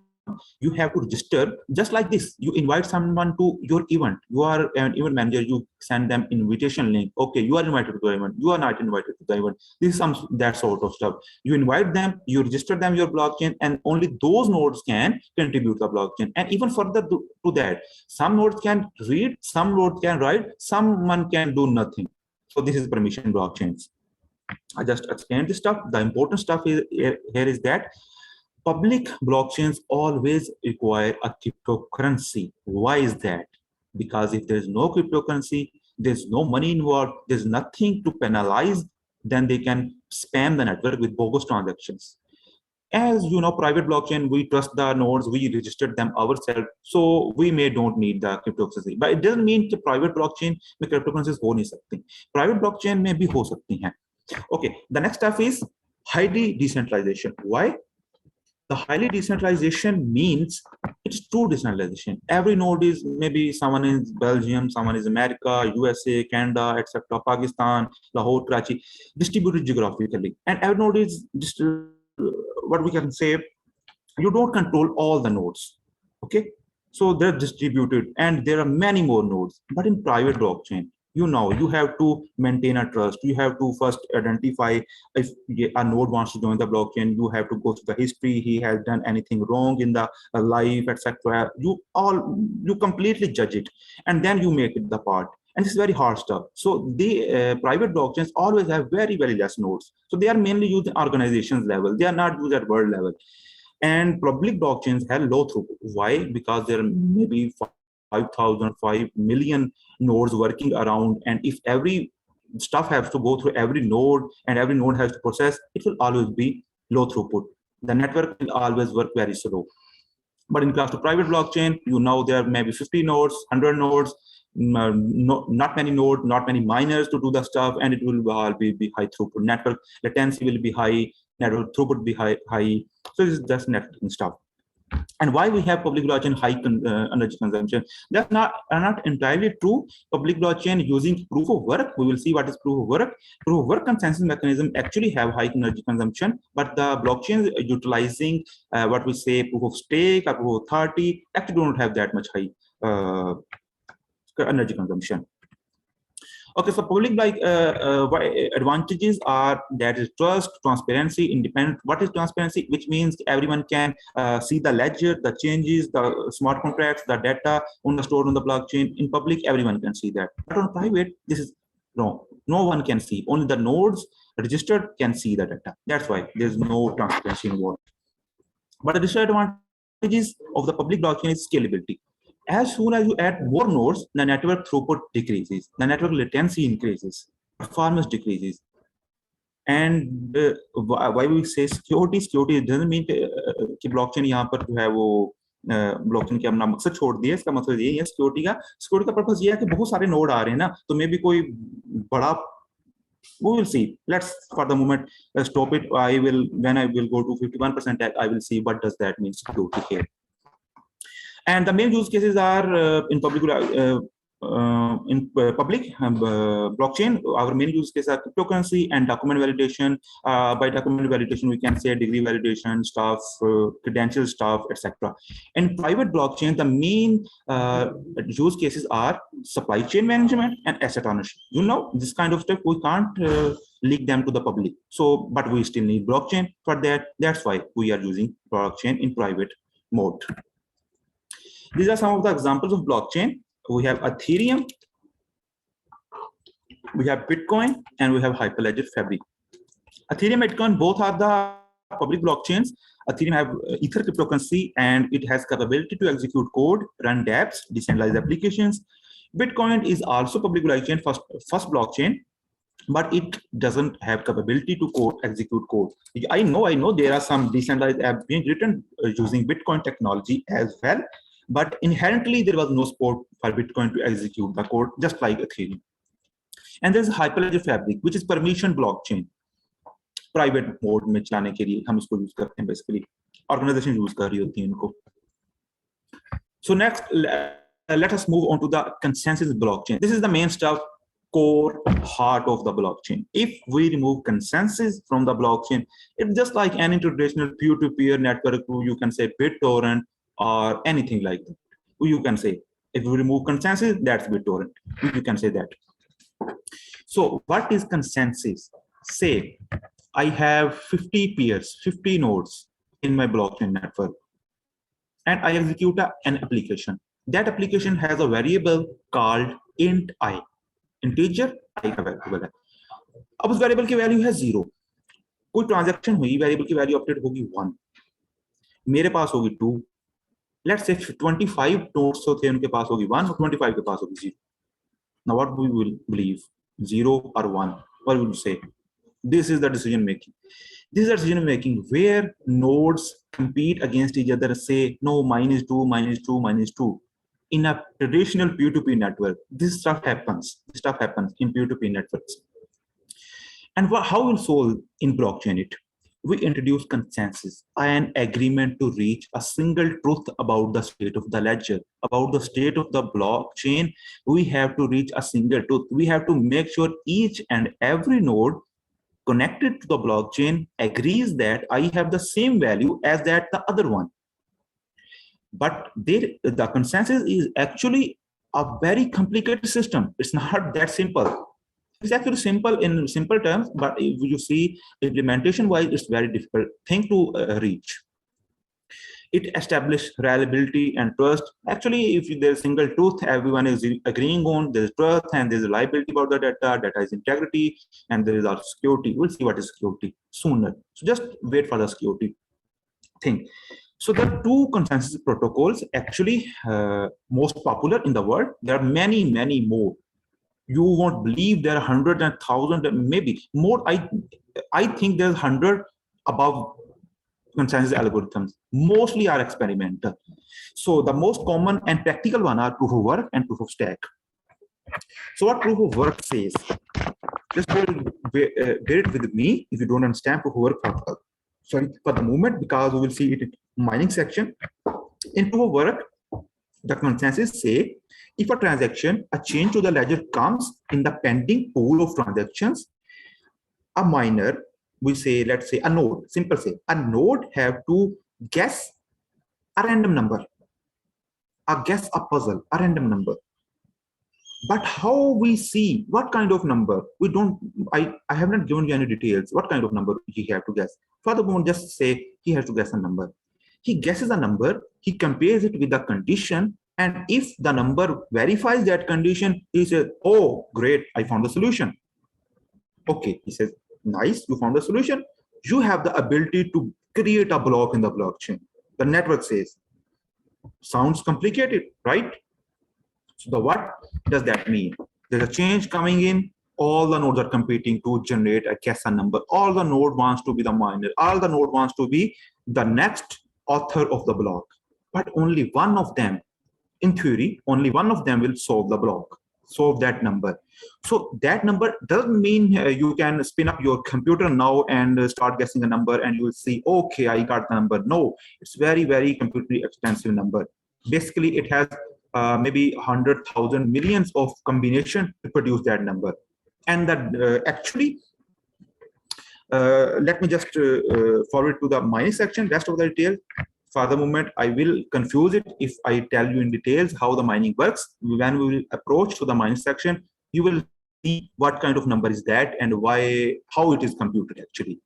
you have to register just like this. You invite someone to your event. You are an event manager. You send them invitation link. Okay, you are invited to the event. You are not invited to the event. This is some that sort of stuff. You invite them. You register them your blockchain, and only those nodes can contribute to the blockchain. And even further to that, some nodes can read, some nodes can write, someone can do nothing. So this is permission blockchains. I just explained this stuff. The important stuff here is that public blockchains always require a cryptocurrency. Why is that? Because if there's no cryptocurrency, there's no money involved, there's nothing to penalize, then they can spam the network with bogus transactions. As you know, private blockchain, we trust the nodes, we registered them ourselves, so we don't need the cryptocurrency. But it doesn't mean that private blockchain में cryptocurrencies हो नहीं सकती. Private blockchain में भी हो सकती हैं. Okay, the next stuff is highly decentralization. Why? The highly decentralization means it's true decentralization. Every node is maybe someone is Belgium, someone is America, USA, Canada, etc., Pakistan, Lahore, Karachi, distributed geographically. And every node is just what we can say, you don't control all the nodes. Okay, so they're distributed and there are many more nodes. But in private blockchain, you know, you have to maintain a trust. You have to first identify if a node wants to join the blockchain. You have to go through the history. He has done anything wrong in the life, etc. You completely judge it, and then you make it the part. And it's very hard stuff. So the private blockchains always have very, very less nodes. So they are mainly used at organizations level. They are not used at world level. And public blockchains have low throughput. Why? Because there are maybe 5,000, 5 million nodes working around. And if every stuff has to go through every node and every node has to process, it will always be low throughput. The network will always work very slow. But in class to private blockchain, you know, there are maybe 50 nodes, 100 nodes, not many nodes, not many miners to do the stuff, and it will all be high throughput. Network latency will be high, network throughput will be high. So this is just networking stuff. And why we have public blockchain high energy consumption? That's not entirely true. Public blockchain using proof of work. We will see what is proof of work. Proof of work consensus mechanism actually have high energy consumption, but the blockchains utilizing what we say proof of stake or proof of authority actually do not have that much high energy consumption. Okay, so public advantages are that is trust, transparency, independent. What is transparency? Which means everyone can see the ledger, the changes, the smart contracts, the data stored on the blockchain. In public, everyone can see that. But on private, this is no one can see. Only the nodes registered can see the data. That's why there's no transparency involved. But the disadvantages of the public blockchain is scalability. As soon as you add more nodes, the network throughput decreases, the network latency increases, performance decreases. And why we say security doesn't mean कि blockchain यहाँ पर जो है वो blockchain के अपना मकसद छोड़ दिया. इसका मतलब यही है security का purpose ये है कि बहुत सारे node आ रहे हैं ना, तो maybe कोई बड़ा, we will see. Let's for the moment stop it. When I will go to 51%, I will see what does that mean security here. And the main use cases are in public blockchain. Our main use cases are cryptocurrency and document validation. By document validation, we can say degree validation stuff, credential stuff, etc. In private blockchain, the main use cases are supply chain management and asset ownership. You know, this kind of stuff we can't leak them to the public. So, but we still need blockchain for that. That's why we are using blockchain in private mode. These are some of the examples of blockchain. We have Ethereum, we have Bitcoin, and we have Hyperledger Fabric. Ethereum and Bitcoin both are the public blockchains. Ethereum have Ether cryptocurrency, and it has capability to execute code, run dApps, decentralized applications. Bitcoin is also public blockchain, first blockchain, but it doesn't have capability to execute code. I know there are some decentralized apps being written using Bitcoin technology as well. But inherently, there was no support for Bitcoin to execute the code, just like Ethereum. And there's Hyperledger Fabric, which is permission blockchain. Private mode में चलाने के लिए हम इसको use करते हैं basically. Organization use कर रही होती है इनको. So next, let us move on to the consensus blockchain. This is the main stuff, core heart of the blockchain. If we remove consensus from the blockchain, it's just like any traditional peer-to-peer network. You can say BitTorrent. or anything like that. You can say, if we remove consensus, that's BitTorrent. You can say that. So what is consensus? Say, I have 50 peers, 50 nodes in my blockchain network, and I execute an application. That application has a variable called int I, integer I का variable है. अब उस variable की value है 0. कोई transaction हुई, variable की value update होगी 1. मेरे पास होगी 2. Let's say 25 nodes थे, उनके पास होगी 1 और 25 के पास होगी 0. Now what we will believe, 0 or 1? What will you say? This is the decision making. This is the decision making where nodes compete against each other, say, no, mine is 2, mine is 2, mine is 2. In a traditional P2P network, this stuff happens. This stuff happens in P2P networks. And how will solve in blockchain it? We introduce consensus, an agreement to reach a single truth about the state of the ledger, about the state of the blockchain. We have to reach a single truth. We have to make sure each and every node connected to the blockchain agrees that I have the same value as that the other one. But the consensus is actually a very complicated system. It's not that simple. It's actually simple in simple terms, but if you see implementation wise, it's very difficult thing to reach. It establishes reliability and trust. Actually, if there's a single truth, everyone is agreeing on, there's trust and there's liability about the data is integrity, and there is also security. We'll see what is security sooner. So just wait for the security thing. So there are two consensus protocols actually most popular in the world. There are many, many more. You won't believe there are hundreds and thousands, maybe more. I think there's 100 above consensus algorithms. Mostly are experimental. So the most common and practical one are proof of work and proof of stake. So what proof of work says? Just bear it with me if you don't understand proof of work for the moment, because we will see it in mining section. In proof of work, the consensus say if a transaction, a change to the ledger comes in the pending pool of transactions, a miner, we say, let's say a node, simple say, a node have to guess a random number, guess a puzzle, a random number. But how we see what kind of number? We don't, I have not given you any details. What kind of number he have to guess? For the moment, just say he has to guess a number. He guesses a number, he compares it with the condition, and if the number verifies that condition, he says, oh, great, I found the solution. Okay, he says, nice, you found the solution. You have the ability to create a block in the blockchain. The network says, sounds complicated, right? So what does that mean? There's a change coming in. All the nodes are competing to generate a guess a number. All the node wants to be the miner. All the node wants to be the next author of the block. But only one of them, in theory, only one of them will solve the block, solve that number. So that number doesn't mean you can spin up your computer now and start guessing a number and you will see, okay, I got the number. No, it's very, very computer expensive number. Basically, it has maybe 100,000 millions of combination to produce that number. And that actually, let me just forward to the mining section, rest of the detail. For the moment, I will confuse it if I tell you in details how the mining works. When we will approach to the mining section, you will see what kind of number is that and why, how it is computed actually.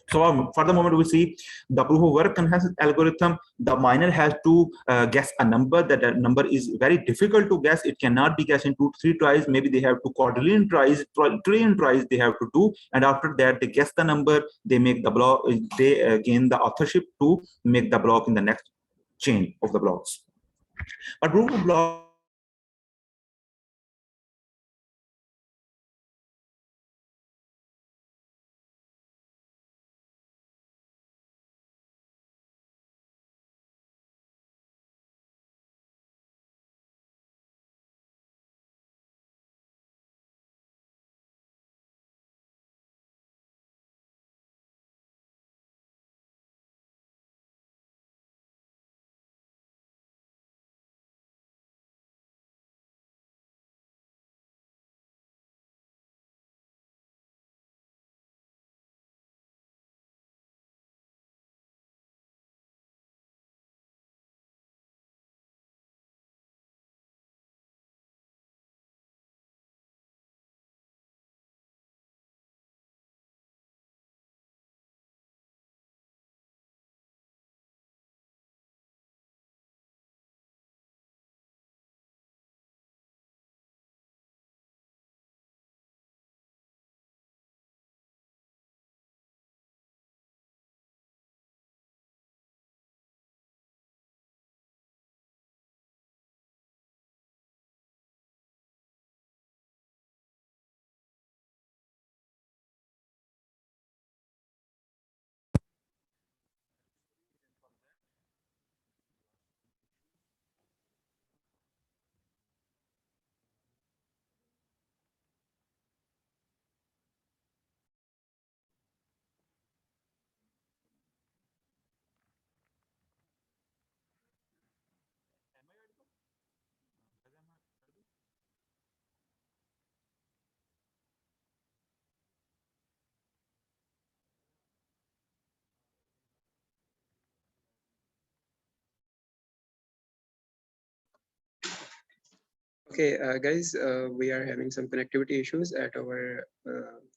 So for the moment, we see the proof of work consensus algorithm. The miner has to guess a number. That number is very difficult to guess. It cannot be guessed in 2-3 tries. Maybe they have to quadrillion tries, trillion tries they have to do. And after that, they guess the number. They make the block. They gain the authorship to make the block in the next chain of the blocks. But proof of block Okay, guys, we are having some connectivity issues at our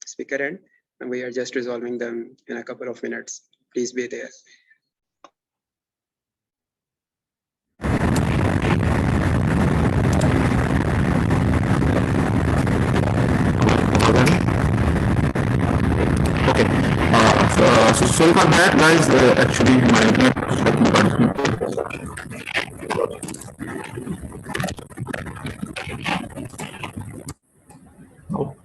speaker end, and we are just resolving them in a couple of minutes. Please be there. So sorry for that, guys. Actually, my internet. Oh.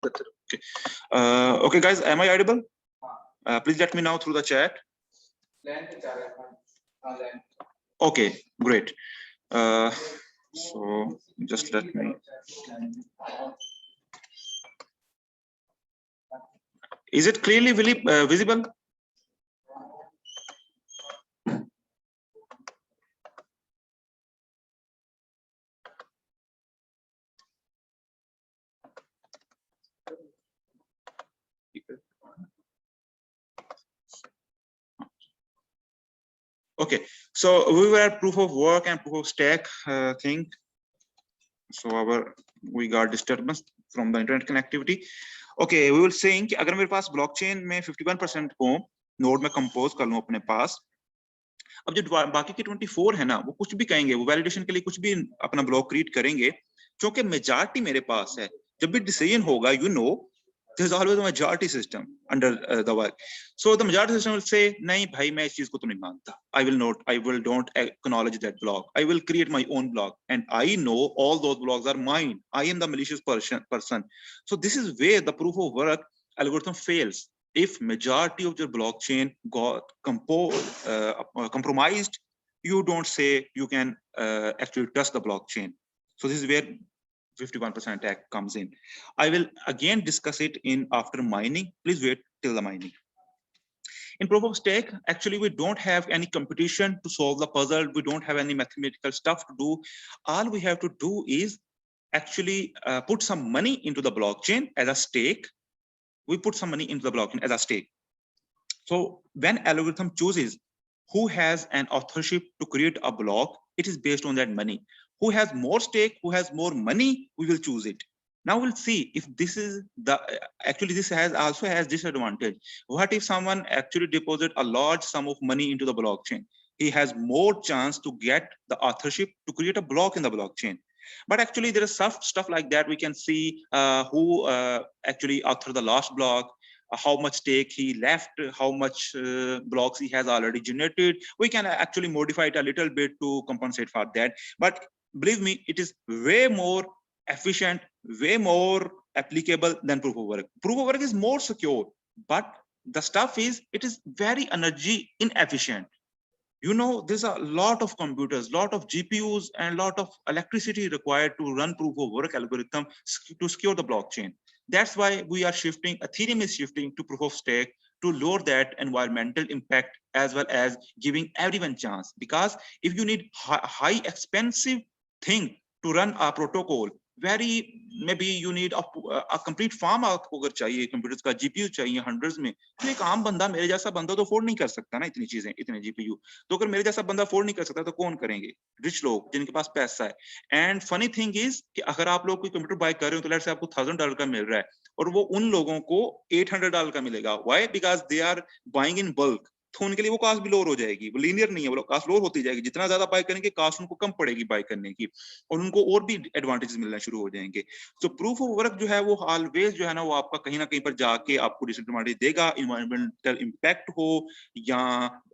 Okay. Okay, guys, am I audible? Please let me know through the chat. Okay, great. So just let me. Is it clearly visible? Okay, so we were at proof of work and proof of stake thing. So we got disturbance from the internet connectivity. Okay, we will saying कि अगर मेरे पास blockchain में 51% को node में compose कर लूं अपने पास, अब जो बाकी के 24 है ना, वो कुछ भी कहेंगे, वो वैलिडेशन के लिए कुछ भी अपना ब्लॉक क्रिएट करेंगे, क्योंकि मेजॉरिटी मेरे पास है. जब भी डिसीजन होगा, you know, there is always a majority system under the work. So the majority system will say, नहीं भाई मैं इस चीज को तो नहीं मानता. I will don't acknowledge that block. I will create my own block, and I know all those blocks are mine. I am the malicious person. So this is where the proof of work algorithm fails. If majority of your blockchain got compromised, you don't say you can actually trust the blockchain. So this is where 51% attack comes in. I will again discuss it in after mining. Please wait till the mining. In proof of stake, actually, we don't have any competition to solve the puzzle. We don't have any mathematical stuff to do. All we have to do is actually put some money into the blockchain as a stake. We put some money into the blockchain as a stake. So when algorithm chooses who has an authorship to create a block, it is based on that money. Who has more stake, who has more money, we will choose it. Now we'll see if this is the, actually this also has disadvantage. What if someone actually deposit a large sum of money into the blockchain? He has more chance to get the authorship to create a block in the blockchain. But actually there is stuff like that. We can see who actually authored the last block, how much stake he left, how much blocks he has already generated. We can actually modify it a little bit to compensate for that. But believe me, it is way more efficient, way more applicable than proof of work. Proof of work is more secure, but the stuff is, it is very energy inefficient. You know, there's a lot of computers, lot of GPUs, and lot of electricity required to run proof of work algorithm to secure the blockchain. That's why we are shifting, Ethereum is shifting to proof of stake to lower that environmental impact, as well as giving everyone chance. Because if you need high expensive thing to run a protocol, very maybe you need a complete farm आपको अगर चाहिए computers का GPU चाहिए hundreds में, तो एक आम बंदा, मेरे जैसा बंदा तो अफोर्ड नहीं कर सकता ना इतनी चीजें, इतने GPU. तो अगर मेरे जैसा बंदा अफोर्ड नहीं कर सकता तो कौन करेंगे? रिच लोग जिनके पास पैसा है. एंड फनी थिंग इज कि अगर आप लोग कोई कंप्यूटर बाय कर रहे हो तो लेट्स से आपको $1000 का मिल रहा है और वो उन लोगों को $800 का मिलेगा. Why? Because they are buying in bulk. तो उनके लिए वो कास्ट भी लोअर हो जाएगी, वो लीनियर नहीं है, वो कास्ट लोअर होती जाएगी. जितना ज्यादा बाय करेंगे कास्ट उनको कम पड़ेगी बाय करने की, और उनको और भी एडवांटेजेस मिलना शुरू हो जाएंगे. तो प्रूफ ऑफ वर्क जो है वो ऑलवेज जो है ना, वो आपका कहीं ना कहीं पर जाके आपको डिसएडवांटेज देगा, इन्वायरमेंटल इम्पैक्ट हो या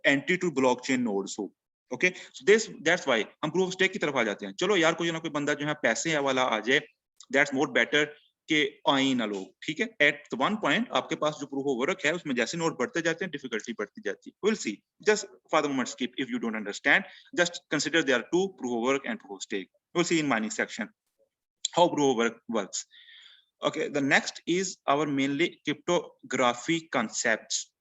एंट्री टू ब्लॉकचेन नोड्स हो. ओके, सो दैट्स व्हाई हम प्रूफ ऑफ स्टेक की तरफ आ जाते हैं. चलो यार, कोई ना कोई बंदा जो है पैसे वाला आ जाए, दैट्स मोर बेटर के आए ना लोग. ठीक है, एट वन पॉइंट आपके पास जो प्रूफ ऑफ वर्क है उसमें जैसे नोड बढ़ते जाते हैं, डिफिकल्टी बढ़ती जाती है. Will see, just for the moment skip if you don't understand, just consider there are two, proof of work and proof of stake. Will see in mining section how proof of work works. Okay, the next is our mainly cryptography concepts.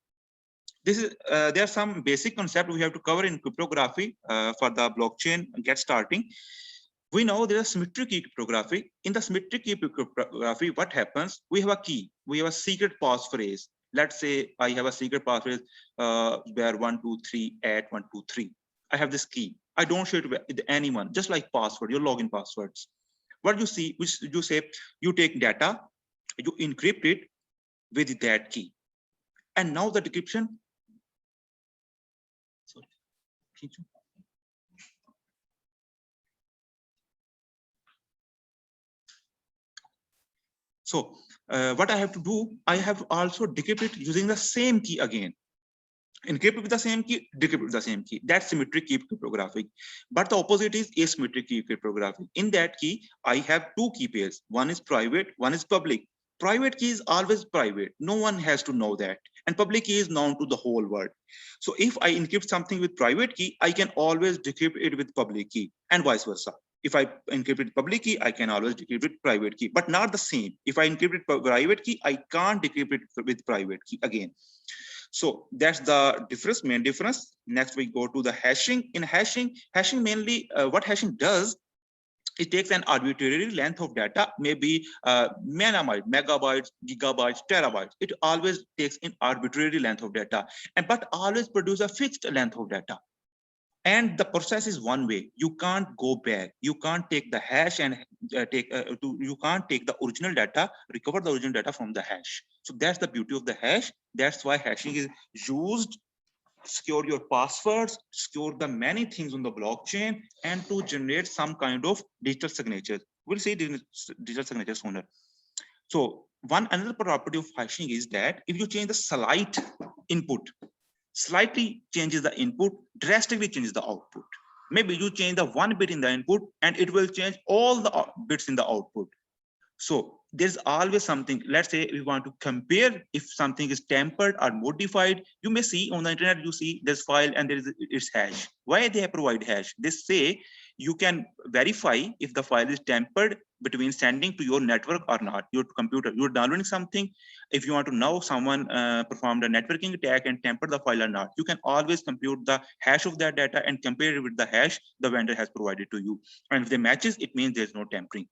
This is there are some basic concepts we have to cover in cryptography for the blockchain get starting. We know there is symmetric key cryptography. In the symmetric key cryptography, what happens? We have a key, we have a secret passphrase. Let's say I have a secret passphrase where 123@123. I have this key. I don't share it with anyone, just like password, your login passwords. What you see, which you say, you take data, you encrypt it with that key, and now the decryption. Sorry. So what I have to do, I have to also decrypt it using the same key again. Encrypt with the same key, decrypt with the same key. That's symmetric key cryptography. But the opposite is asymmetric key cryptography. In that key, I have two key pairs. One is private, one is public. Private key is always private. No one has to know that. And public key is known to the whole world. So if I encrypt something with private key, I can always decrypt it with public key, and vice versa. If I encrypt it public key, I can always decrypt it private key, but not the same. If I encrypt it private key, I can't decrypt it with private key again. So that's the difference, main difference. Next we go to the hashing. In hashing mainly what hashing does, it takes an arbitrary length of data, maybe megabytes, gigabytes, terabytes. It always takes an arbitrary length of data, but always produce a fixed length of data. And the process is one way. You can't go back. You can't take the hash and you can't take the original data, recover the original data from the hash. So that's the beauty of the hash. That's why hashing is used to secure your passwords, secure the many things on the blockchain, and to generate some kind of digital signatures. We'll see digital signatures sooner. So another property of hashing is that if you change the slight input, slightly changes the input, drastically changes the output. Maybe you change the one bit in the input and it will change all the bits in the output. So there's always something. Let's say we want to compare if something is tampered or modified. You may see on the internet, you see this file and there is its hash. Why they provide hash? They say you can verify if the file is tampered between sending to your network or not, your computer. You're downloading something. If you want to know someone performed a networking attack and tampered the file or not, you can always compute the hash of that data and compare it with the hash the vendor has provided to you. And if they matches, it means there's no tampering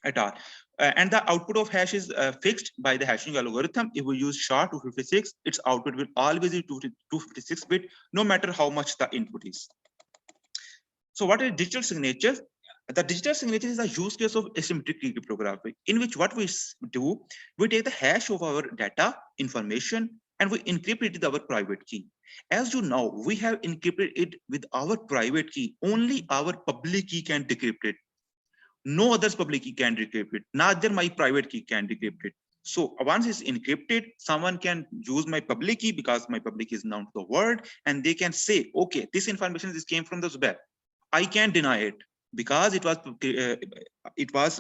at all. And the output of hash is fixed by the hashing algorithm. If we use SHA-256, its output will always be 256 bit, no matter how much the input is. So what is digital signatures? The digital signature is a use case of asymmetric key cryptography, in which what we do, we take the hash of our data information and we encrypt it with our private key. As you know, we have encrypted it with our private key. Only our public key can decrypt it. No other's public key can decrypt it. Neither my private key can decrypt it. So once it's encrypted, someone can use my public key because my public key is known to the world, and they can say, okay, this information came from the web. I can't deny it because it was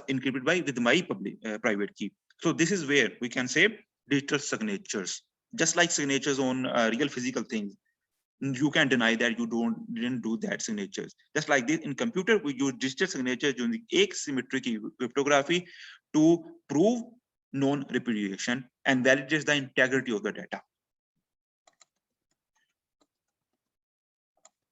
encrypted with my public private key. So this is where we can say digital signatures, just like signatures on real physical things. You can deny that you didn't do that signatures. Just like this, in computer we use digital signatures using asymmetric cryptography to prove non-repudiation and validates the integrity of the data.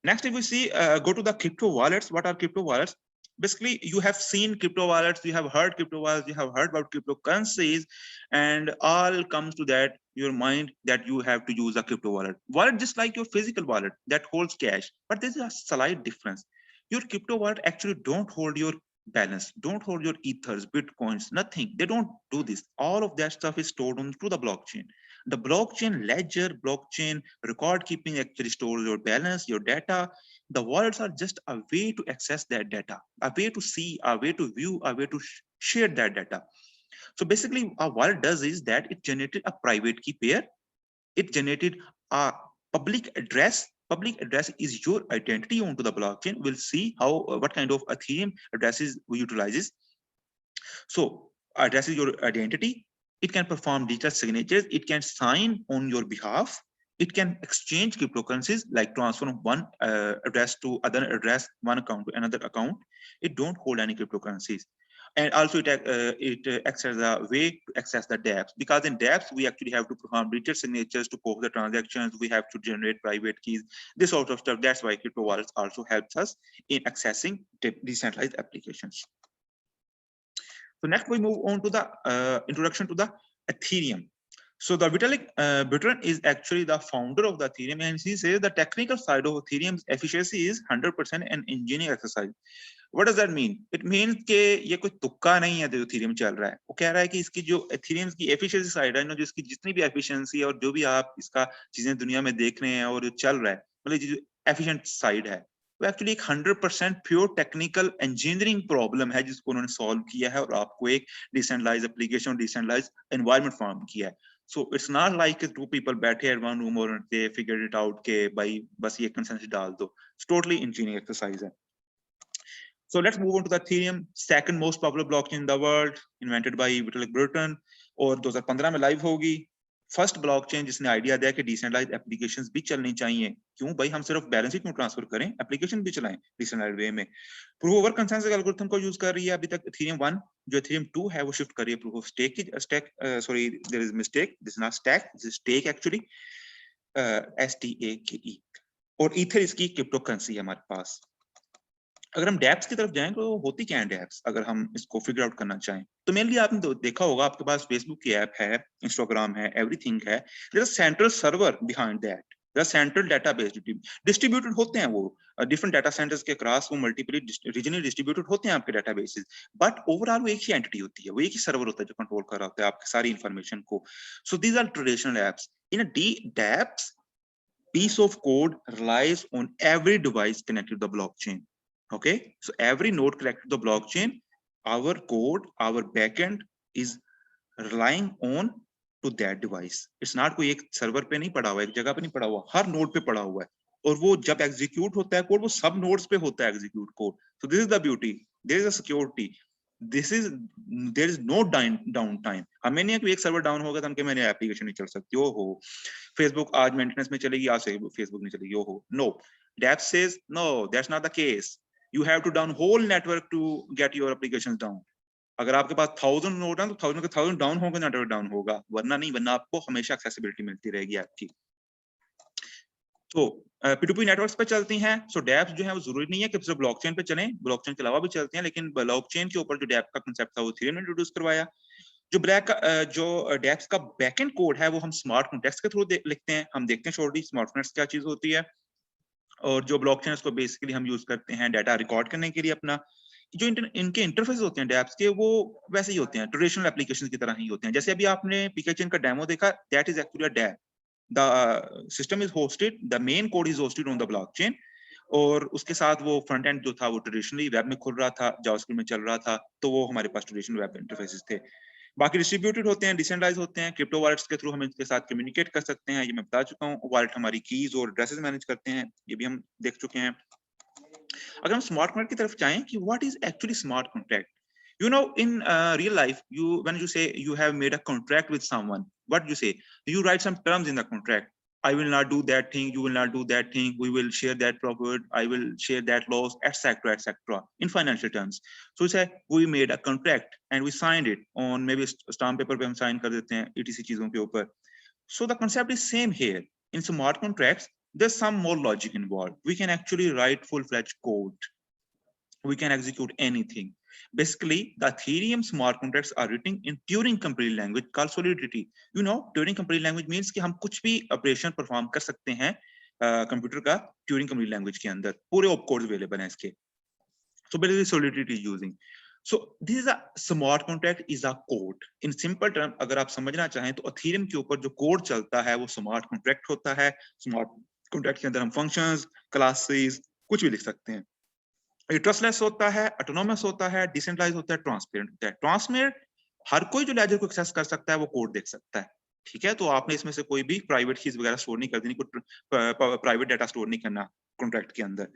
Next, if we see, go to the crypto wallets. What are crypto wallets? Basically, you have seen crypto wallets, you have heard crypto wallets, you have heard about cryptocurrencies, and all comes to that your mind that you have to use a crypto wallet. Wallet just like your physical wallet that holds cash, but there's a slight difference. Your crypto wallet actually don't hold your balance, don't hold your ethers, bitcoins, nothing. They don't do this. All of that stuff is stored onto the blockchain. The blockchain ledger, blockchain record keeping actually stores your balance, your data. The wallets are just a way to access that data, a way to see, a way to view, a way to share that data. So basically, what a wallet does is that it generated a private key pair. It generated a public address. Public address is your identity onto the blockchain. We'll see how what kind of Ethereum addresses we utilizes. So address is your identity. It can perform digital signatures. It can sign on your behalf. It can exchange cryptocurrencies, like transfer from one address to other address, one account to another account. It don't hold any cryptocurrencies. And also it acts as a way to access the dApps, because in dApps we actually have to perform digital signatures to post the transactions. We have to generate private keys, this sort of stuff. That's why crypto wallets also helps us in accessing decentralized applications. So next we move on to the introduction to the Ethereum. So the Vitalik Buterin is actually the founder of the Ethereum, and he says the technical side of Ethereum's efficiency is 100% an engineering exercise. What does that mean? It means कि ये कोई तुक्का नहीं है जो Ethereum चल रहा है. वो कह रहा है कि इसकी जो Ethereum की efficiency side है ना, जो इसकी जितनी भी efficiency और जो भी आप इसका चीजें दुनिया में देख रहे हैं और जो चल रहा है, मतलब जो efficient side है, वो एक्चुअली एक 100% प्योर टेक्निकल इंजीनियरिंग प्रॉब्लम है जिसको उन्होंने सॉल्व किया है और आपको एक decentralize application, decentralize environment form किया है. So it's not like two people बैठे एट वन रूम और दे फिगर्ड इट आउट के भाई बस ये कंसेंसस डाल दो. इट्स टोटली इंजीनियरिंग एक्सरसाइज है. So let's move on to the Ethereum, second most popular blockchain in the world, invented by Vitalik Buterin, और 2015 में लाइव होगी. फर्स्ट ब्लॉकचेन जिसने आइडिया दिया कि डिसेंट्रलाइज्ड एप्लीकेशंस भी चलनी चाहिए. क्यों भाई, हम सिर्फ बैलेंस ही क्यों ट्रांसफर करें, एप्लीकेशन भी चलाएं डिसेंट्रलाइज्ड वे में. प्रूफ ओवर कंसेंसस एल्गोरिथम को यूज कर रही है अभी तक Ethereum 1. जो Ethereum 2 है वो शिफ्ट कर रही है प्रूफ ऑफ स्टेक की. Sorry, there is mistake, this is not stack, this is stake actually, STAKE. और ईथर इसकी क्रिप्टो करेंसी है हमारे पास. अगर हम डैप्स की तरफ जाएं तो होती क्या है डैप्स, अगर हम इसको फिगर आउट करना चाहें तो मेनली आपने देखा होगा आपके पास फेसबुक की ऐप है, इंस्टाग्राम है, एवरीथिंग है. There is a central server behind that, there are central database distributed होते हैं. वो डिफरेंट डाटा सेंटर्स के क्रॉस वो मल्टीपली रीजनली डिस्ट्रीब्यूटेड होते हैं आपके डेटाबेसेस, बट ओवरऑल वो एक ही एंटिटी होती है, वो एक ही सर्वर होता है जो कंट्रोल कर रहा होता है आपकी सारी इंफॉर्मेशन को. So these are traditional apps. In dApps piece of code relies on every device connected to the blockchain. Okay, so every node connected to the blockchain, our code, our backend is relying on to that device. It's not कोई एक server पे नहीं पड़ा हुआ, एक जगह पे नहीं पड़ा हुआ, हर नोड पे पड़ा हुआ है. और वो जब एग्जीक्यूट होता है कोड, वो सब नोड्स पे होता है execute code. So this is the beauty. There is a security. There is no down time. हमें नहीं है कि एक सर्वर डाउन होगा तो हम मेरी एप्लीकेशन नहीं चल सकती हो. फेसबुक आज मेंटेनेंस में चलेगी, आज से फेसबुक नहीं चलेगी हो. No, DApp says no, that's not the case. You have to down whole network to get your applications down. अगर आपके पास 1000 नोड है तो 1000 के 1000 डाउन होंगे, नेटवर्क डाउन होगा, वरना नहीं, वरना आपको हमेशा एक्सेसिबिलिटी मिलती रहेगी आपकी. तो P2P नेटवर्क्स पे चलती हैं. सो डैप्स जो है वो जरूरी नहीं है कि सिर्फ ब्लॉकचेन पे चलें, ब्लॉकचेन के अलावा भी चलती हैं, लेकिन ब्लॉकचेन के ऊपर जो डैप का कांसेप्ट था वो Ethereum ने इंट्रोड्यूस करवाया. जो डैप्स का बैकएंड कोड है वो हम स्मार्ट कॉन्ट्रैक्ट्स के थ्रू लिखते हैं. हम देखते हैं शॉर्टली स्मार्ट कॉन्ट्रैक्ट्स क्या चीज होती है. और जो ब्लॉकचेन उसको बेसिकली हम यूज करते हैं डाटा रिकॉर्ड करने के लिए. अपना जो इनके इंटरफेस होते हैं डैप्स के, वो वैसे ही होते हैं, ट्रेडिशनल एप्लीकेशंस की तरह ही होते हैं. जैसे अभी आपने PKChain का डेमो देखा, that is actually a dApp. The system is hosted, the main code is hosted on the blockchain, और उसके साथ वो फ्रंट एंड जो था वो ट्रेडिशनली वेब में खुल रहा था, जावास्क्रिप्ट में चल रहा था. तो वो हमारे पास ट्रेडिशनल वेब इंटरफेसेस थे. बाकी डिस्ट्रीब्यूटेड होते हैं, डिसेंट्रलाइज होते हैं, क्रिप्टो वॉलेट्स के थ्रू हम इनके साथ कम्युनिकेट कर सकते हैं, ये मैं बता चुका हूँ। वॉलेट हमारी कीज और एड्रेसेस मैनेज करते हैं, ये भी हम देख चुके हैं। अगर हम स्मार्ट कॉन्ट्रैक्ट की तरफ जाएं कि what is actually smart contract, you know, in real life, when you say you have made a contract with someone, what you say, you write some terms in the contract. I will not do that thing, you will not do that thing, we will share that profit, I will share that loss, etc., etc., in financial terms. So we say we made a contract and we signed it on maybe stamp paper पे हम sign कर देते हैं etc चीजों के ऊपर. So the concept is same here. In smart contracts, there's some more logic involved. We can actually write full-fledged code, we can execute anything. Basically, the Ethereum smart contracts are written in Turing complete language called Solidity. You know, Turing complete language means कि हम कुछ भी operation perform कर सकते हैं computer का Turing complete language के अंदर, पूरे ऑप कोड्स अवेलेबल हैं इसके. So basically, Solidity is using. So this is a smart contract is a code. In simple term, अगर आप समझना चाहें तो Ethereum के ऊपर जो कोड चलता है वो स्मार्ट कॉन्ट्रैक्ट होता है. स्मार्ट कॉन्ट्रैक्ट के अंदर हम फंक्शंस, क्लासेस कुछ भी लिख सकते हैं. ये ट्रस्टलेस होता है, ऑटोनोमस होता है, डिसेंट्रलाइज होता है, ट्रांसपेरेंट होता है. ट्रांसपेरेंट, हर कोई जो लेजर को एक्सेस कर सकता है वो कोड देख सकता है. ठीक है, तो आपने इसमें से कोई भी प्राइवेट कीज वगैरह स्टोर नहीं कर देनी, कोई प्राइवेट डाटा स्टोर नहीं करना कॉन्ट्रैक्ट के अंदर.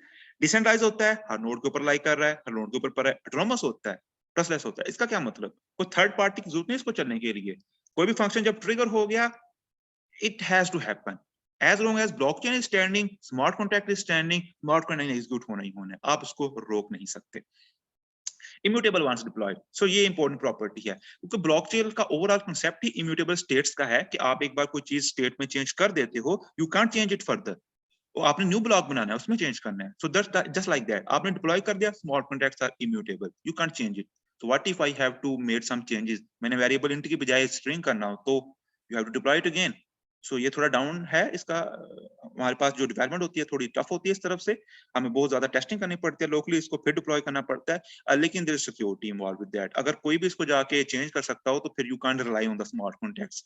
डिसेंट्रलाइज होता है, हर नोड के ऊपर लाई कर रहा है, हर नोड के ऊपर पर है. ऑटोनोमस होता है, ट्रस्टलेस होता है. इसका क्या मतलब, कोई थर्ड पार्टी की जरूरत नहीं इसको चलने के लिए. कोई भी फंक्शन जब ट्रिगर हो गया, it has to happen. As long as blockchain is standing, smart contract is standing, smart contract execute होना ही होना है, आप उसको रोक नहीं सकते. Immutable once deployed. So ये important property है, क्योंकि blockchain का overall concept ही immutable states का है कि आप एक बार कोई चीज state में change कर देते हो, you can't change it further. आपने न्यू ब्लॉक बनाना है, उसमें चेंज करना है. So that's just like that, आपने डिप्लॉय कर दिया, smart contracts are immutable, you can't change it. So what if I have to made some changes, मैंने वेरिएबल इंट की बजाय स्ट्रिंग करना हो तो you have to deploy it again. So ये थोड़ा डाउन है इसका, हमारे पास जो डेवलपमेंट होती है थोड़ी टफ होती है इस तरफ से, हमें बहुत ज्यादा टेस्टिंग करनी पड़ती है लोकली, इसको फिर डिप्लॉय करना पड़ता है, लेकिन there is security involve with that. अगर कोई भी इसको जाके चेंज कर सकता हो तो फिर you can't rely on the smart contracts.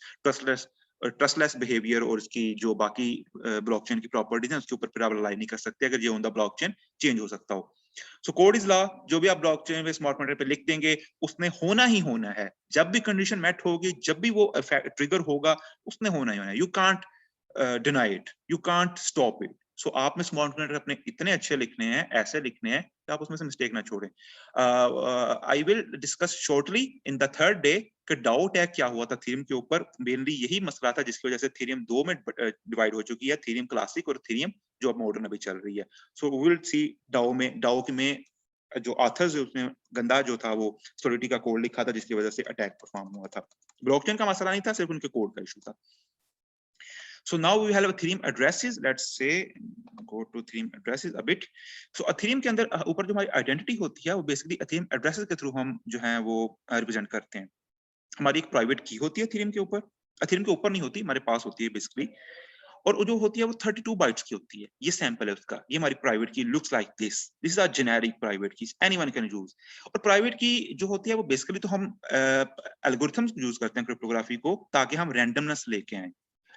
Trustless behaviour और इसकी जो बाकी ब्लॉकचेन की प्रॉपर्टीज हैं उसके ऊपर फिर आप रिलाई नहीं कर सकते अगर ये ऑन द ब्लॉकचेन चेंज हो सकता हो. सो कोड इज लॉ, जो भी आप ब्लॉकचेन में स्मार्ट कॉन्ट्रैक्ट पे लिख देंगे उसने होना ही होना है. जब भी कंडीशन मेट होगी, जब भी वो ट्रिगर होगा, उसने होना ही होना है. You can't deny it, you can't stop it. So आप में स्मार्ट कॉन्ट्रैक्ट अपने इतने अच्छे लिखने हैं, ऐसे लिखने हैं कि आप उसमें से मिस्टेक ना छोड़ें. I will discuss shortly in the third day कि डाउट है क्या हुआ था थीरम के ऊपर. मेनली यही मसला था जिसकी वजह से थीरम दो में डिवाइड हो चुकी है, थीरम क्लासिक और थीरम जो अब मॉडर्न अभी चल रही है. सो वी विल सी डाउ में जो ऑथर्स उसने गंदा जो था वो सॉलिडिटी का कोड लिखा था जिसकी वजह से अटैक परफॉर्म हुआ था. ब्लॉकचेन का मसला नहीं था, सिर्फ उनके कोड का इशू था. So now we have Ethereum addresses. Let's say go to Ethereum addresses a bit. So Ethereum के अंदर ऊपर जो हमारी आइडेंटिटी होती है वो बेसिकली Ethereum addresses के थ्रू हम जो है वो रिप्रेजेंट करते हैं. हमारी एक प्राइवेट की होती है Ethereum के ऊपर, Ethereum के ऊपर नहीं होती, हमारे पास होती है बेसिकली, और वो जो होती है वो 32 बाइट्स की होती है. ये सैंपल है उसका, ये हमारी प्राइवेट की looks like this is a generic private की, एनीवन कैन यूज. और प्राइवेट की जो होती है वो बेसिकली तो हम एल्गोरिथम्स यूज करते हैं क्रिप्टोग्राफी को ताकि हम रैंडमनेस लेके आए,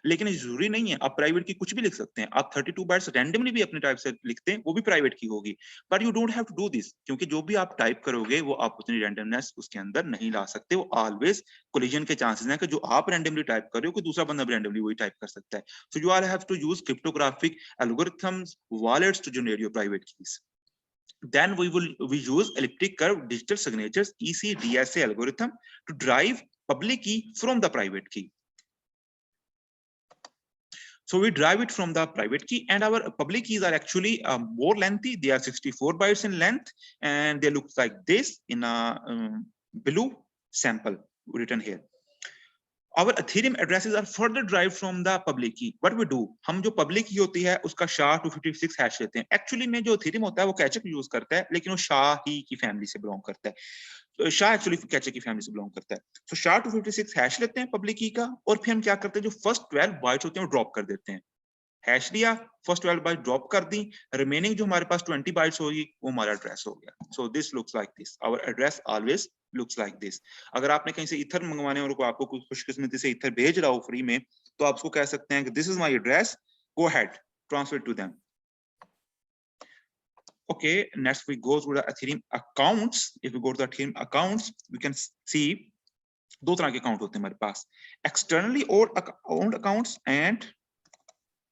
लेकिन ये जरूरी नहीं है. आप प्राइवेट की कुछ भी लिख सकते हैं, आप 32 बाइट्स रैंडमली भी अपने टाइप से लिखते हैं, वो भी प्राइवेट की होगी. But you don't have to do this, क्योंकि जो भी आप टाइप करोगे वो आप उतनी रैंडमनेस उसके अंदर नहीं ला सकते. वो ऑलवेज कोलिजन के चांसेस हैं कि जो आप रैंडमली टाइप कर रहे हो कोई दूसरा बंदा भी रैंडमली वही टाइप कर सकता है. So you are have to use cryptographic algorithms, wallets to generate your private keys. Then we use elliptic curve digital signatures ECDSA algorithm to drive public key from the private key. So we drive it from the private key, and our public keys are actually more lengthy. They are 64 bytes in length, and they look like this in a blue sample written here. Our Ethereum addresses are further derived from the public key. What we do, हम जो public key होती है उसका SHA-256 hash लेते हैं. Actually में जो Ethereum होता है वो कैचे यूज करता है, लेकिन वो SHA ही की फैमिली से बिलोंग करता है. तो SHA एक्चुअली कैचे की फैमिली से बिलोंग करता है. तो SHA-256 हैश लेते हैं पब्लिक की का, और फिर हम क्या करते हैं, जो फर्स्ट 12 बाइट्स होते हैं वो ड्रॉप कर देते हैं. हैश लिया, फर्स्ट 12 बाइट ड्रॉप कर दी, रिमेनिंग जो हमारे पास 20 बाइट्स होगी वो हमारा एड्रेस हो गया. So this looks like this, our address always looks like this. अगर आपने कहीं से ईथर मंगवाने और आपको कुछ खुशकिस्मती से ईथर भेज रहा हो फ्री में, तो आप उसको कह सकते हैं कि this is my address, go ahead transfer to them. Okay, next we go to the Ethereum accounts. If we go to the Ethereum accounts, we can see दो तरह के अकाउंट होते हैं हमारे पास, externally owned accounts and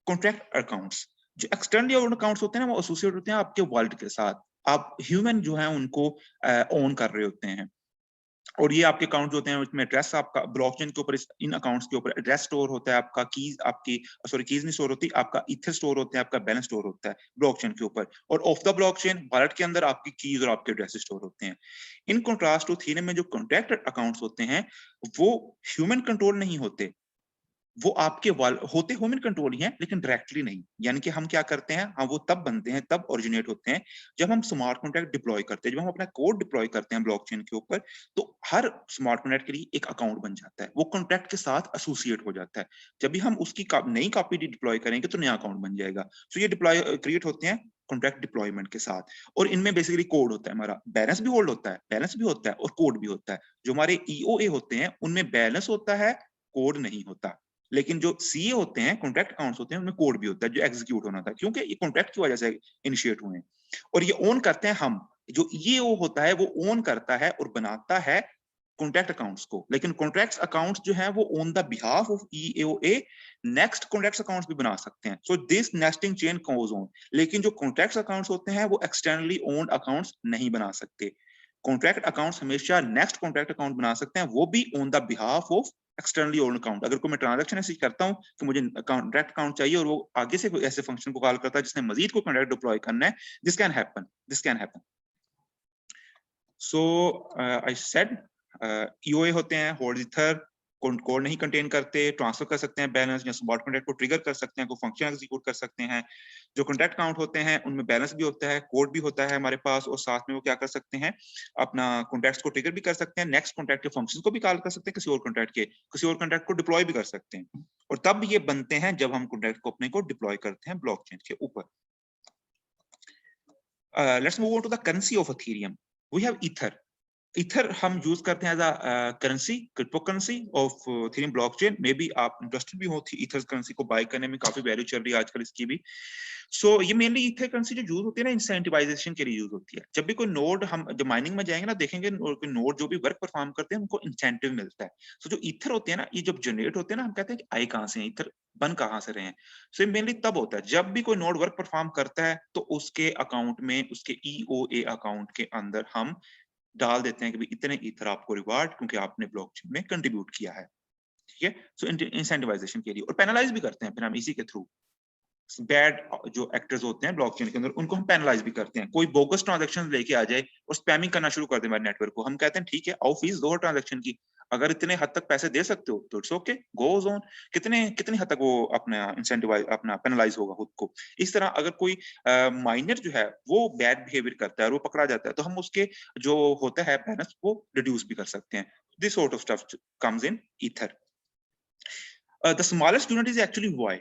contract accounts. जो externally owned accounts होते हैं ना, वो एसोसिएट होते हैं आपके वॉलेट के साथ, आप ह्यूमन जो है उनको ओन कर रहे होते हैं। और ये आपके अकाउंट होते हैं उसमें एड्रेस आपका ब्लॉकचेन के ऊपर, इन अकाउंट्स के ऊपर एड्रेस स्टोर होता है आपका, कीज आपकी कीज नहीं स्टोर होती, आपका ईथर स्टोर होता है, आपका बैलेंस स्टोर होता है ब्लॉकचेन के ऊपर, और ऑफ द ब्लॉकचेन वॉलेट के अंदर आपकी कीज और आपके एड्रेस स्टोर होते हैं। इन कॉन्ट्रास्ट टू थीरम में जो कॉन्ट्रैक्ट अकाउंट्स होते हैं वो ह्यूमन कंट्रोल नहीं होते, वो आपके होते ह्यूमन कंट्रोल ही हैं लेकिन डायरेक्टली नहीं। यानी कि हम क्या करते हैं, हम वो तब बनते हैं, तब ओरिजिनेट होते हैं जब हम स्मार्ट कॉन्ट्रैक्ट डिप्लॉय करते हैं, जब हम अपना कोड डिप्लॉय करते हैं ब्लॉकचेन के ऊपर, तो हर स्मार्ट कॉन्ट्रैक्ट के लिए एक अकाउंट बन जाता है, वो कॉन्ट्रैक्ट के साथ एसोसिएट हो जाता है। जब भी हम उसकी नई कॉपी डिप्लॉय करेंगे तो नया अकाउंट बन जाएगा। सो ये डिप्लॉय क्रिएट होते हैं कॉन्ट्रैक्ट डिप्लॉयमेंट के साथ, और इनमें बेसिकली कोड होता है, हमारा बैलेंस भी होल्ड होता है, बैलेंस भी होता है और कोड भी होता है। जो हमारे ईओए होते हैं उनमें बैलेंस होता है, कोड नहीं होता। लेकिन जो सीए होते हैं, कॉन्ट्रैक्ट अकाउंट्स होते हैं, उनमें कोड भी होता है जो एग्जीक्यूट होना था, क्योंकि ये कॉन्ट्रैक्ट की वजह से इनिशिएट हुए हैं। और ये ओन करते हैं हम, जो ईओ होता है वो ओन करता है और बनाता है कॉन्ट्रैक्ट अकाउंट्स को। लेकिन कॉन्ट्रैक्ट अकाउंट्स जो है वो on the behalf of EOA next contract accounts भी बना सकते हैं। So this nesting chain goes on. लेकिन जो कॉन्ट्रैक्ट अकाउंट्स होते हैं वो एक्सटर्नली ओन्ड अकाउंट्स नहीं बना सकते। कॉन्ट्रैक्ट अकाउंट्स हमेशा नेक्स्ट कॉन्ट्रैक्ट अकाउंट बना सकते हैं, वो भी on the behalf of externally owned account. अगर कोई मैं ट्रांजैक्शन ऐसी करता हूं कि मुझे कॉन्ट्रैक्ट अकाउंट चाहिए और वो आगे से कोई ऐसे फंक्शन को कॉल करता है जिसने मजीद को कॉन्ट्रैक्ट डिप्लॉय करना है, this can happen. So I said EOA होते हैं होल्ड ईथर, कोड नहीं कंटेन करते, ट्रांसफर कर सकते हैं बैलेंस या स्मार्ट कॉन्ट्रैक्ट को ट्रिगर कर सकते हैं, कोई फंक्शन एग्जीक्यूट कर सकते हैं। जो कॉन्ट्रैक्ट अकाउंट होते हैं उनमें बैलेंस भी होता है, कोड भी होता है हमारे पास, और साथ में वो क्या कर सकते हैं, अपना कॉन्ट्रैक्ट्स को ट्रिगर भी कर सकते हैं, नेक्स्ट कॉन्ट्रैक्ट के फंक्शंस को भी कॉल कर सकते हैं, किसी और कॉन्ट्रैक्ट को डिप्लॉय भी कर सकते हैं। और तब ये बनते हैं जब हम कॉन्ट्रैक्ट को अपने को डिप्लॉय करते हैं ब्लॉकचेन के ऊपर। Let's move on to the currency of Ethereum. We have ether. Ether हम यूज करते हैं as a currency, crypto currency of Ethereum blockchain. Maybe आप इंटरेस्टेड भी हो ईथर करेंसी को बाय करने में, काफी वैल्यू चल रही है आजकल इसकी भी। सो ये मेनली ईथर करेंसी जो यूज होती है ना, इंसेंटिवाइजेशन के लिए यूज होती है। जब भी कोई नोड, हम जब माइनिंग में जाएंगे ना, देखेंगे कोई नोड जो भी वर्क परफॉर्म करते हैं उनको इंसेंटिव मिलता है। सो जो ईथर होते हैं ना, ये जब जनरेट होते हैं ना, हम कहते हैं कि आए कहाँ से हैं, ईथर बन कहाँ से रहे हैं। सो ये मेनली तब होता है जब भी कोई नोड वर्क परफॉर्म करता है तो उसके अकाउंट में, उसके ईओए अकाउंट के अंदर हम डाल देते हैं कि इतने ईथर आपको रिवार्ड, क्योंकि आपने ब्लॉकचेन में कंट्रीब्यूट किया है। ठीक है, सो इंसेंटिवाइजेशन के लिए, और पेनलाइज भी करते हैं फिर हम इसी के थ्रू। बैड जो एक्टर्स होते हैं ब्लॉकचेन के अंदर, उनको हम पेनलाइज भी करते हैं। कोई बोगस ट्रांजैक्शन लेके आ जाए और स्पैमिंग करना शुरू कर दे हमारे नेटवर्क को, हम कहते हैं ठीक है, आओ फीस दो ट्रांजैक्शन की, अगर इतने हद तक पैसे दे सकते हो तो इट्स ओके, गोज ऑन। कितनी हद तक वो अपना इंसेंटिवाइज, अपना पेनलाइज होगा खुद को। इस तरह अगर कोई माइनर जो है वो बैड बिहेवियर करता है और वो पकड़ा जाता है, तो हम उसके जो होता है बैलेंस वो रिड्यूस भी कर सकते हैं। This sort of stuff comes in ether. The smallest unit is actually wei.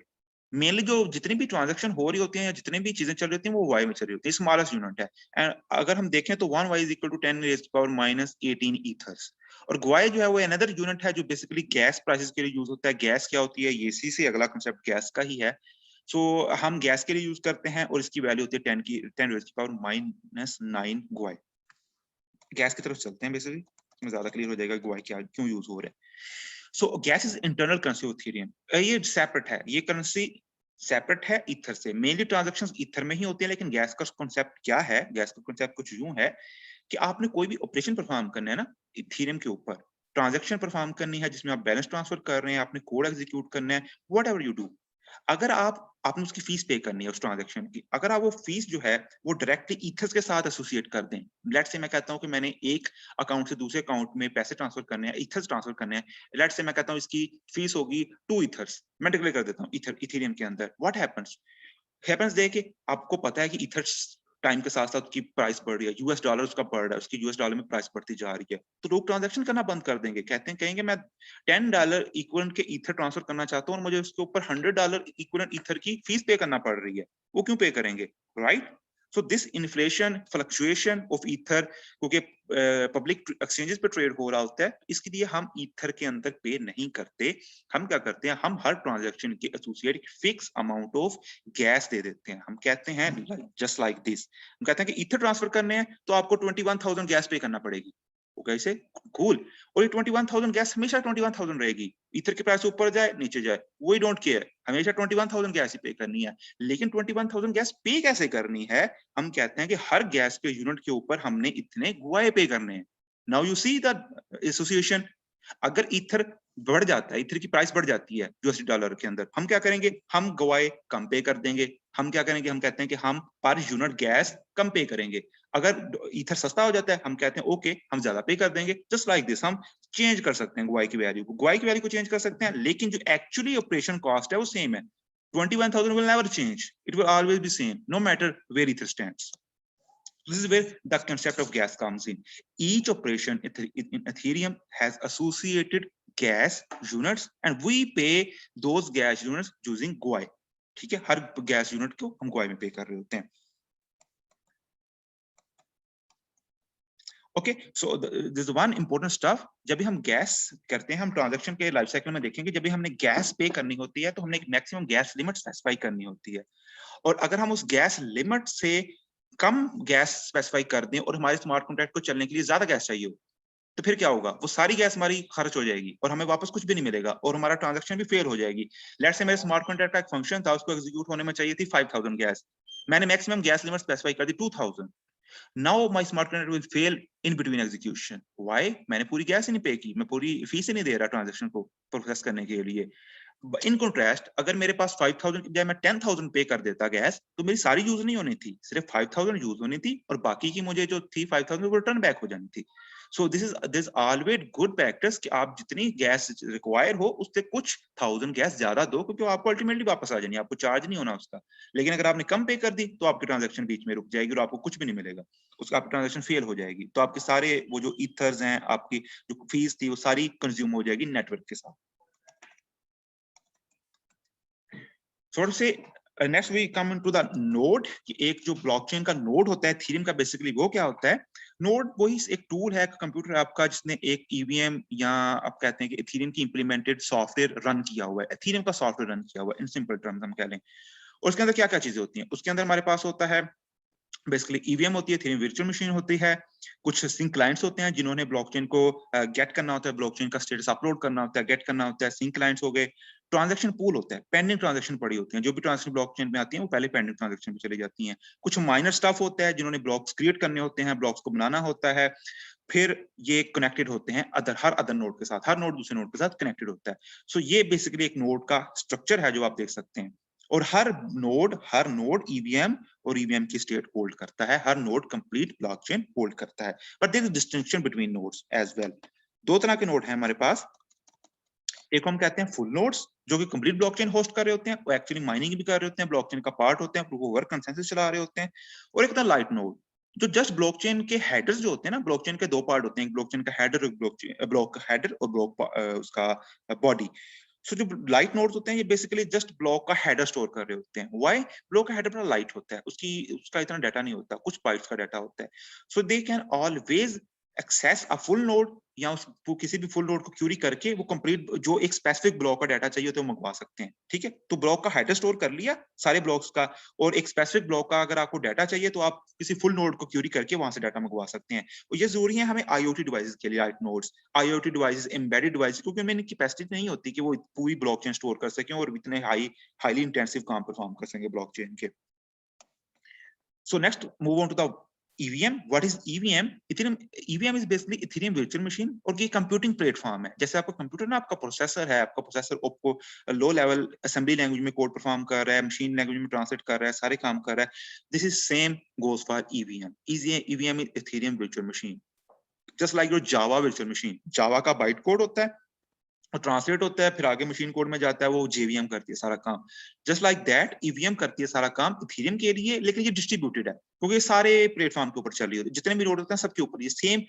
Mainly जो जितनी भी ट्रांजैक्शन हो रही होती हैं या जितनी भी चीजें चल रही होती हैं वो वाई में चल रही होती है, स्मॉलेस्ट यूनिट है। एंड अगर हम देखें तो 1 wei is equal to 10 raised to power -18 ethers. और ग्वाई जो है वो अनदर यूनिट है जो बेसिकली गैस प्राइसेस के लिए यूज होता है। गैस क्या होती है, ये इसी से अगला कांसेप्ट गैस का ही है। सो हम गैस के लिए यूज करते हैं और इसकी वैल्यू होती है 10 रेज़्ड टू पावर -9 ग्वाई। गैस की तरफ चलते हैं, बेसिकली इसमें ज्यादा क्लियर हो जाएगा ग्वाई क्या क्यों यूज हो रहा है। सो gas is internal currency of Ethereum. ये सेपरेट है, ये करेंसी सेपरेट है ईथर से। मेनली ट्रांजैक्शंस ईथर में ही होती है, लेकिन गैस का कॉन्सेप्ट क्या है, गैस का कॉन्सेप्ट कुछ यूं है कि आपने कोई भी ऑपरेशन परफॉर्म करना है ना इथेरियम के ऊपर, ट्रांजैक्शन परफॉर्म करनी है जिसमें आप बैलेंस ट्रांसफर कर रहे हैं, आपने कोड एग्जीक्यूट करना है, व्हाटएवर यू डू, अगर आपने उसकी फीस पे करनी है उस ट्रांजैक्शन की, अगर आप वो फीस जो है वो डायरेक्टली ईथर्स के साथ एसोसिएट कर दें। लेट्स से मैं कहता हूं कि मैंने एक अकाउंट से दूसरे अकाउंट में पैसे ट्रांसफर करने हैं, ईथर्स ट्रांसफर करने हैं। लेट्स से मैं कहता हूं इसकी फीस होगी 2 ईथर्स, मैं डिक्लेयर कर देता हूं इथेरियम के अंदर। व्हाट हैपेंस दे कि आपको पता है कि ईथर्स टाइम के साथ साथ उसकी प्राइस बढ़ रही है, यूएस डॉलर उसका बढ़ रहा है, उसकी यूएस डॉलर में प्राइस बढ़ती जा रही है, तो लोग ट्रांजैक्शन करना बंद कर देंगे। कहेंगे मैं $10 इक्विवेलेंट के ईथर ट्रांसफर करना चाहता हूं और मुझे उसके ऊपर $100 इक्विवेलेंट ईथर की फीस पे करना पड़ रही है, वो क्यों पे करेंगे, right? So this inflation, fluctuation of ether, क्योंकि पब्लिक एक्सचेंजेस पे ट्रेड हो रहा होता है, इसके लिए हम ईथर के अंदर पे नहीं करते। हम क्या करते हैं, हम हर ट्रांजैक्शन के associate fix amount of gas दे देते हैं। हम कहते हैं जस्ट लाइक दिस, हम कहते हैं कि ईथर ट्रांसफर करने हैं तो आपको 21,000 गैस पे करना पड़ेगी। वो कैसे कूल। और ये 21,000 गैस हमेशा 21,000 रहेगी, ईथर की प्राइस ऊपर जाए नीचे जाए वी डोंट केयर, हमेशा 21,000 गैस ही पे करनी है। लेकिन 21,000 गैस पे कैसे करनी है, हम कहते हैं कि हर गैस के यूनिट के ऊपर हमने इतने गुआए पे करने हैं। Now you see the association, अगर ईथर बढ़ जाता है, ईथर की प्राइस बढ़ जाती है यूएसडी डॉलर के अंदर, हम क्या करेंगे, हम गवाए कम पे कर देंगे। हम क्या करेंगे, हम कहते हैं कि हम पर यूनिट गैस कम पे करेंगे। अगर ईथर सस्ता हो जाता है हम कहते हैं ओके हम ज्यादा पे कर देंगे। जस्ट लाइक दिस हम चेंज कर सकते हैं गुआई की वैल्यू को, गुआई की वैल्यू को चेंज कर सकते हैं, लेकिन जो एक्चुअली ऑपरेशन कॉस्ट है वो सेम है। 21,000 will never change, it will always be same no matter where ether stands. This is where the concept of gas comes in. Each operation in Ethereum has associated gas units and we pay those gas units using GUI. ठीक है, हर gas unit को हम GUI में पे कर रहे होते हैं। Okay, so this one important stuff, जब भी हम गैस करते हैं, हम ट्रांजैक्शन के लाइफ साइकिल में देखेंगे, जब भी हमने गैस पे करनी होती है तो हमने एक मैक्सिमम गैस लिमिट स्पेसिफाई करनी होती है। और अगर हम उस गैस लिमिट से कम गैस स्पेसिफाई कर दें और हमारे स्मार्ट कॉन्ट्रैक्ट को चलने के लिए ज्यादा गैस चाहिए हो, तो फिर क्या होगा, वो सारी गैस हमारी खर्च हो जाएगी और हमें वापस कुछ भी नहीं मिलेगा और हमारा ट्रांजैक्शन भी फेल हो जाएगी। लेट्स से मेरे स्मार्ट कॉन्ट्रैक्ट का एक फंक्शन था, उसको एग्जीक्यूट होने में चाहिए थी 5,000 गैस, मैंने मैक्सिमम गैस लिमिट स्पेसिफाई कर दी 2,000। Now my smart contract will fail in between execution. Why? मैंने पूरी गैस ही नहीं पे की, मैं पूरी फीस ही नहीं दे रहा ट्रांजैक्शन को प्रोसेस करने के लिए। इन कॉन्ट्रास्ट अगर मेरे पास 5,000 की बजाय मैं 10,000 पे कर देता गैस, तो मेरी सारी यूज नहीं होनी थी, सिर्फ 5,000 यूज होनी थी और बाकी की मुझे जो थी 5,000 वो रिटर्न बैक हो जानी थी। So this always good practice कि आप जितनी गैस रिक्वायर हो उससे कुछ 1,000 गैस ज्यादा दो, क्योंकि आपको अल्टीमेटली वापस आ जानी है, आपको चार्ज नहीं होना उसका। लेकिन अगर आपने कम पे कर दी तो आपकी ट्रांजैक्शन बीच में रुक जाएगी और आपको कुछ भी नहीं मिलेगा, उसका आपकी ट्रांजैक्शन फेल हो जाएगी, तो आपके सारे वो जो ईथर्स हैं, आपकी जो फीस थी वो सारी कंज्यूम हो जाएगी नेटवर्क के साथ। So say next we come into the node, कि एक जो ब्लॉकचेन का नोड होता है एथेरियम का, बेसिकली वो क्या होता है। नोड वही एक टूल है, कंप्यूटर है आपका, जिसने एक ईवीएम या आप कहते हैं कि एथेरियम की इंप्लीमेंटेड सॉफ्टवेयर रन किया हुआ है, एथेरियम का सॉफ्टवेयर रन किया हुआ है इन सिंपल टर्म्स हम कह लें। और उसके अंदर क्या क्या चीजें होती हैं, उसके अंदर हमारे पास होता है बेसिकली ईवीएम होती है, एथेरियम वर्चुअल मशीन होती है, कुछ सिंक क्लाइंट्स होते हैं जिन्होंने ब्लॉकचेन को गेट करना होता है, ब्लॉकचेन का स्टेटस अपलोड करना होता है, गेट करना होता है, सिंक क्लाइंट्स हो गए। ट्रांजैक्शन पूल होता है, पेंडिंग ट्रांजैक्शन पड़ी होती हैं, जो भी ट्रांजैक्शन ब्लॉकचेन में आती हैं वो पहले पेंडिंग ट्रांजैक्शन पे चली जाती हैं। कुछ माइनर स्टफ होता है जिन्होंने ब्लॉक्स क्रिएट करने होते हैं, ब्लॉक्स को बनाना होता है, फिर ये कनेक्टेड होते हैं हर अदर नोड के साथ, हर नोड दूसरे नोड के साथ कनेक्टेड होता है। सो ये बेसिकली एक नोड का स्ट्रक्चर है जो आप देख सकते हैं। और हर नोड ईवीएम और ईवीएम की स्टेट होल्ड करता है, हर नोड कंप्लीट ब्लॉकचेन होल्ड करता है। But there is distinction between nodes as well. दो तरह के नोड हैं हमारे पास, एक हम कहते हैं फुल नोड्स जो कि कंप्लीट ब्लॉकचेन होस्ट कर रहे होते हैं, वो एक्चुअली माइनिंग भी कर रहे होते हैं, ब्लॉकचेन का पार्ट होते हैं, वो वर्क कंसेंसस चला रहे होते हैं। और एक होता है लाइट नोड, जो जस्ट ब्लॉकचेन के हेडर्स जो होते हैं ना, ब्लॉकचेन के दो पार्ट होते हैं, एक ब्लॉकचेन का हेडर, एक ब्लॉक हेडर और ब्लॉक उसका बॉडी। सो जो लाइट नोड्स होते हैं ये बेसिकली जस्ट ब्लॉक का हेडर स्टोर कर रहे होते हैं। व्हाई? ब्लॉक का हेडर बड़ा लाइट होता है, उसका इतना डाटा नहीं होता, कुछ बाइट्स का डाटा होता है। So they can always access a full node, या वो किसी भी फुल नोड को क्यूरी करके वो कंप्लीट जो एक स्पेसिफिक ब्लॉक का डाटा चाहिए तो मंगवा सकते हैं। ठीक है, तो ब्लॉक का हेडर स्टोर कर लिया सारे ब्लॉक्स का, और एक स्पेसिफिक ब्लॉक का अगर आपको डाटा चाहिए तो आप किसी फुल नोड को क्यूरी करके वहां से डाटा मंगवा सकते हैं। और ये जरूरी है हमें आईओटी डिवाइसेस के लिए, light nodes, IoT devices, embedded devices, क्योंकि उनमें कैपेसिटी नहीं होती कि वो पूरी ब्लॉकचेन स्टोर कर सकें और इतने हाईली इंटेंसिव काम परफॉर्म कर सकें ब्लॉकचेन के। So next, move on to the EVM. What is EVM? Ethereum EVM is basically Ethereum virtual machine, और ये कंप्यूटिंग प्लेटफॉर्म है। जैसे आपका कंप्यूटर ना, आपका प्रोसेसर है, आपका प्रोसेसर आपको लो लेवल असेंबली लैंग्वेज में कोड परफॉर्म कर रहा है, मशीन लैंग्वेज में ट्रांसलेट कर रहा है, सारे काम कर रहा है। This is same goes for EVM. EVM is Ethereum virtual machine. Just like your Java virtual machine. Java का बाइट कोड होता है, और ट्रांसलेट होता है, फिर आगे मशीन कोड में जाता है, वो जेवीएम करती है सारा काम। जस्ट लाइक दैट ईवीएम करती है सारा काम इथेरियम के लिए, लेकिन ये डिस्ट्रीब्यूटेड है क्योंकि ये सारे प्लेटफॉर्म के ऊपर चल रही होती है, जितने भी नोड होते हैं सबके ऊपर ये सेम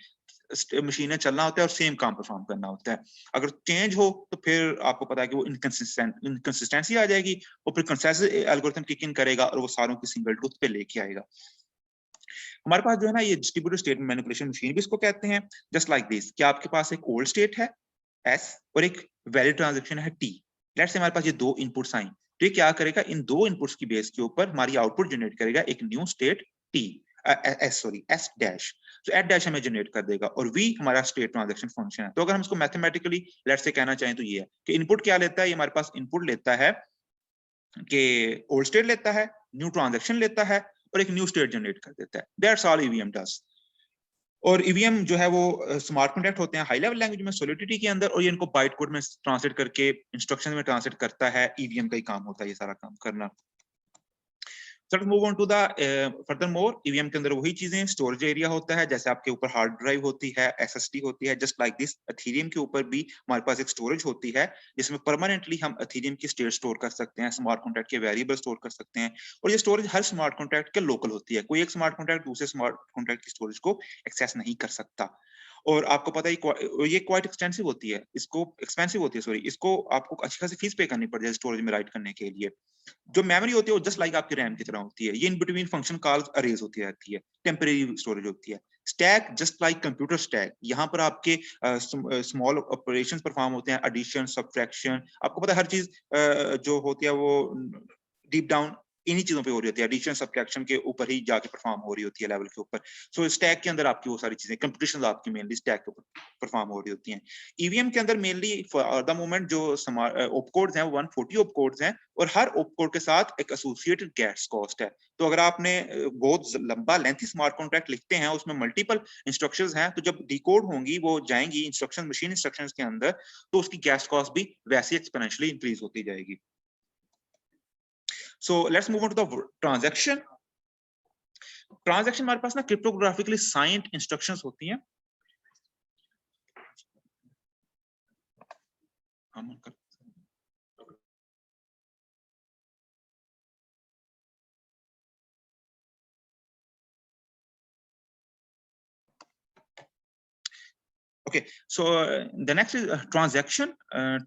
मशीनें चलना होता है और सेम काम परफॉर्म करना होता है। अगर चेंज हो तो फिर आपको पता है कि वो इनकंसिस्टेंसी आ जाएगी, और फिर कंसेंसस एल्गोरिथम किक इन करेगा और वो सारों की सिंगल ट्रूथ पे लेके आएगा। हमारे पास जो है ना, ये डिस्ट्रीब्यूटेड स्टेट मैनिपुलेशन मशीन भी इसको कहते हैं। जस्ट लाइक दिस, कि आपके पास एक ओल्ड स्टेट है S और एक वैलिड ट्रांजैक्शन है T। लेट्स से हमारे पास ये दो इनपुट्स आई, तो ये क्या करेगा, इन दो इनपुट्स की बेस के ऊपर हमारी आउटपुट जनरेट करेगा एक न्यू स्टेट S डैश। तो एट डैश हमें जनरेट कर देगा, और वी हमारा स्टेट ट्रांजैक्शन फंक्शन है। तो अगर हम इसको मैथमेटिकली लेट्स से कहना चाहें तो ये है कि इनपुट क्या लेता है, ये हमारे पास इनपुट लेता है कि ओल्ड स्टेट लेता है, न्यू ट्रांजैक्शन लेता है और एक न्यू स्टेट जनरेट कर देता है। That's all EVM does. और ईवीएम जो है वो स्मार्ट कॉन्ट्रैक्ट होते हैं हाई लेवल लैंग्वेज में सॉलिडिटी के अंदर, और ये इनको बाइट कोड में ट्रांसलेट करके इंस्ट्रक्शन में ट्रांसलेट करता है। ईवीएम का ही काम होता है ये सारा काम करना। So let's move on to the furthermore, EVM के अंदर वही चीजें, स्टोरेज एरिया होता है, जैसे आपके ऊपर हार्ड ड्राइव होती है, एसएसडी होती है, जस्ट लाइक दिस एथेरियम के ऊपर भी हमारे पास एक स्टोरेज होती है जिसमें परमानेंटली हम एथेरियम की स्टेट स्टोर कर सकते हैं, स्मार्ट कॉन्ट्रैक्ट के वेरिएबल स्टोर कर सकते हैं। और ये स्टोरेज हर स्मार्ट कॉन्ट्रैक्ट के लोकल होती है, कोई एक स्मार्ट कॉन्ट्रैक्ट दूसरे स्मार्ट कॉन्ट्रैक्ट की स्टोरेज को एक्सेस नहीं कर सकता। और आपको पता है ये क्वाइट एक्सटेंसिव होती है, इसको एक्सपेंसिव होती है, सॉरी, इसको आपको अच्छी खासी फीस पे करनी पड़ती है स्टोरेज में राइट करने के लिए। जो मेमोरी होती है वो जस्ट लाइक आपकी रैम की तरह होती है, ये in between function calls arrays होती रहती है, टेम्परेरी स्टोरेज होती है। Stack just like computer stack, यहाँ पर आपके स्मॉल ऑपरेशंस परफॉर्म होते हैं, एडिशन, सब्ट्रैक्शन, आपको पता है हर चीज जो होती है वो डीप डाउन इन्हीं चीजों पे हो रही होती है, एडिशन सब्ट्रैक्शन के ऊपर ही जाके परफॉर्म हो रही होती है लेवल के ऊपर। सो स्टैक के अंदर आपकी वो सारी चीजें कंप्यूटेशन आपकी मेनली स्टैक के ऊपर परफॉर्म हो रही होती हैं। ईवीएम के अंदर मेनली फॉर द मोमेंट जो ऑपकोड्स हैं वो 140 ऑपकोड्स हैं, और हर ऑपकोड के साथ एक एसोसिएटेड गैस कॉस्ट है। तो अगर आपने बहुत लंबा लेंथी स्मार्ट कॉन्ट्रैक्ट लिखते हैं, उसमें मल्टीपल इंस्ट्रक्शंस हैं, तो जब डिकोड होंगी वो जाएंगी इंस्ट्रक्शन मशीन इंस्ट्रक्शंस के अंदर, तो उसकी गैस कॉस्ट भी वैसे एक्सपोनेंशियली इंक्रीज होती जाएगी। So let's move on to the transaction. Transaction हमारे पास ना क्रिप्टोग्राफिकली साइंड इंस्ट्रक्शंस होती हैं। Okay, so the next is transaction.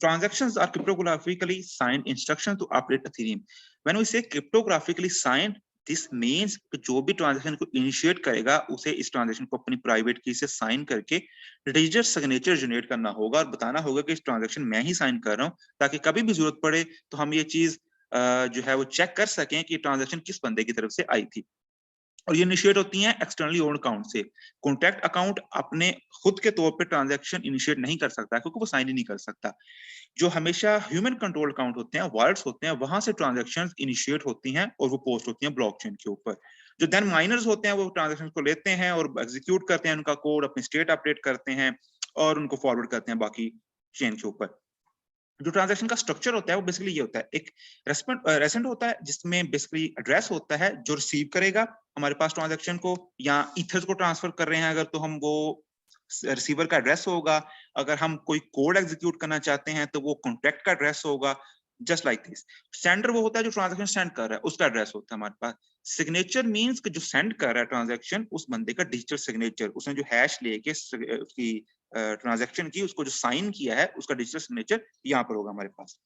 Transactions are cryptographically signed instructions to operate Ethereum. When we say cryptographically signed, this means जो भी transaction को initiate करेगा उसे इस ट्रांजैक्शन को अपनी प्राइवेट की से साइन करके डिजिटल सिग्नेचर जनरेट करना होगा और बताना होगा कि इस ट्रांजैक्शन मैं ही साइन कर रहा हूं, ताकि कभी भी जरूरत पड़े तो हम ये चीज जो है वो चेक कर सकें कि ट्रांजैक्शन किस बंदे की तरफ से आई थी। और ये इनिशिएट होती हैं एक्सटर्नली ओन्ड अकाउंट से। कॉन्टैक्ट अकाउंट अपने खुद के तौर पे ट्रांजैक्शन इनिशिएट नहीं कर सकता क्योंकि वो साइन ही नहीं कर सकता। जो हमेशा ह्यूमन कंट्रोल अकाउंट होते हैं, वॉलेट्स होते हैं, वहां से ट्रांजैक्शंस इनिशिएट होती हैं और वो पोस्ट होती हैं ब्लॉकचेन के ऊपर। जो देन माइनर्स होते हैं वो ट्रांजैक्शंस को लेते हैं और एग्जीक्यूट करते हैं, उनका कोड अपनी स्टेट अपडेट करते हैं और उनको फॉरवर्ड करते हैं बाकी चेन के ऊपर। जो ट्रांजैक्शन का स्ट्रक्चर होता है वो बेसिकली ये होता है, एक रेसेंट होता है जिसमें बेसिकली एड्रेस होता है जो रिसीव करेगा हमारे पास ट्रांजैक्शन को, या ईथर्स को ट्रांसफर कर रहे हैं अगर तो हम वो रिसीवर का एड्रेस होगा, अगर हम कोई कोड एग्जीक्यूट करना चाहते हैं तो वो कॉन्ट्रैक्ट का एड्रेस होगा, जस्ट लाइक दिस। सेंडर वो होता है जो ट्रांजैक्शन सेंड कर रहा है, उसका एड्रेस होता है हमारे पास। सिग्नेचर मींस कि जो सेंड कर रहा है ट्रांजैक्शन उस बंदे का डिजिटल सिग्नेचर, उसने जो हैश लेके उसकी ट्रांजैक्शन की उसको जो साइन किया है उसका डिजिटल सिग्नेचर यहाँ पर होगा हमारे पास।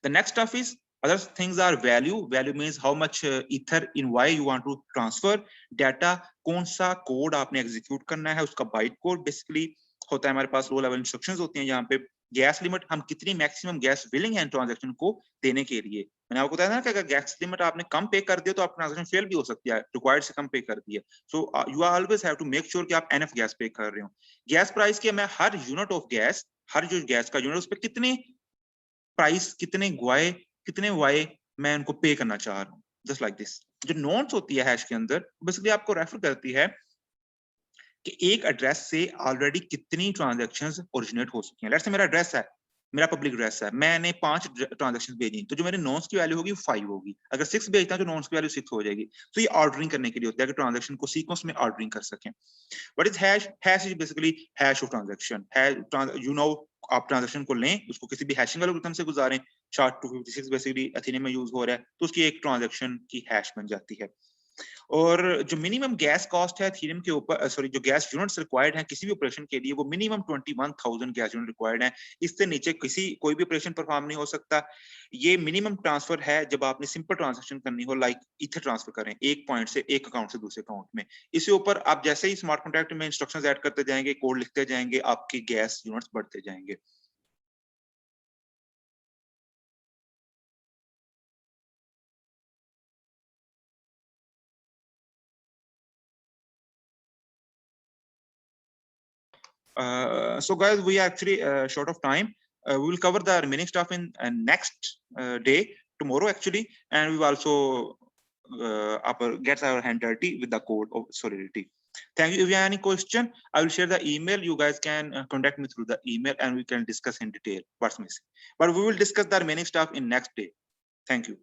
The next stuff is other things are value. Value means how much ether in Y you want to transfer. Data कौन सा कोड आपने एग्जीक्यूट करना है, उसका बाइट कोड बेसिकली होता है हमारे पास। लो लेवल इंस्ट्रक्शंस होती हैं यहाँ पे। गैस लिमिट, हम कितनी मैक्सिमम गैस विलिंग है ट्रांजैक्शन को देने के लिए। मैंने आपको बताया ना कि अगर गैस लिमिट आपने कम पे कर दिया तो आप ट्रांजैक्शन फेल भी हो सकती है, रिक्वायर्ड से कम पे कर दिया। So you always have to make sure कि आप एनएफ गैस पे कर रहे हो। गैस प्राइस के मैं हर यूनिट ऑफ गैस, हर जो गैस का यूनिट उस पर कितने प्राइस, कितने ग्वाए, कितने वाई मैं उनको पे करना चाह रहा हूँ, जस्ट लाइक दिस। जो नोट्स होती है हैश के अंदर बेसिकली आपको रेफर करती है कि एक एड्रेस से ऑलरेडी कितनी ट्रांजैक्शंस ओरिजिनेट हो चुकी हैं। लेट्स से मेरा एड्रेस है, मेरा पब्लिक एड्रेस है, मैंने 5 ट्रांजैक्शंस भेजी तो जो मेरे नोट्स की वैल्यू होगी 5 होगी। अगर 6 भेजता हूं तो नोट्स की वैल्यू 6 हो जाएगी। तो ये ऑर्डरिंग करने के लिए होता है कि ट्रांजैक्शन को सीक्वेंस में ऑर्डरिंग कर सकें। What is hash? Hash is basically hash of transaction. You know, आप ट्रांजैक्शन को लें, उसको किसी भी हैशिंग एल्गोरिथम से गुजारें, SHA-256 बेसिकली एथेरियम में यूज हो रहा है, तो उसकी एक ट्रांजैक्शन की हैश बन जाती है। और जो मिनिमम गैस कॉस्ट है एथेरियम के ऊपर, सॉरी, जो गैस यूनिट्स रिक्वायर्ड हैं किसी भी ऑपरेशन के लिए, वो मिनिमम 21,000 गैस यूनिट रिक्वायर्ड है। इससे नीचे कोई भी ऑपरेशन परफॉर्म नहीं हो सकता। ये मिनिमम ट्रांसफर है जब आपने सिंपल ट्रांजैक्शन करनी हो, लाइक ईथर ट्रांसफर करें एक पॉइंट से एक अकाउंट से दूसरे अकाउंट में। इसके ऊपर आप जैसे ही स्मार्ट कॉन्ट्रैक्ट में इंस्ट्रक्शंस ऐड करते जाएंगे, कोड लिखते जाएंगे, आपके गैस यूनिट्स बढ़ते जाएंगे। So guys, we are actually short of time. We will cover the remaining stuff in next day, tomorrow actually, and we will also get our hand dirty with the code of Solidity. Thank you. If you have any question, I will share the email. You guys can contact me through the email and we can discuss in detail what's missing. But we will discuss the remaining stuff in next day. Thank you.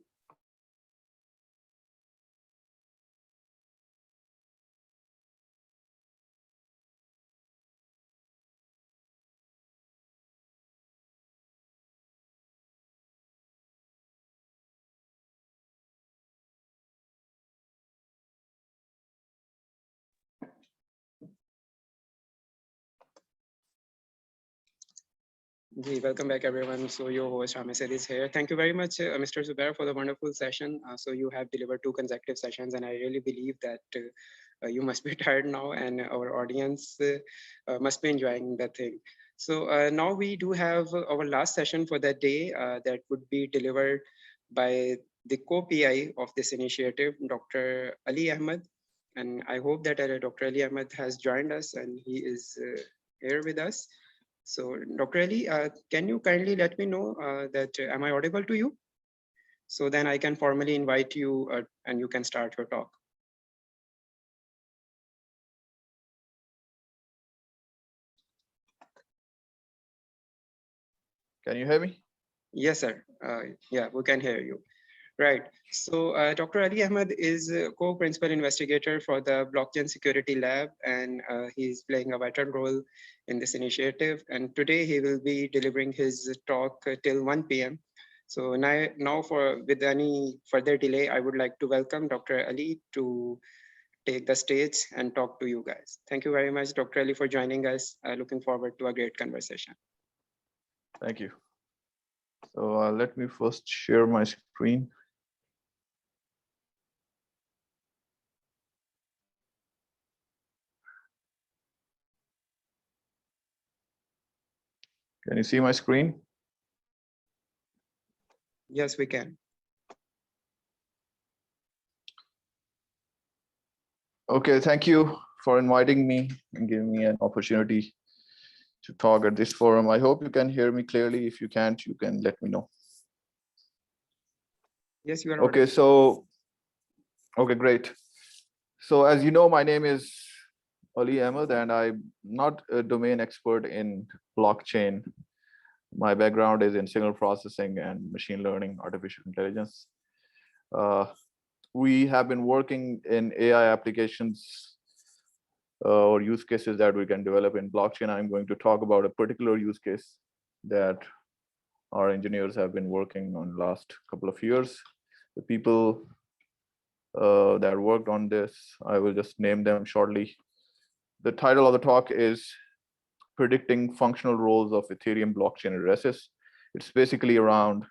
Welcome back, everyone. So your host Ramesh is here. Thank you very much, Mr. Zubair, for the wonderful session. So you have delivered 2 consecutive sessions, and I really believe that you must be tired now, and our audience must be enjoying the thing. So now we do have our last session for that day that would be delivered by the co-PI of this initiative, Dr. Ali Ahmed. And I hope that Dr. Ali Ahmed has joined us and he is here with us. So, Dr. Ali, can you kindly let me know that am I audible to you? So then I can formally invite you and you can start your talk. Can you hear me? Yes, sir. Yeah, we can hear you. Right. So Dr. Ali Ahmed is a co-principal investigator for the Blockchain Security Lab, and he's playing a vital role in this initiative. And today he will be delivering his talk till 1 p.m. So now with any further delay, I would like to welcome Dr. Ali to take the stage and talk to you guys. Thank you very much, Dr. Ali, for joining us. Looking forward to a great conversation. Thank you. So let me first share my screen. Can you see my screen? Yes, we can. Okay, thank you for inviting me and giving me an opportunity to talk at this forum. I hope you can hear me clearly. If you can't, you can let me know. Yes, you are okay. audible. Okay, great. So as you know, my name is Ali Ahmed, and I'm not a domain expert in blockchain. My background is in signal processing and machine learning, artificial intelligence. We have been working in AI applications or use cases that we can develop in blockchain. I'm going to talk about a particular use case that our engineers have been working on last couple of years. The people that worked on this, I will just name them shortly. The title of the talk is Predicting Functional Roles of Ethereum Blockchain Addresses. It's basically around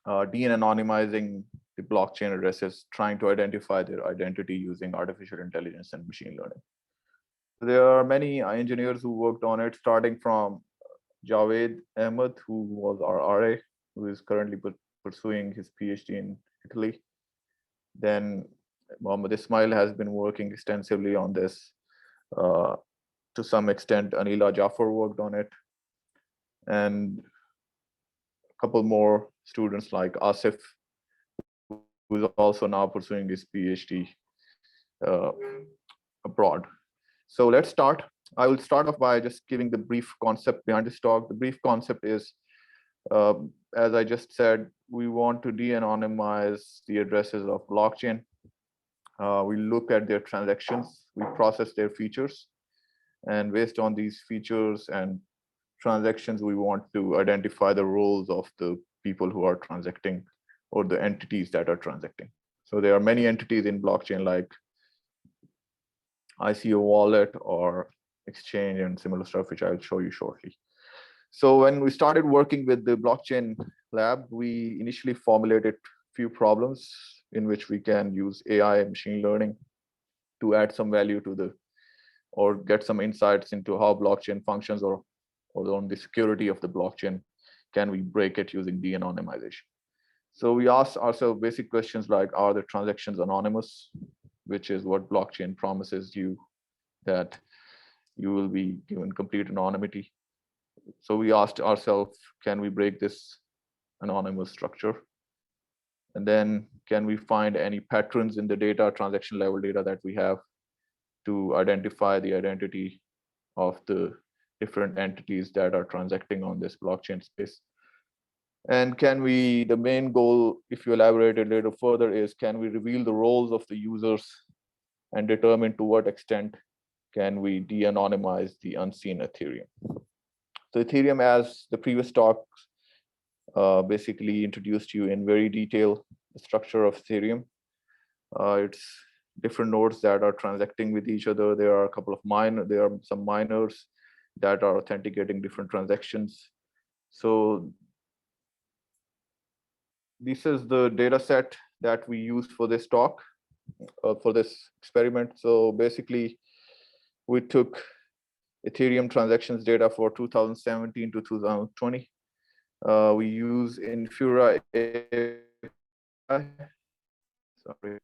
de-anonymizing the blockchain addresses, trying to identify their identity using artificial intelligence and machine learning. There are many engineers who worked on it, starting from Javed Ahmed, who was our RA, who is currently pursuing his PhD in Italy. Then Mohammed Ismail has been working extensively on this. To some extent, Anila Jafar worked on it. And a couple more students like Asif, who is also now pursuing his PhD abroad. So let's start. I will start off by just giving the brief concept behind this talk. The brief concept is, as I just said, we want to de-anonymize the addresses of blockchain. We look at their transactions, we process their features, and based on these features and transactions, we want to identify the roles of the people who are transacting or the entities that are transacting. So there are many entities in blockchain like ICO wallet or exchange and similar stuff, which I'll show you shortly. So when we started working with the blockchain lab, we initially formulated few problems in which we can use AI and machine learning to add some value to or get some insights into how blockchain functions or on the security of the blockchain. Can we break it using de-anonymization? So we asked ourselves basic questions like, are the transactions anonymous, which is what blockchain promises you, that you will be given complete anonymity. So we asked ourselves, can we break this anonymous structure? And then can we find any patterns in the data, transaction level data that we have to identify the identity of the different entities that are transacting on this blockchain space? And can we, the main goal, if you elaborate a little further, is can we reveal the roles of the users and determine to what extent can we de-anonymize the unseen Ethereum? So Ethereum, as the previous talk basically introduced you in very detail, the structure of Ethereum. It's different nodes that are transacting with each other. There are a couple of there are some miners that are authenticating different transactions. So this is the data set that we used for this talk, for this experiment. So basically, we took Ethereum transactions data for 2017 to 2020. We use Infura sorry,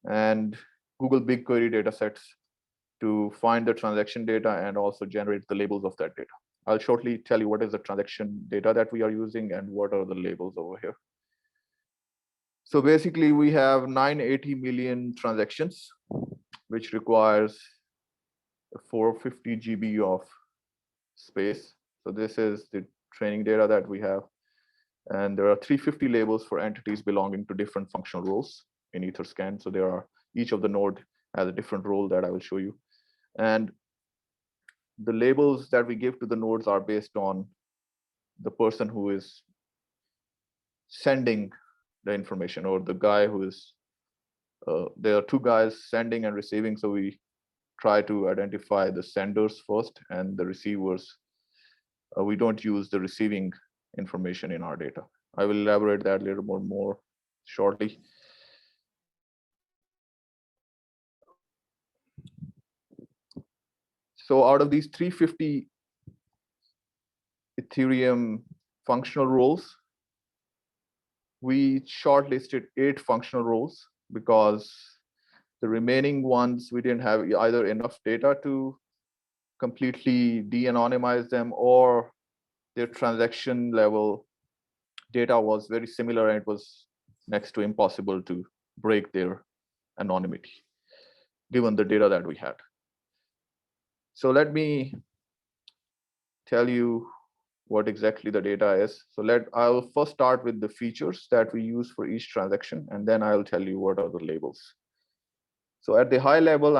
and Google BigQuery datasets to find the transaction data and also generate the labels of that data. I'll shortly tell you what is the transaction data that we are using and what are the labels over here. So basically, we have 980 million transactions, which requires 450 GB of space. So this is the training data that we have. And there are 350 labels for entities belonging to different functional roles in Etherscan. So there are, each of the node has a different role that I will show you. And the labels that we give to the nodes are based on the person who is sending the information, or the guy who is, there are two guys sending and receiving. So we try to identify the senders first and the receivers. We don't use the receiving information in our data. I will elaborate that a little more shortly. So out of these 350 Ethereum functional roles, we shortlisted 8 functional roles because the remaining ones, we didn't have either enough data to completely de-anonymize them, or their transaction level data was very similar and it was next to impossible to break their anonymity given the data that we had. So let me tell you what exactly the data is. So I will first start with the features that we use for each transaction, and then I'll tell you what are the labels. So at the high level,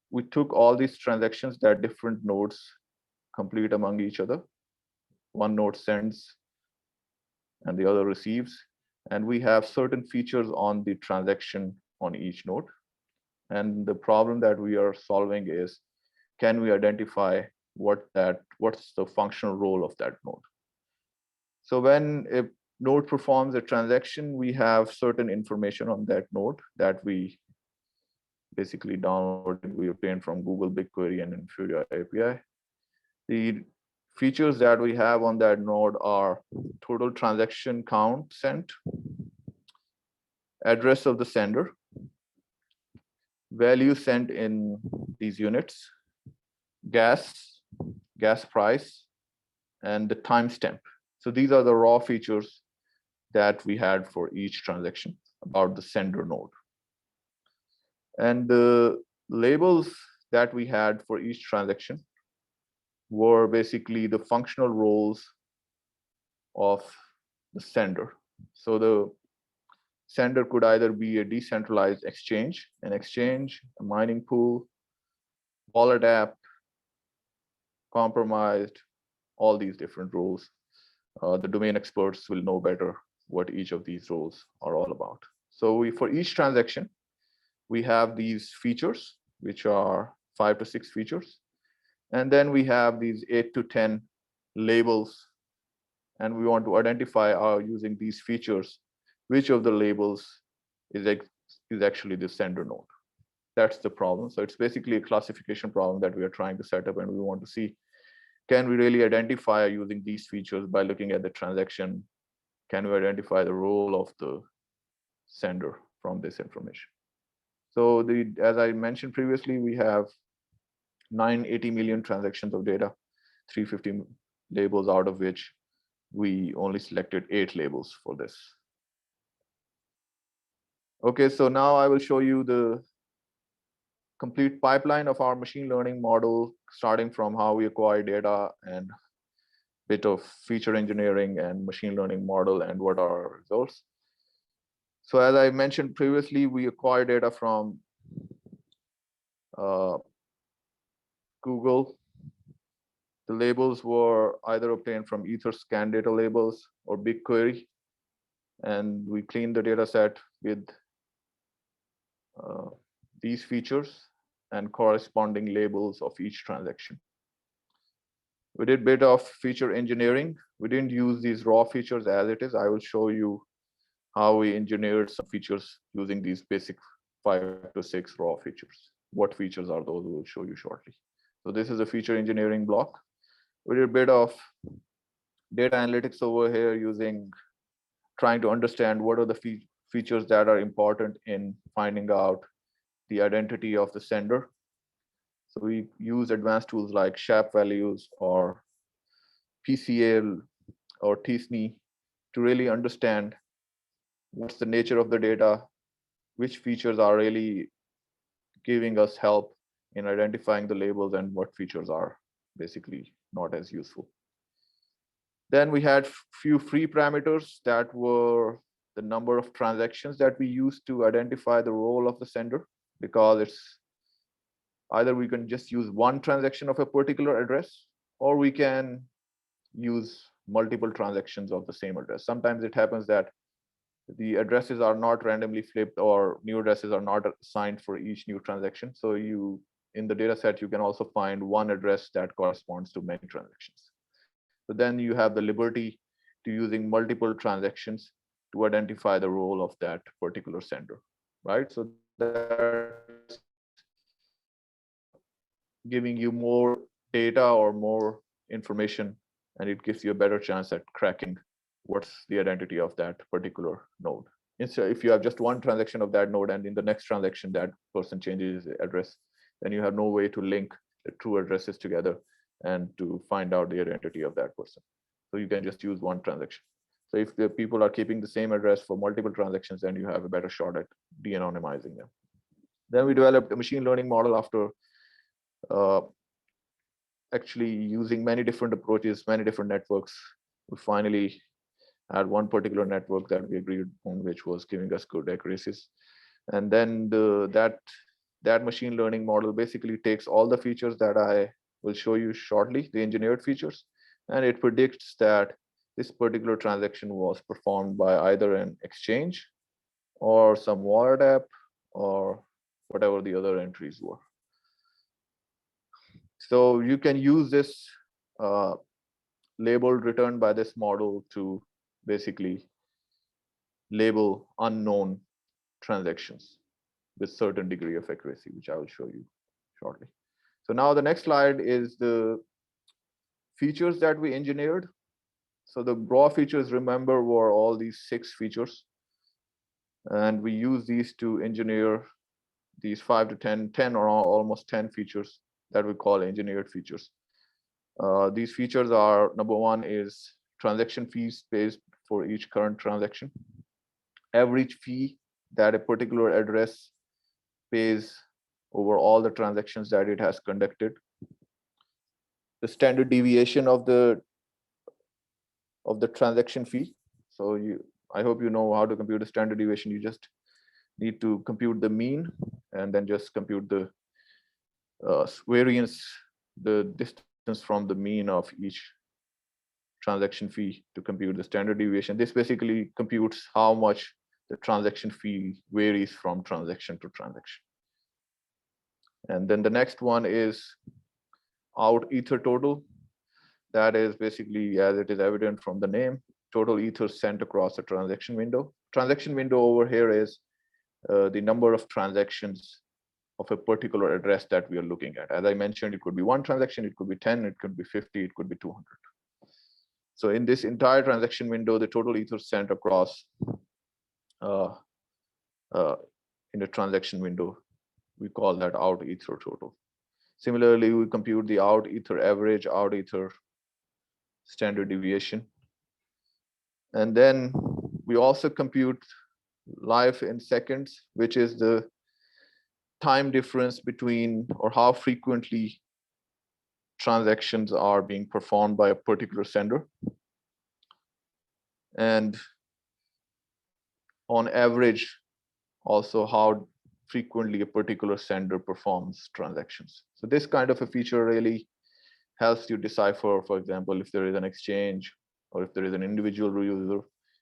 we took all these transactions that different nodes complete among each other. One node sends and the other receives. And we have certain features on the transaction on each node. And the problem that we are solving is, can we identify what's the functional role of that node? So when a node performs a transaction, we have certain information on that node that we basically downloaded, we obtained from Google BigQuery and Infura API. The features that we have on that node are total transaction count sent, address of the sender, value sent in these units, gas price, and the timestamp. So these are the raw features that we had for each transaction about the sender node. And the labels that we had for each transaction were basically the functional roles of the sender. So the sender could either be a decentralized exchange, a mining pool, wallet app, compromised, all these different roles. The domain experts will know better what each of these roles are all about. So for each transaction, we have these features, which are 5 to 6 features. And then we have these 8 to 10 labels. And we want to identify using these features, which of the labels is actually the sender node. That's the problem. So it's basically a classification problem that we are trying to set up, and we want to see, can we really identify using these features by looking at the transaction? Can we identify the role of the sender from this information? So as I mentioned previously, we have 980 million transactions of data, 350 labels, out of which we only selected 8 labels for this. Okay, so now I will show you the complete pipeline of our machine learning model, starting from how we acquire data and bit of feature engineering and machine learning model and what are our results. So as I mentioned previously, we acquire data from Google. The labels were either obtained from Etherscan data labels or BigQuery, and we cleaned the data set with these features and corresponding labels of each transaction. We did a bit of feature engineering. We didn't use these raw features as it is. I will show you how we engineered some features using these basic 5 to 6 raw features. What features are those? We will show you shortly. So this is a feature engineering block. We did a bit of data analytics over here, trying to understand what are the features that are important in finding out the identity of the sender. So we use advanced tools like SHAP values or PCL or TSNE to really understand what's the nature of the data, which features are really giving us help in identifying the labels, and what features are basically not as useful. Then we had few free parameters that were the number of transactions that we used to identify the role of the sender, because it's either we can just use one transaction of a particular address, or we can use multiple transactions of the same address. Sometimes it happens that the addresses are not randomly flipped, or new addresses are not assigned for each new transaction. So in the data set, you can also find one address that corresponds to many transactions. So then you have the liberty to using multiple transactions to identify the role of that particular sender, right? So that's giving you more data or more information, and it gives you a better chance at cracking what's the identity of that particular node. Instead, if you have just one transaction of that node and in the next transaction that person changes his address, then you have no way to link the two addresses together and to find out the identity of that person. So you can just use one transaction. So if the people are keeping the same address for multiple transactions, then you have a better shot at de-anonymizing them. Then we developed a machine learning model after actually using many different approaches, many different networks. We finally had one particular network that we agreed on, which was giving us good accuracies. And then that machine learning model basically takes all the features that I will show you shortly, the engineered features, and it predicts that this particular transaction was performed by either an exchange or some wallet app or whatever the other entries were. So you can use this label returned by this model to basically label unknown transactions with certain degree of accuracy, which I will show you shortly. So now the next slide is the features that we engineered. So the raw features, remember, were all these 6 features. And we use these to engineer these 5 to 10 or almost 10 features that we call engineered features. These features are, number one is transaction fees paid for each current transaction. Average fee that a particular address pays over all the transactions that it has conducted. The standard deviation of the transaction fee. So I hope you know how to compute the standard deviation. You just need to compute the mean and then just compute the variance, the distance from the mean of each transaction fee to compute the standard deviation. This basically computes how much the transaction fee varies from transaction to transaction. And then the next one is out ether total. That is basically, as it is evident from the name, total ether sent across a transaction window. Transaction window over here is the number of transactions of a particular address that we are looking at. As I mentioned, it could be one transaction, it could be 10, it could be 50, it could be 200. So in this entire transaction window, the total ether sent across in a transaction window, we call that out ether total. Similarly, we compute the out ether average, out ether standard deviation. And then we also compute life in seconds, which is the time difference between, or how frequently transactions are being performed by a particular sender. And on average, also how frequently a particular sender performs transactions. So this kind of a feature really helps you decipher, for example, if there is an exchange or if there is an individual user.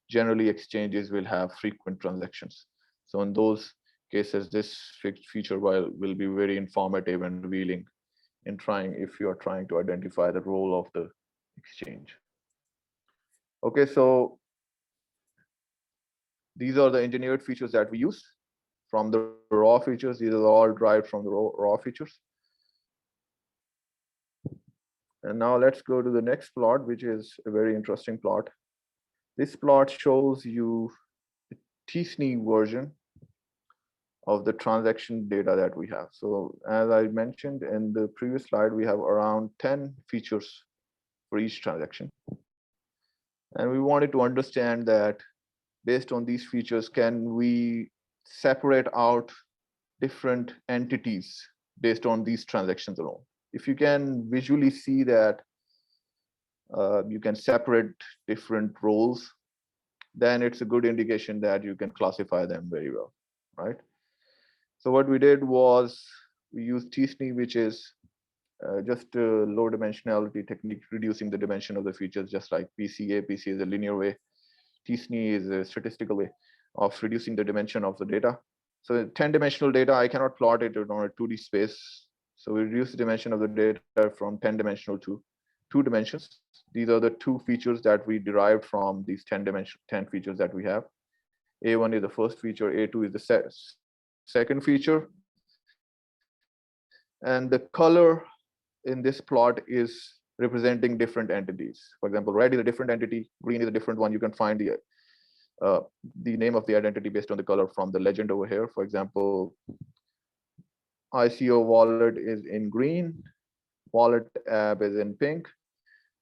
Generally, exchanges will have frequent transactions. So in those cases, this feature will be very informative and revealing in trying, if you are trying to identify the role of the exchange. Okay, so these are the engineered features that we use from the raw features. These are all derived from the raw features. And now let's go to the next plot, which is a very interesting plot. This plot shows you the t-SNE version of the transaction data that we have. So as I mentioned in the previous slide, we have around 10 features for each transaction. And we wanted to understand that based on these features, can we separate out different entities based on these transactions alone? If you can visually see that you can separate different roles, then it's a good indication that you can classify them very well, right? So what we did was we used t-SNE, which is just a low dimensionality technique, reducing the dimension of the features, just like PCA. PCA is a linear way. t-SNE is a statistical way of reducing the dimension of the data. So 10-dimensional data, I cannot plot it on a 2D space. So we reduce the dimension of the data from 10-dimensional to 2 dimensions. These are the 2 features that we derived from these 10 features that we have. A1 is the first feature, A2 is the second feature. And the color in this plot is representing different entities. For example, red is a different entity, green is a different one. You can find the name of the identity based on the color from the legend over here. For example, ICO wallet is in green, wallet app is in pink.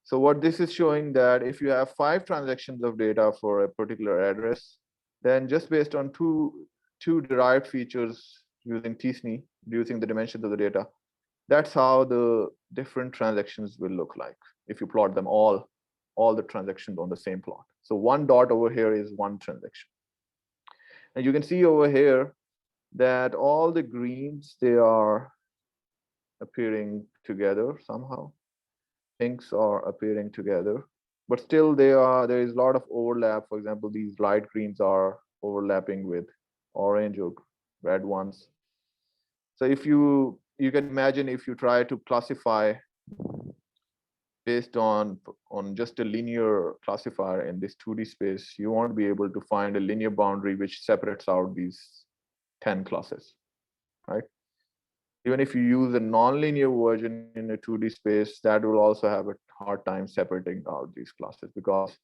So what this is showing that if you have 5 transactions of data for a particular address, then just based on two derived features using t-SNE, reducing the dimensions of the data, that's how the different transactions will look like if you plot them all the transactions on the same plot. So one dot over here is one transaction. And you can see over here that all the greens, they are appearing together somehow. Pinks are appearing together, but still there is a lot of overlap. For example, these light greens are overlapping with orange or red ones. So if you can imagine, if you try to classify based on just a linear classifier in this 2D space, you won't be able to find a linear boundary which separates out these 10 classes, right? Even if you use a nonlinear version in a 2D space, that will also have a hard time separating out these classes, because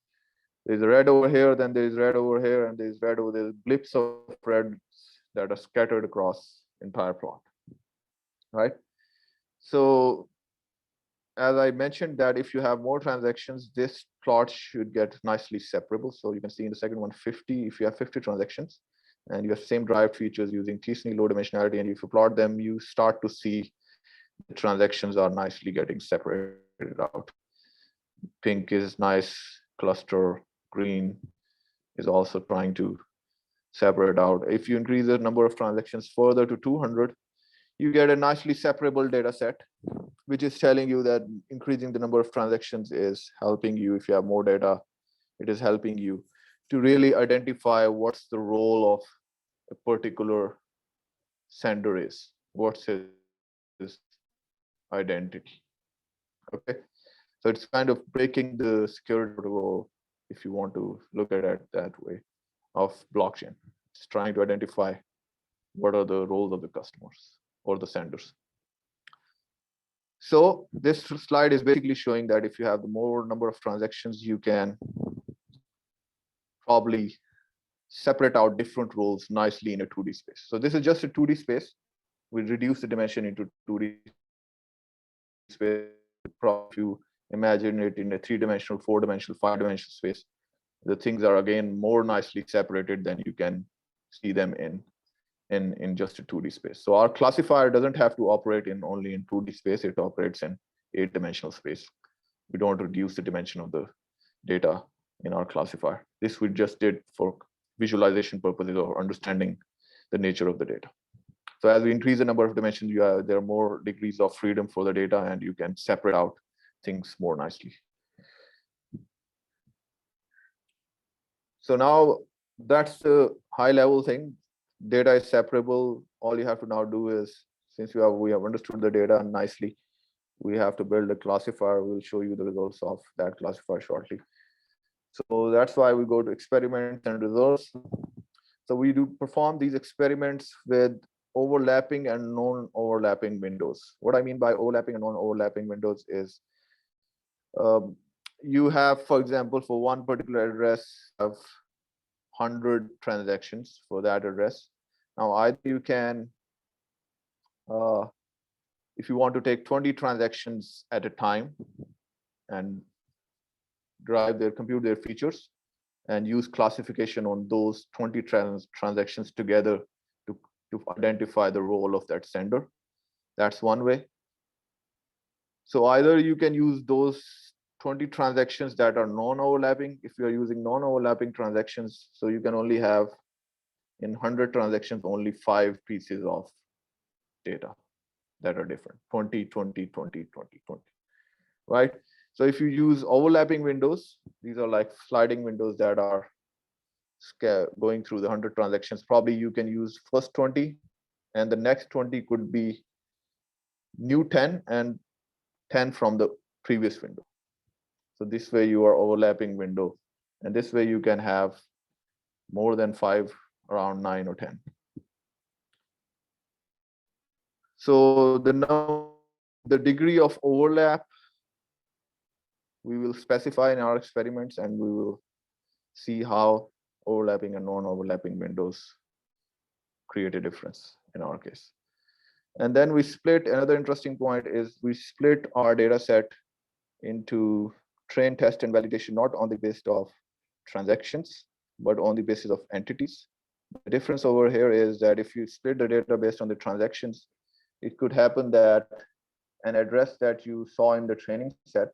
there's red over here, then there's red over here, and there's red over there, blips of red that are scattered across entire plot, right? So as I mentioned, that if you have more transactions, this plot should get nicely separable. So you can see in the second one, 50, if you have 50 transactions and you have same derived features using t-SNE low dimensionality, and if you plot them, you start to see the transactions are nicely getting separated out. Pink is nice cluster, green is also trying to separate out. If you increase the number of transactions further to 200, you get a nicely separable data set, which is telling you that increasing the number of transactions is helping you. If you have more data, it is helping you to really identify what's the role of a particular sender is, what's his identity. Okay, so it's kind of breaking the security protocol, if you want to look at it that way, of blockchain. It's trying to identify what are the roles of the customers or the senders. So this slide is basically showing that if you have the more number of transactions, you can probably separate out different roles nicely in a 2D space. So this is just a 2D space. We reduce the dimension into 2D space. If you imagine it in a 3-dimensional, 4-dimensional, 5-dimensional space, the things are again more nicely separated than you can see them in just a 2D space. So our classifier doesn't have to operate in only in 2D space, it operates in 8-dimensional space. We don't reduce the dimension of the data in our classifier. This we just did for visualization purposes or understanding the nature of the data. So as we increase the number of dimensions, there are more degrees of freedom for the data, and you can separate out things more nicely. So now that's the high level thing. Data is separable. All you have to now do is, since we have understood the data nicely, we have to build a classifier. We'll show you the results of that classifier shortly. So that's why we go to experiments and results. So we do perform these experiments with overlapping and non-overlapping windows. What I mean by overlapping and non-overlapping windows is you have, for example, for one particular address, have 100 transactions for that address. Now, either you can, if you want to take 20 transactions at a time and compute their features and use classification on those 20 transactions together to identify the role of that sender. That's one way. So either you can use those 20 transactions that are non-overlapping. If you are using non-overlapping transactions, so you can only have in 100 transactions only 5 pieces of data that are different, 20, 20, 20, 20, 20, right? So if you use overlapping windows, these are like sliding windows that are going through the 100 transactions. Probably you can use first 20 and the next 20 could be new 10 and 10 from the previous window. So this way you are overlapping window, and this way you can have more than 5, around 9 or 10. So the degree of overlap we will specify in our experiments, and we will see how overlapping and non-overlapping windows create a difference in our case. And then we split, another interesting point is we split our data set into train, test, and validation, not on the basis of transactions, but on the basis of entities. The difference over here is that if you split the data based on the transactions, it could happen that an address that you saw in the training set,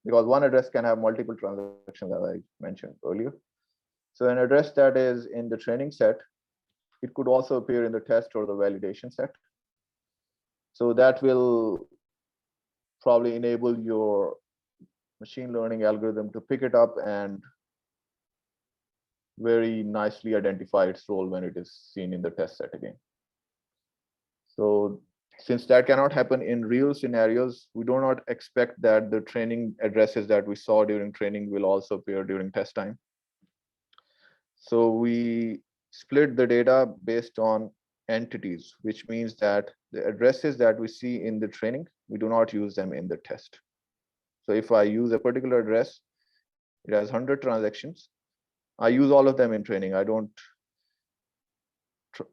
because one address can have multiple transactions, as I mentioned earlier. So an address that is in the training set, it could also appear in the test or the validation set. So that will probably enable your machine learning algorithm to pick it up and very nicely identify its role when it is seen in the test set again. So since that cannot happen in real scenarios, we do not expect that the training addresses that we saw during training will also appear during test time. So we split the data based on entities, which means that the addresses that we see in the training, we do not use them in the test. So if I use a particular address, it has 100 transactions. I use all of them in training. I don't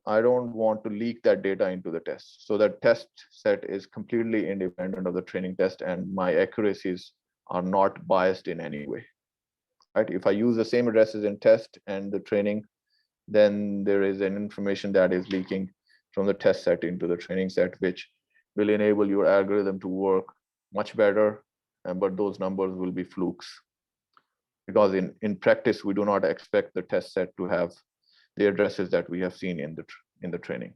want to leak that data into the test. So that test set is completely independent of the training test, and my accuracies are not biased in any way. Right? If I use the same addresses in test and the training, then there is an information that is leaking from the test set into the training set, which will enable your algorithm to work much better. But those numbers will be flukes, because in practice, we do not expect the test set to have the addresses that we have seen in the training.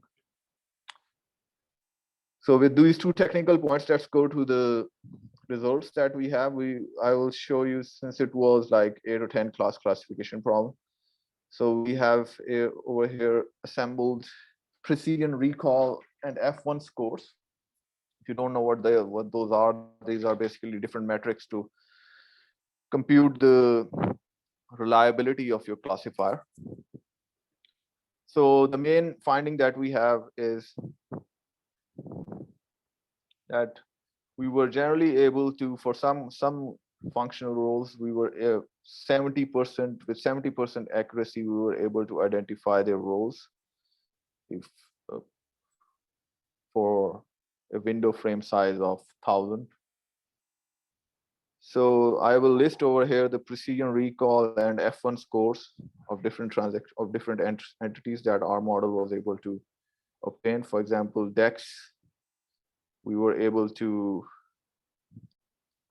So with these two technical points, let's go to the results that we have. I will show you, since it was like 8 or 10 class classification problem. So we have over here assembled precision, recall, and F1 scores. If you don't know what those are, these are basically different metrics to compute the reliability of your classifier. So the main finding that we have is that we were generally able to, for some functional roles, we were 70%, with 70% accuracy, we were able to identify their roles if for a window frame size of 1000. So I will list over here the precision recall and F1 scores of different entities that our model was able to obtain. For example, DEX, we were able to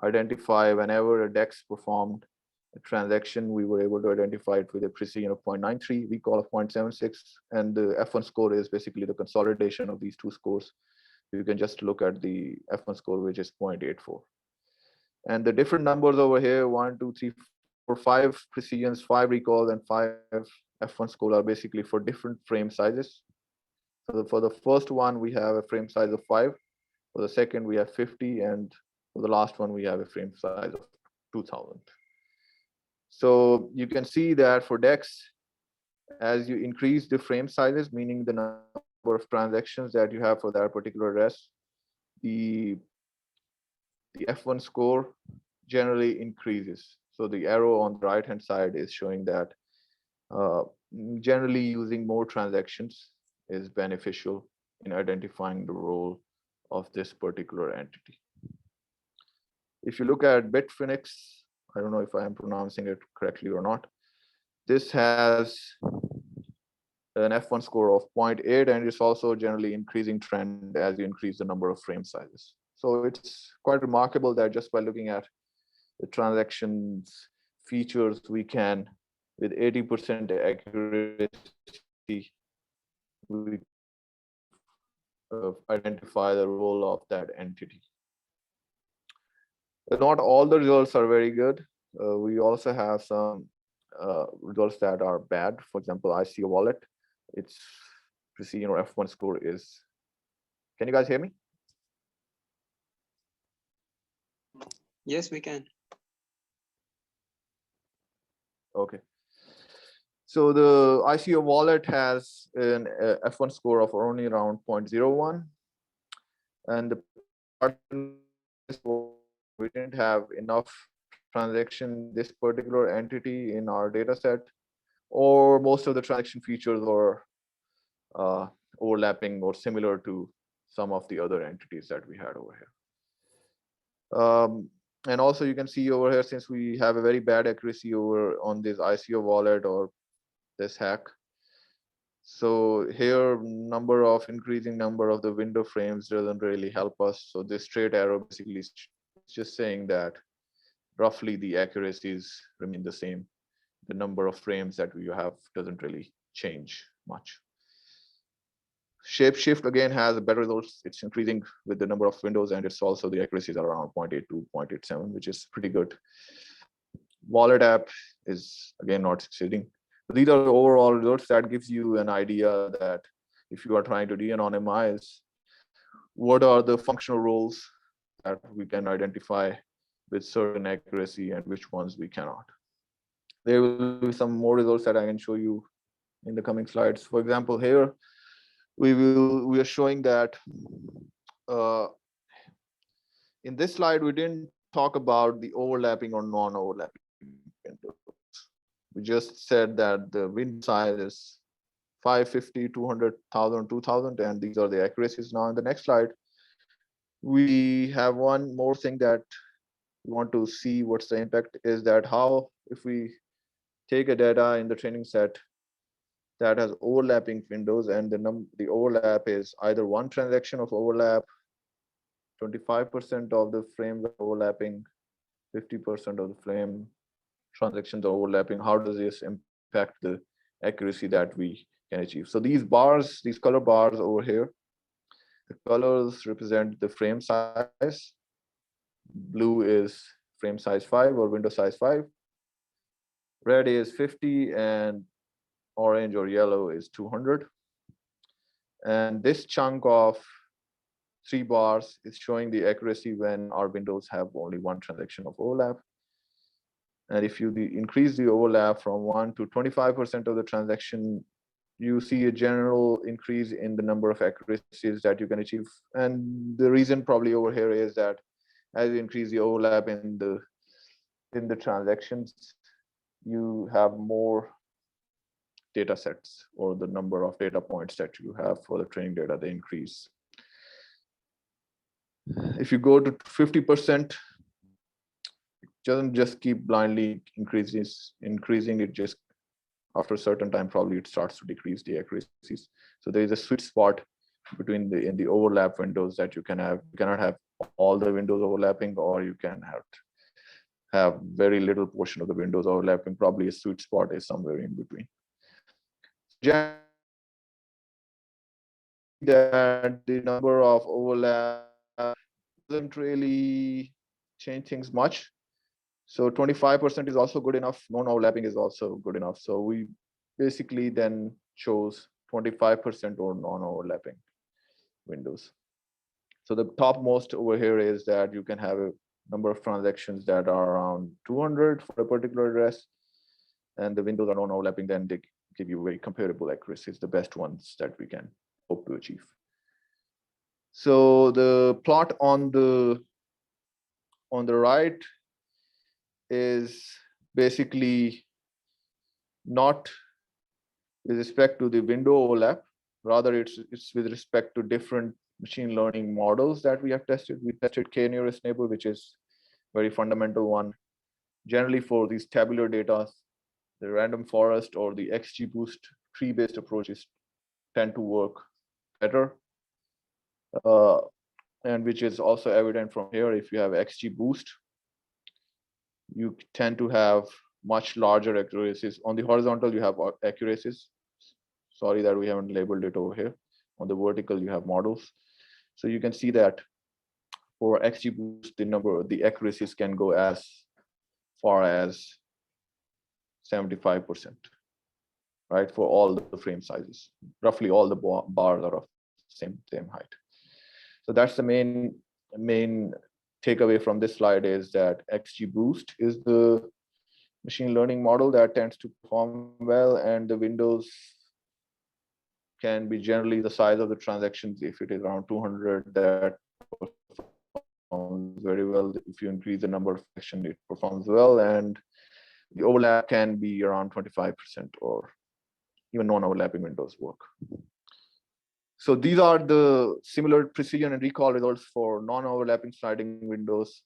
identify whenever a DEX performed a transaction, we were able to identify it with a precision of 0.93, recall of 0.76, and the F1 score is basically the consolidation of these two scores. You can just look at the F1 score, which is 0.84. And the different numbers over here, 1, 2, 3, 4, 5 precisions, 5 recalls, and 5 F1 score are basically for different frame sizes. So for the first one, we have a frame size of 5. For the second, we have 50. And for the last one, we have a frame size of 2000. So you can see that for DEX, as you increase the frame sizes, meaning the number of transactions that you have for that particular address, the F1 score generally increases. So the arrow on the right hand side is showing that generally using more transactions is beneficial in identifying the role of this particular entity. If you look at Bitfinex, I don't know if I am pronouncing it correctly or not. This has an F1 score of 0.8, and it's also generally increasing trend as you increase the number of frame sizes. So it's quite remarkable that just by looking at the transactions features, we can, with 80% accuracy, we identify the role of that entity. Not all the results are very good. We also have some results that are bad. For example, I see a wallet. Its precision or F1 score is, can you guys hear me? Yes, we can. Okay. So the ICO wallet has an F1 score of only around 0.01. And the we didn't have enough transaction this particular entity in our data set, or most of the transaction features were overlapping or similar to some of the other entities that we had over here. And also you can see over here, since we have a very bad accuracy over on this ICO wallet or this hack. So here increasing number of the window frames doesn't really help us. So this straight arrow basically is just saying that roughly the accuracies remain the same. The number of frames that we have doesn't really change much. Shapeshift again has a better results. It's increasing with the number of windows, and it's also the accuracies are around 0.82, 0.87, which is pretty good. Wallet app is again not succeeding. These are the overall results that gives you an idea that if you are trying to de-anonymize, what are the functional roles that we can identify with certain accuracy and which ones we cannot. There will be some more results that I can show you in the coming slides. For example, here we are showing that in this slide we didn't talk about the overlapping or non-overlapping windows. We just said that the window size is 550, 200, 1000, 2000, and these are the accuracies. Now in the next slide, we have one more thing that we want to see what's the impact is that how if we take a data in the training set that has overlapping windows and the overlap is either one transaction of overlap, 25% of the frames are overlapping, 50% of the frame transactions are overlapping. How does this impact the accuracy that we can achieve? So these bars, these color bars over here, the colors represent the frame size. Blue is frame size 5 or window size 5. Red is 50 and orange or yellow is 200. And this chunk of 3 bars is showing the accuracy when our windows have only one transaction of overlap. And if you increase the overlap from 1 to 25% of the transaction, you see a general increase in the number of accuracies that you can achieve. And the reason probably over here is that as you increase the overlap in the transactions, you have more data sets, or the number of data points that you have for the training data, they increase. If you go to 50%, doesn't just keep blindly increasing. It just after a certain time, probably it starts to decrease the accuracies. So there is a sweet spot between in the overlap windows that you can have. You cannot have all the windows overlapping, or you can have very little portion of the windows overlapping. Probably a sweet spot is somewhere in between. That the number of overlap doesn't really change things much. So 25% is also good enough. Non-overlapping is also good enough. So we basically then chose 25% or non-overlapping windows. So the topmost over here is that you can have a number of transactions that are around 200 for a particular address, and the windows are non-overlapping, then they give you very comparable accuracies, the best ones that we can hope to achieve. So the plot on the right is basically not with respect to the window overlap, rather it's with respect to different machine learning models that we have tested. We tested k-nearest neighbor, which is very fundamental one. Generally for these tabular data, the random forest or the XGBoost tree-based approaches tend to work better. And which is also evident from here. If you have XGBoost, you tend to have much larger accuracies. On the horizontal, you have accuracies. Sorry that we haven't labeled it over here. On the vertical, you have models. So you can see that for XGBoost, the accuracies can go as far as 75%, right? For all the frame sizes, roughly all the bars are of same height. So that's the main takeaway from this slide, is that XGBoost is the machine learning model that tends to perform well, and the windows can be generally the size of the transactions. If it is around 200, that performs very well. If you increase the number of transactions, it performs well, and the overlap can be around 25%, or even non-overlapping windows work. So these are the similar precision and recall results for non-overlapping sliding windows.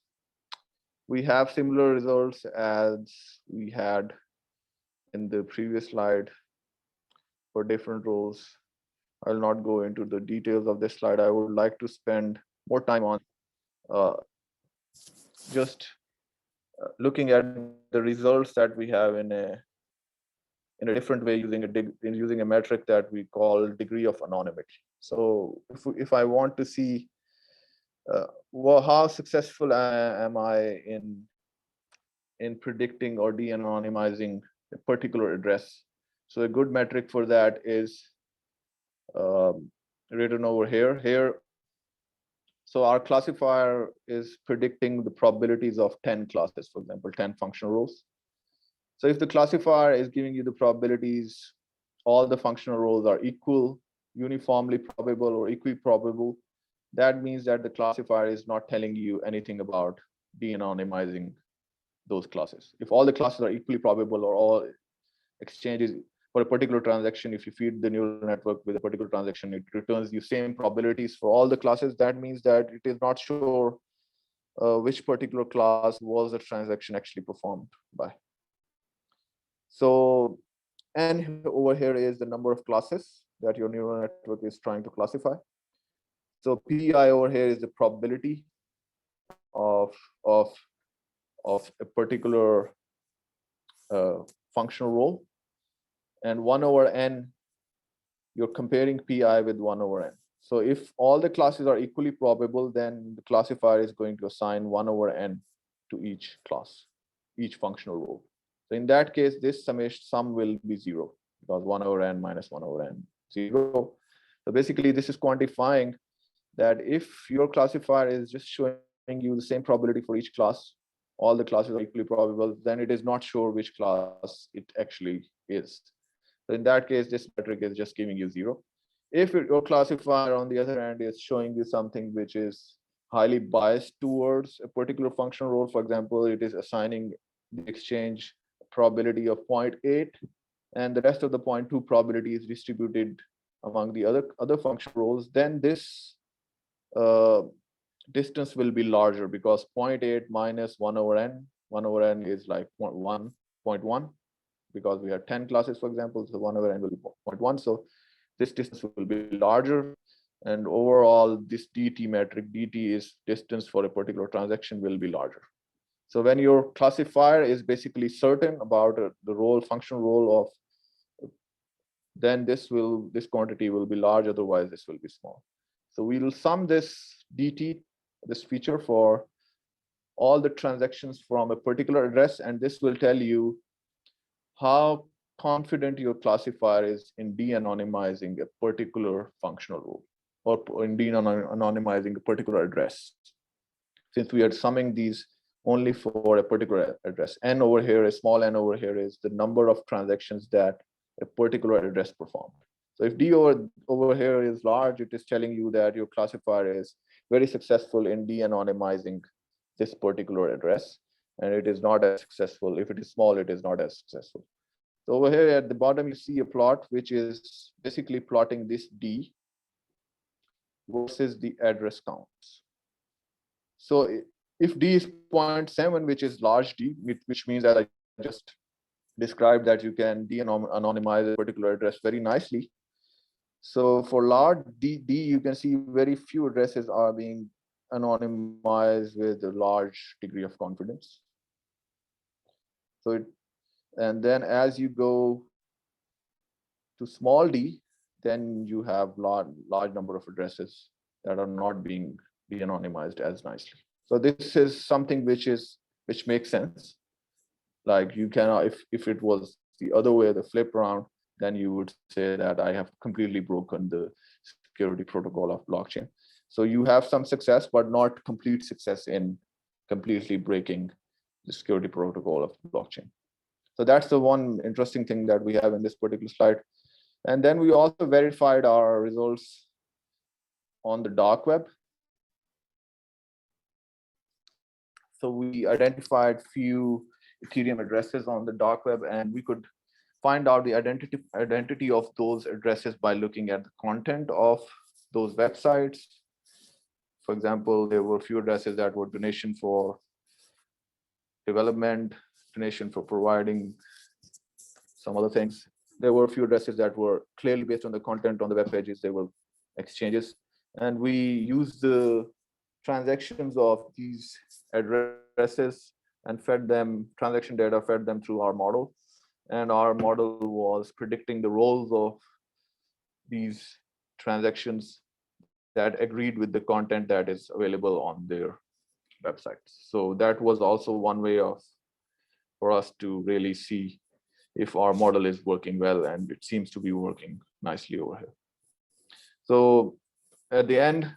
We have similar results as we had in the previous slide for different roles. I'll not go into the details of this slide. I would like to spend more time on just looking at the results that we have in a different way, using a metric that we call degree of anonymity. So if I want to see how successful am I in predicting or de-anonymizing a particular address, so a good metric for that is written over here. So our classifier is predicting the probabilities of 10 classes, for example, 10 functional roles. So if the classifier is giving you the probabilities, all the functional roles are equal, uniformly probable, or equiprobable, that means that the classifier is not telling you anything about de-anonymizing those classes. If all the classes are equally probable, or all exchanges for a particular transaction, if you feed the neural network with a particular transaction, it returns you same probabilities for all the classes, that means that it is not sure which particular class was the transaction actually performed by. So, and over here is the number of classes that your neural network is trying to classify. So PI over here is the probability of a particular functional role, and 1/n, you're comparing PI with 1/n. So if all the classes are equally probable, then the classifier is going to assign 1/n to each class, each functional role. So in that case, this sum will be 0, because 1/n minus 1/n 0. So basically, this is quantifying that if your classifier is just showing you the same probability for each class, all the classes are equally probable, then it is not sure which class it actually is. So in that case, this metric is just giving you 0. If your classifier, on the other hand, is showing you something which is highly biased towards a particular functional role, for example, it is assigning the exchange probability of 0.8, and the rest of the 0.2 probability is distributed among the other functional roles, then this distance will be larger, because 0.8 minus 1/n 1 over n is like 1.1 because we had 10 classes, for example, so 1 over n will be 0.1. So this distance will be larger. And overall, this dt metric, dt is distance for a particular transaction, will be larger. So when your classifier is basically certain about the role, functional role of, then this quantity will be large, otherwise this will be small. So we will sum this dt, this feature, for all the transactions from a particular address, and this will tell you how confident your classifier is in de-anonymizing a particular functional role, or in de-anonymizing a particular address. Since we are summing these only for a particular address, n over here, a small n over here, is the number of transactions that a particular address performed. So if d over here is large, it is telling you that your classifier is very successful in de-anonymizing this particular address, and it is not as successful. If it is small, it is not as successful. So over here at the bottom, you see a plot, which is basically plotting this d versus the address counts. So if d is 0.7, which is large d, which means that I just described that you can de-anonymize a particular address very nicely. So for large d, you can see very few addresses are being anonymized with a large degree of confidence. So and then as you go to small d, then you have large number of addresses that are not being de-anonymized as nicely. So this is something which makes sense. Like you cannot, if it was the other way, the flip around, then you would say that I have completely broken the security protocol of blockchain. So you have some success, but not complete success in completely breaking the security protocol of blockchain. So that's the one interesting thing that we have in this particular slide. And then we also verified our results on the dark web. So we identified few Ethereum addresses on the dark web, and we could find out the identity of those addresses by looking at the content of those websites. For example, there were a few addresses that were donation for development, donation for providing some other things. There were a few addresses that were clearly based on the content on the web pages. They were exchanges. And we used the transactions of these addresses and fed them, transaction data, fed them through our model. And our model was predicting the roles of these transactions that agreed with the content that is available on their websites. So that was also one way for us to really see if our model is working well, and it seems to be working nicely over here. So at the end,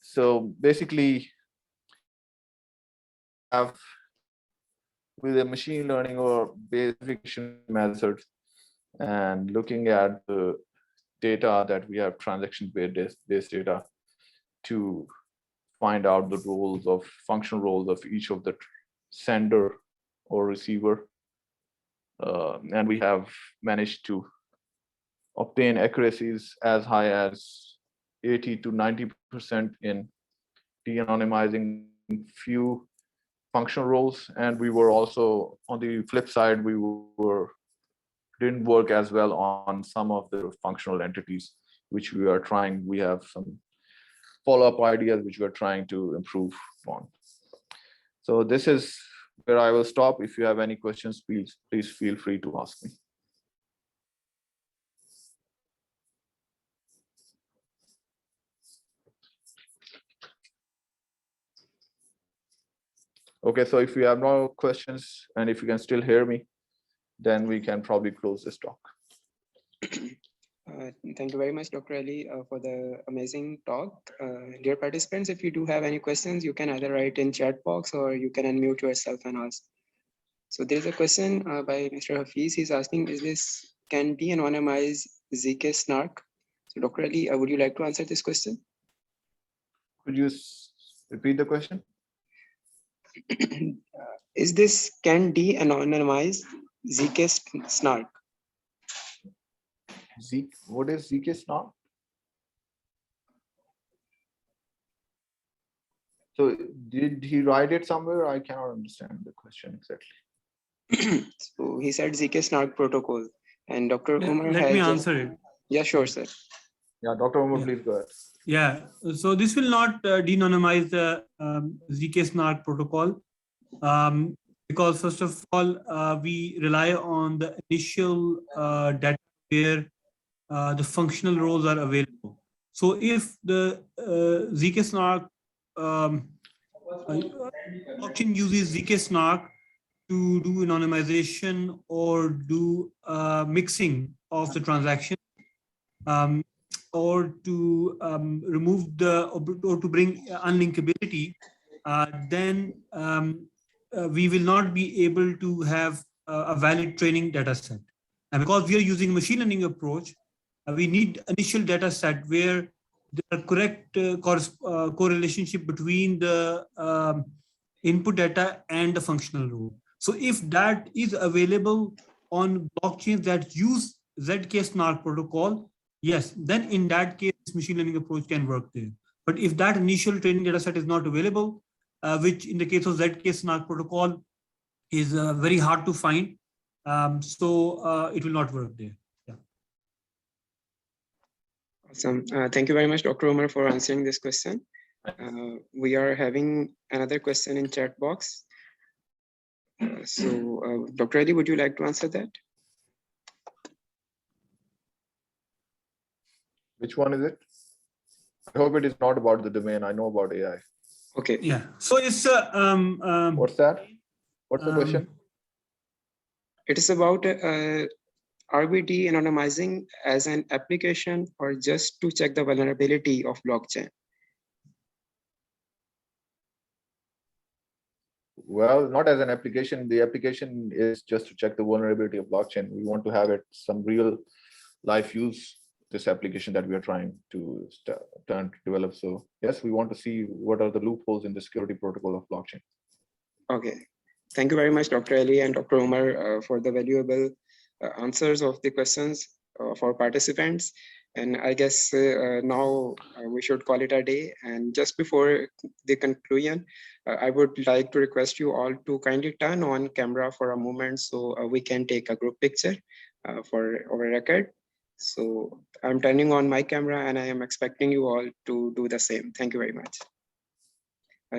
so basically have with a machine learning or verification method and looking at the data that we have, transaction-based data, to find out the roles of functional roles of each of the sender or receiver. And we have managed to obtain accuracies as high as 80 to 90% in de-anonymizing few functional roles. And we were also, on the flip side, we didn't work as well on some of the functional entities, which we are trying. We have some follow-up ideas which we're trying to improve on. So this is where I will stop. If you have any questions, please feel free to ask me. Okay, so if you have no questions and if you can still hear me, then we can probably close this talk. Thank you very much, Dr. Ali, for the amazing talk. Dear participants, if you do have any questions, you can either write in chat box or you can unmute yourself and ask. So there's a question by Mr. Hafiz. He's asking, can de-anonymize ZK snark? So Dr. Ali, would you like to answer this question? Could you repeat the question? Can de-anonymize ZK snark? What is ZK snark? So did he write it somewhere? I cannot understand the question exactly. So he said ZK Snark protocol, and Dr. Umar Let me has just, answer it. yeah, sure, sir. Yeah, Dr. Umar, Yeah. please go ahead. Yeah, so this will not de-anonymize the ZK Snark protocol because first of all, we rely on the initial data where the functional roles are available. So if the ZK Snark blockchain uses ZK Snark to do anonymization or do mixing of the transaction, or to remove the or to bring unlinkability, then we will not be able to have a valid training data set. And because we are using machine learning approach, we need initial data set where there are correct correlationship between the input data and the functional rule. So if that is available on blockchains that use ZK Snark protocol, yes, then in that case, machine learning approach can work there. But if that initial training data set is not available, which in the case of ZK Snark protocol is very hard to find, so it will not work there. Yeah. Awesome. Thank you very much, Dr. Umar, for answering this question. We are having another question in chat box. Dr. Ali, would you like to answer that? Which one is it? I hope it is not about the domain. I know about AI. Okay. Yeah. So it's What's that? What's the question? It is about are we de-anonymizing as an application or just to check the vulnerability of blockchain? Well, not as an application. The application is just to check the vulnerability of blockchain. We want to have it some real life use, this application that we are trying to develop. So yes, we want to see what are the loopholes in the security protocol of blockchain. Okay. Thank you very much, Dr. Ali and Dr. Umar, for the valuable answers of the questions of our participants. And I guess now we should call it a day. And just before the conclusion, I would like to request you all to kindly turn on camera for a moment so we can take a group picture for our record. So I'm turning on my camera and I am expecting you all to do the same. Thank you very much.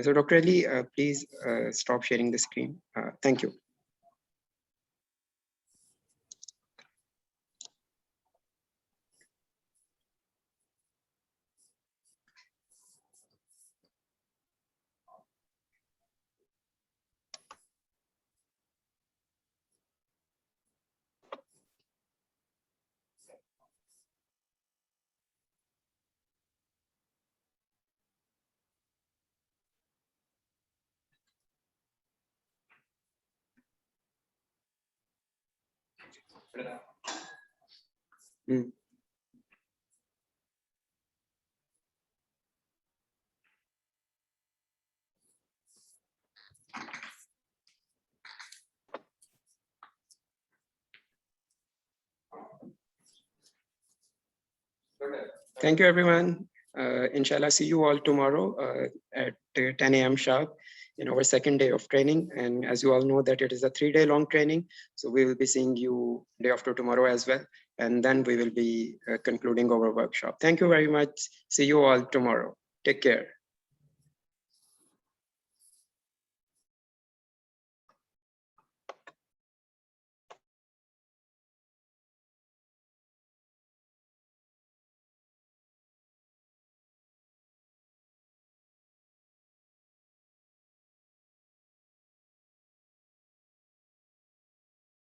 So Dr. Ali, please stop sharing the screen. Thank you. Thank you, everyone. Inshallah, see you all tomorrow at 10 a.m. sharp in our second day of training. And as you all know that it is a 3-day long training. So we will be seeing you day after tomorrow as well. And then we will be concluding our workshop. Thank you very much. See you all tomorrow. Take care.